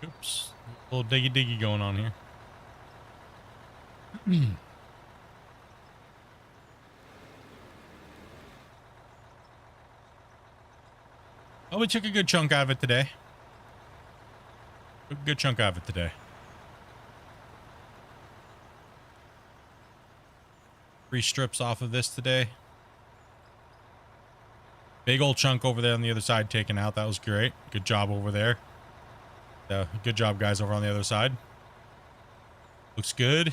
Oops. A little diggy diggy going on here. Oh, we took a good chunk out of it today. Took a good chunk out of it today. 3 strips off of this today. Big old chunk over there on the other side taken out. That was great. Good job over there. Good job, guys, over on the other side. Looks good.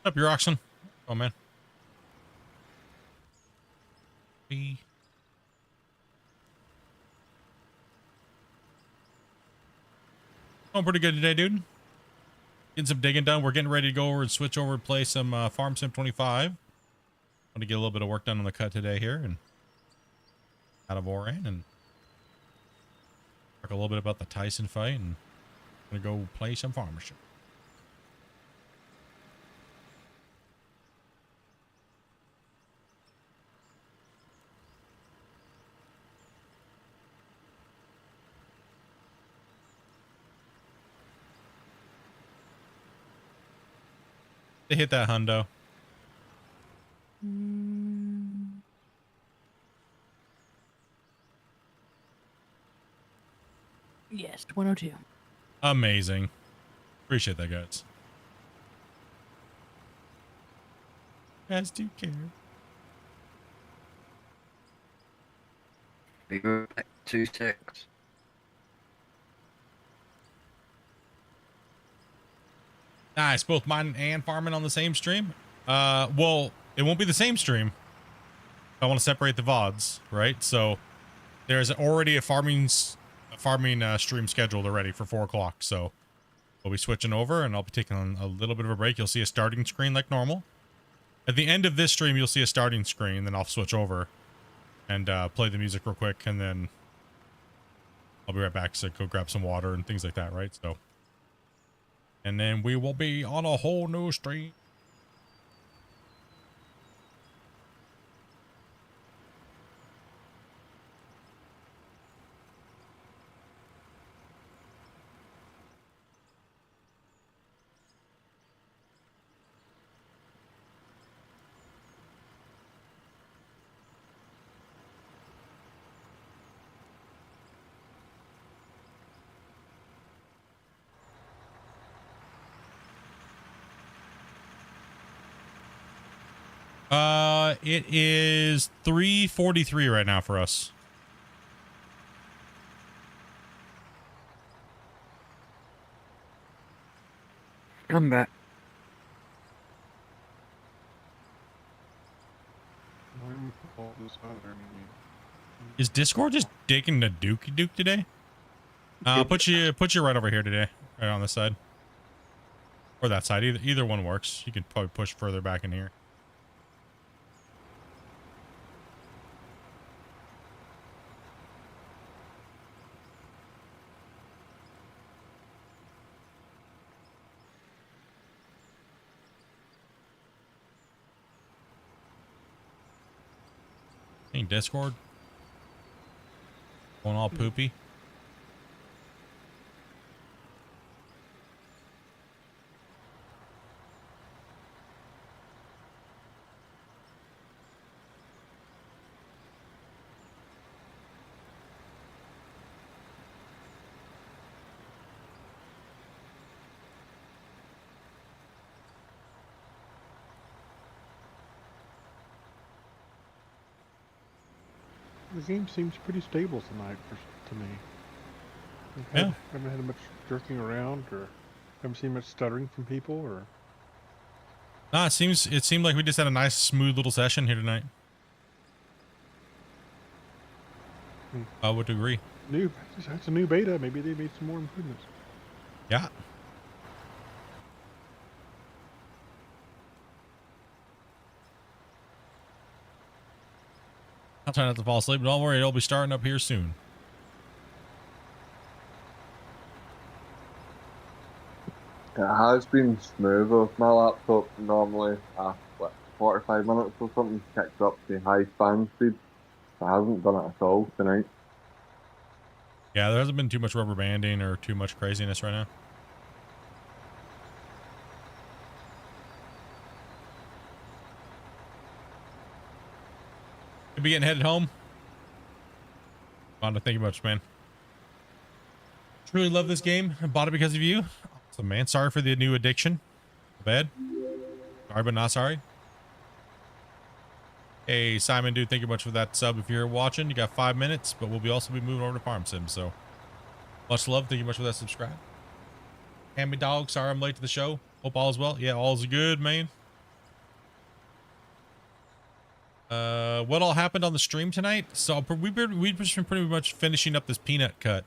What's up, your oxen? Oh, man. Going pretty good today, dude. Getting some digging done. We're getting ready to go over and switch over and play some Farm Sim 25. Want to get a little bit of work done on the cut today here and out of Oran and talk a little bit about the Tyson fight and gonna go play some farmership. They hit that hundo. Yes, 102. Amazing. Appreciate that, guys. You guys do care. Be right back. 2 seconds. Nice. Both mining and farming on the same stream. Well, it won't be the same stream. I want to separate the VODs, right? So there's already a farming stream scheduled already for 4 o'clock. So we'll be switching over and I'll be taking a little bit of a break. You'll see a starting screen like normal. At the end of this stream, you'll see a starting screen. Then I'll switch over and play the music real quick. And then I'll be right back. So go grab some water and things like that, right? So. And then we will be on a whole new stream. It is 3:43 right now for us. I'm back. All this other meeting. Is Discord just digging the Duke today? Put you right over here today, right on this side, or that side. Either one works. You could probably push further back in here. Hey, Discord. Going all poopy. The game seems pretty stable tonight to me. Yeah. Haven't had much jerking around, or haven't seen much stuttering from people, or Nah, it seemed like we just had a nice, smooth little session here tonight. I would agree. It's a new beta. Maybe they made some more improvements. Yeah. I'll try not to fall asleep. Don't worry, it'll be starting up here soon. It has been smooth with my laptop. Normally, after 45 minutes or something, kicks up to high fan speed. I haven't done it at all tonight. Yeah, there hasn't been too much rubber banding or too much craziness right now. Could be getting headed home. Thank you much, man. Truly love this game. I bought it because of you. Awesome, man. Sorry for the new addiction. Bad. Sorry, but not sorry. Hey, Simon, dude, thank you much for that sub. If you're watching, you got 5 minutes, but we'll also be moving over to Farm Sim. So much love. Thank you much for that subscribe. Hammy dog, sorry I'm late to the show. Hope all is well. Yeah, all's good, man. What all happened on the stream tonight? So we've just been pretty much finishing up this peanut cut.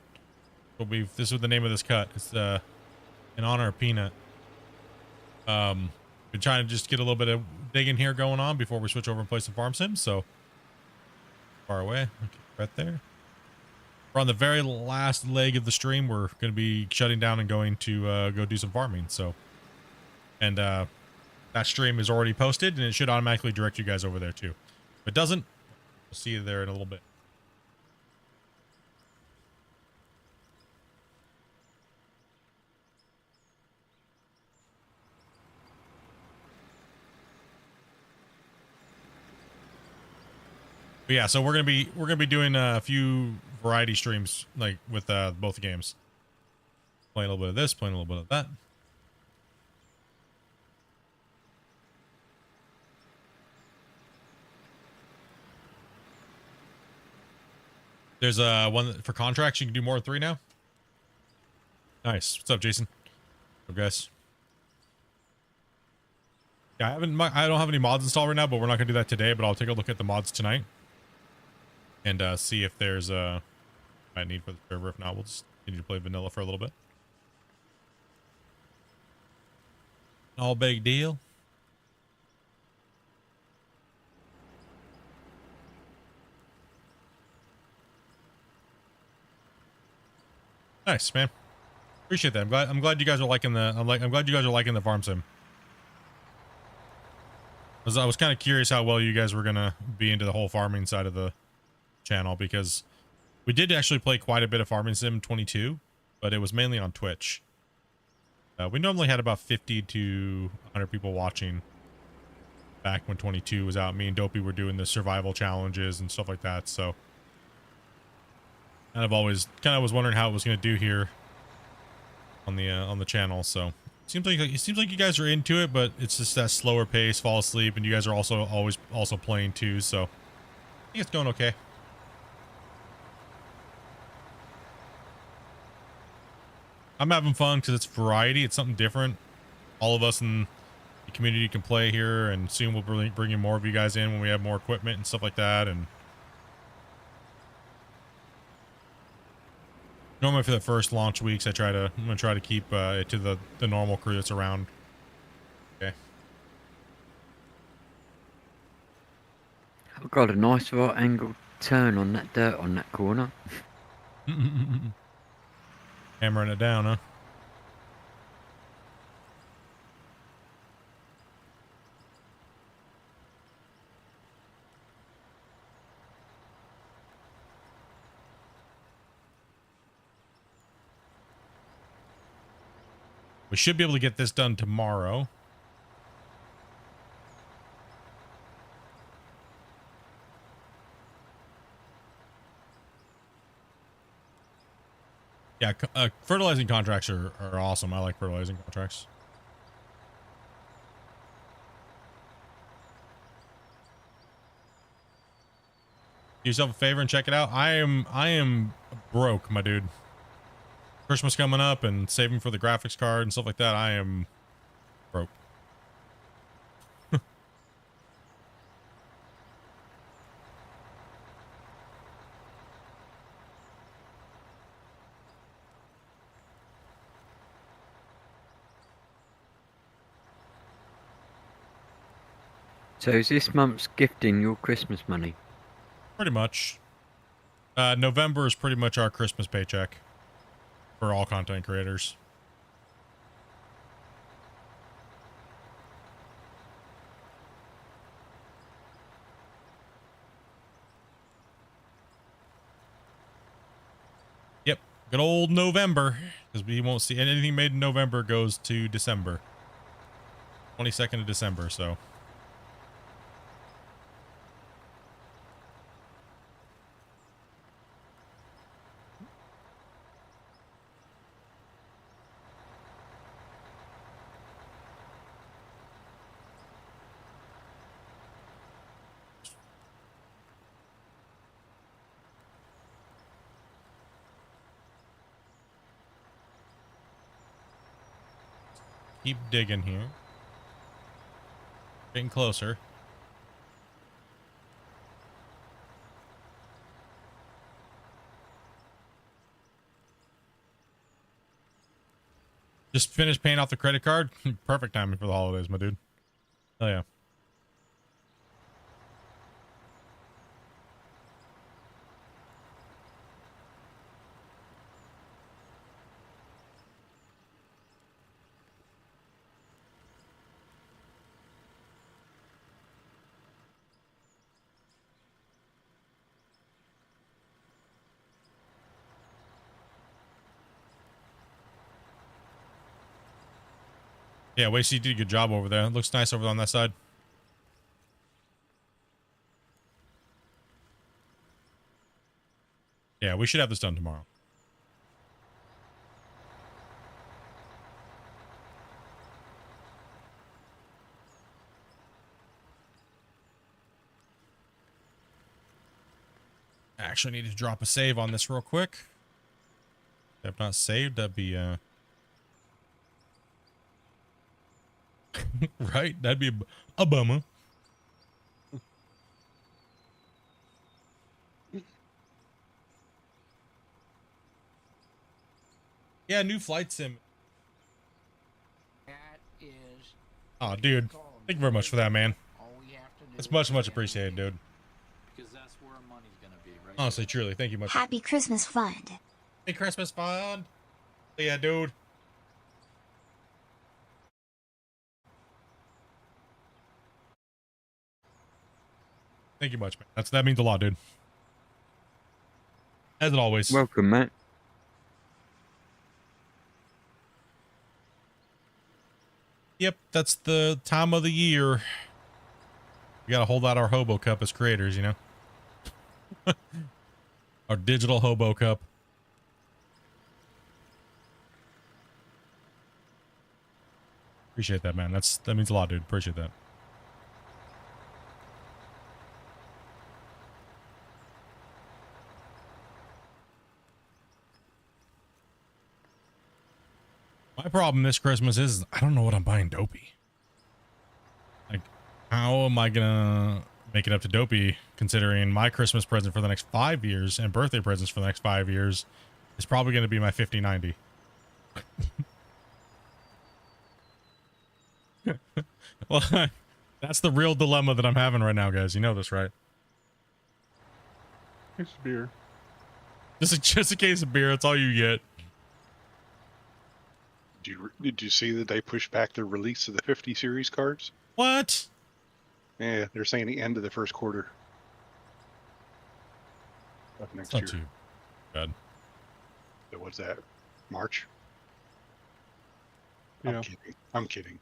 This is the name of this cut. It's in honor of Peanut. Been trying to just get a little bit of digging here going on before we switch over and play some Farm Sim. So far away, okay, right there. We're on the very last leg of the stream. We're going to be shutting down and going to go do some farming. So, and that stream is already posted, and it should automatically direct you guys over there too. If it doesn't, we'll see you there in a little bit. But yeah, so we're gonna be doing a few variety streams like with both games. Playing a little bit of this, playing a little bit of that. There's one for contracts. You can do more than 3 now. Nice. What's up, Jason? What's up, guys? Yeah, I don't have any mods installed right now, but we're not gonna do that today. But I'll take a look at the mods tonight and see if there's a need for the server. If not, we'll just continue to play vanilla for a little bit. No big deal. Nice, man. Appreciate that. I'm glad you guys are liking the I'm glad you guys are liking the Farm Sim. I was kind of curious how well you guys were gonna be into the whole farming side of the channel, because we did actually play quite a bit of Farming Sim 22, but it was mainly on Twitch. We normally had about 50 to 100 people watching back when 22 was out. Me and Dopey were doing the survival challenges and stuff like that, so kind of was wondering how it was going to do here on the channel. So it seems like you guys are into it, but it's just that slower pace, fall asleep, and you guys are also playing too. So I think it's going okay. I'm having fun because it's variety. It's something different. All of us in the community can play here, and soon we'll bring in more of you guys in when we have more equipment and stuff like that. And normally for the first launch weeks, I'm gonna try to keep it to the normal crew that's around. Okay. I've got a nice right angle turn on that dirt on that corner. Hammering it down, huh? We should be able to get this done tomorrow. Yeah, fertilizing contracts are awesome. I like fertilizing contracts. Do yourself a favor and check it out. I am broke, my dude. Christmas coming up and saving for the graphics card and stuff like that. I am broke. So is this month's gifting your Christmas money? Pretty much. November is pretty much our Christmas paycheck for all content creators. Yep, good old November, because we won't see anything made in November goes to December. 22nd of December, so. Keep digging here. Getting closer. Just finished paying off the credit card. Perfect timing for the holidays, my dude. Oh yeah. Yeah, Wasey, you did a good job over there. It looks nice over on that side. Yeah, we should have this done tomorrow. I actually need to drop a save on this real quick. If not saved, that'd be right? That'd be a bummer. Yeah, new flight sim. That is. Oh, dude. Thank you very much for that, man. That's much appreciated, dude. Because that's where our money's gonna be, right? Honestly, truly, thank you much. Happy Christmas Fund. Hey, Christmas fun. Yeah, dude. Thank you much, man. That means a lot, dude. As it always. Welcome, Matt. Yep, that's the time of the year. We gotta hold out our Hobo Cup as creators, you know? Our digital Hobo Cup. Appreciate that, man. That means a lot, dude. Appreciate that. My problem this Christmas is I don't know what I'm buying Dopey. Like, how am I gonna make it up to Dopey considering my Christmas present for the next 5 years and birthday presents for the next 5 years is probably going to be my 5090. Well, that's the real dilemma that I'm having right now, guys. You know this, right? It's beer. Just a case of beer. That's all you get. Did you see that they pushed back the release of the 50 series cards? What? Yeah, they're saying the end of the first quarter of next It's not year. too bad. So what's that? March? Yeah. I'm kidding. I'm kidding.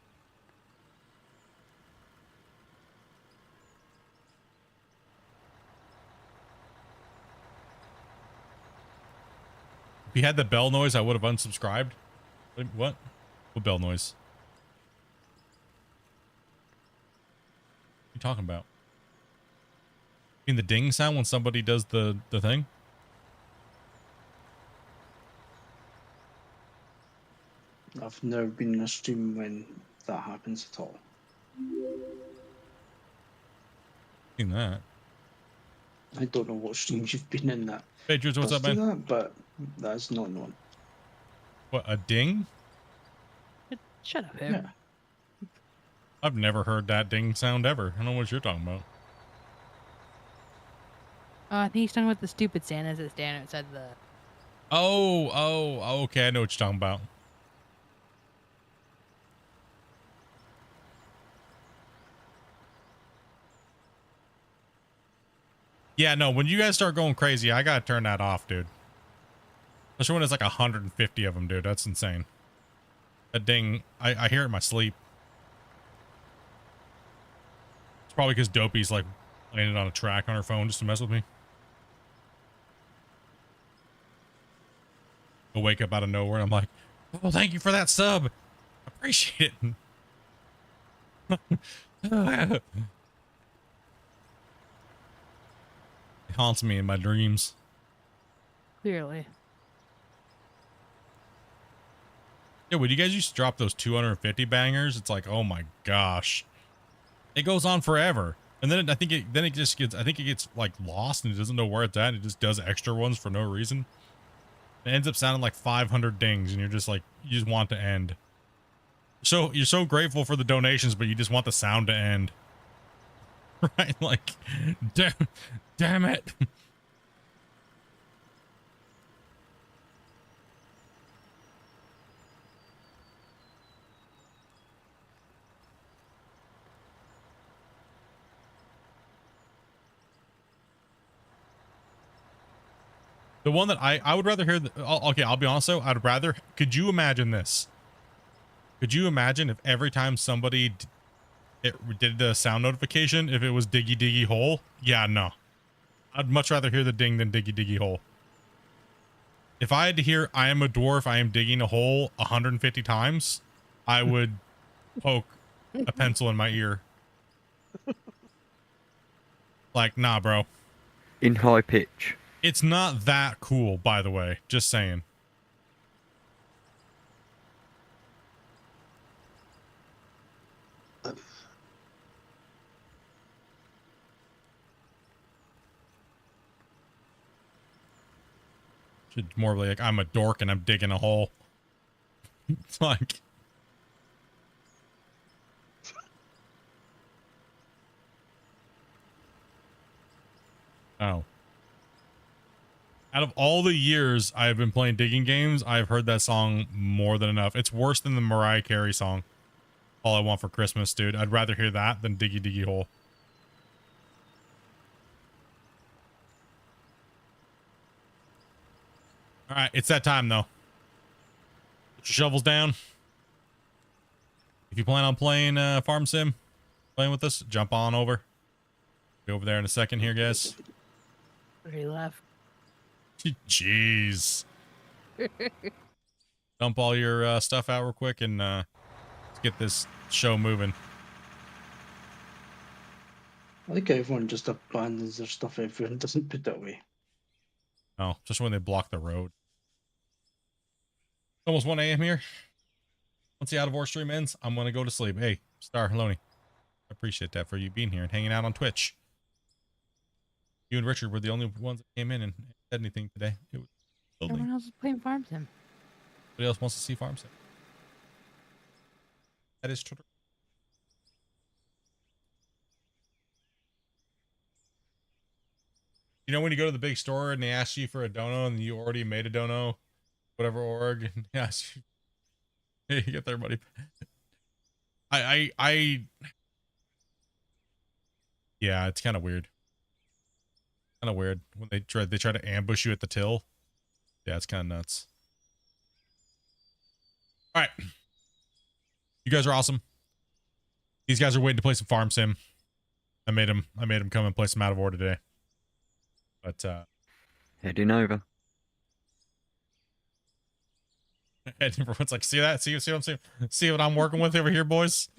If you had the bell noise, I would have unsubscribed. What? What bell noise? What are you talking about? You mean the ding sound when somebody does the thing? I've never been in a stream when that happens at all. Seen that. I don't know what streams you've been in that. Hey, Jules, what's does up, man? do that, but that's not known. What, a ding? Shut up, Pip. Yeah. I've never heard that ding sound ever. I don't know what you're talking about. I think he's talking about the stupid Santas that stand outside the. Oh, okay. I know what you're talking about. Yeah, no, when you guys start going crazy, I gotta turn that off, dude. Especially when it's like 150 of them, dude. That's insane. That ding, I hear it in my sleep. It's probably because Dopey's like laying it on a track on her phone just to mess with me. I'll wake up out of nowhere and I'm like, oh, thank you for that sub. Appreciate it. It haunts me in my dreams. Clearly. Yeah, when you guys used to drop those 250 bangers, it's like, oh my gosh. It goes on forever. And then I think it gets like lost and it doesn't know where it's at. And it just does extra ones for no reason. It ends up sounding like 500 dings and you're just like, you just want it to end. So you're so grateful for the donations, but you just want the sound to end. Right? Like, damn it. The one that I would rather hear, okay, I'll be honest though, I'd rather, could you imagine this? Could you imagine if every time somebody did the sound notification, if it was diggy diggy hole? Yeah, no. I'd much rather hear the ding than diggy diggy hole. If I had to hear I am a dwarf, I am digging a hole 150 times, I would poke a pencil in my ear. Like, nah, bro. In high pitch. It's not that cool, by the way. Just saying. Should more be like, I'm a dork and I'm digging a hole. It's like... Oh. Out of all the years I've been playing digging games, I've heard that song more than enough. It's worse than the Mariah Carey song. All I Want for Christmas, dude. I'd rather hear that than Diggy Diggy Hole. All right, it's that time though. Put your shovels down. If you plan on playing Farm Sim, playing with us, jump on over. Be over there in a second here, guys. He left. Jeez. Dump all your stuff out real quick and Let's get this show moving. I think everyone just abandons their stuff everywhere and doesn't put it away. Oh, just when they block the road. Almost 1 a.m. here. Once the out of war stream ends, I'm gonna go to sleep. Hey, Star Haloni, I appreciate that for you being here and hanging out on Twitch. You and Richard were the only ones that came in and said anything today. It was Everyone else is playing Farm Sim. Nobody else wants to see Farm Sim. That is true. You know when you go to the big store and they ask you for a dono and you already made a dono, whatever org, and they ask you, hey, you get their money. Yeah, it's kind of weird. Kind of weird when they try to ambush you at the till. Yeah, it's kind of nuts. All right, you guys are awesome. These guys are waiting to play some Farm Sim. I made them come and play some Out of War today. But Heading over. and everyone's like, see that? See what I'm saying? See what I'm working with over here, boys?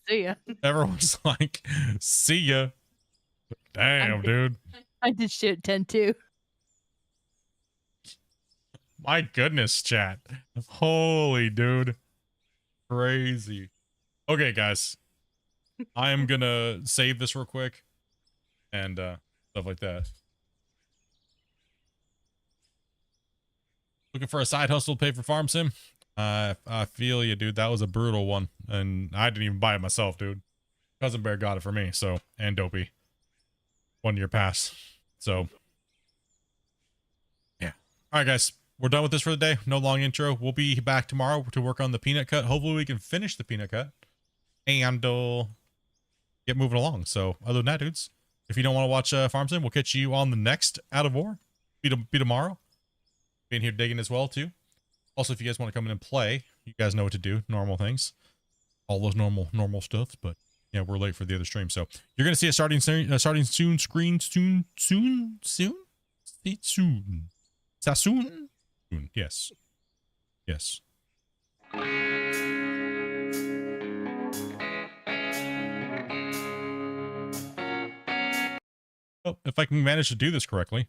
See ya. Everyone's like, see ya. Damn, dude. I did shit 10 too. My goodness, chat. Holy dude. Crazy. Okay, guys. I am gonna save this real quick. And stuff like that. Looking for a side hustle to pay for Farm Sim? I feel you, dude. That was a brutal one. And I didn't even buy it myself, dude. Cousin Bear got it for me, so, and Dopey. 1 year pass. So, yeah. All right, guys. We're done with this for the day. No long intro. We'll be back tomorrow to work on the peanut cut. Hopefully we can finish the peanut cut and get moving along. So, other than that, dudes, if you don't want to watch Farm Sim, we'll catch you on the next Out of War. Be tomorrow. Being here digging as well, too. Also, if you guys want to come in and play, you guys know what to do. Normal things. All those normal stuff, but yeah, we're late for the other stream, so you're gonna see it starting soon. Soon. Yes. Oh, if I can manage to do this correctly.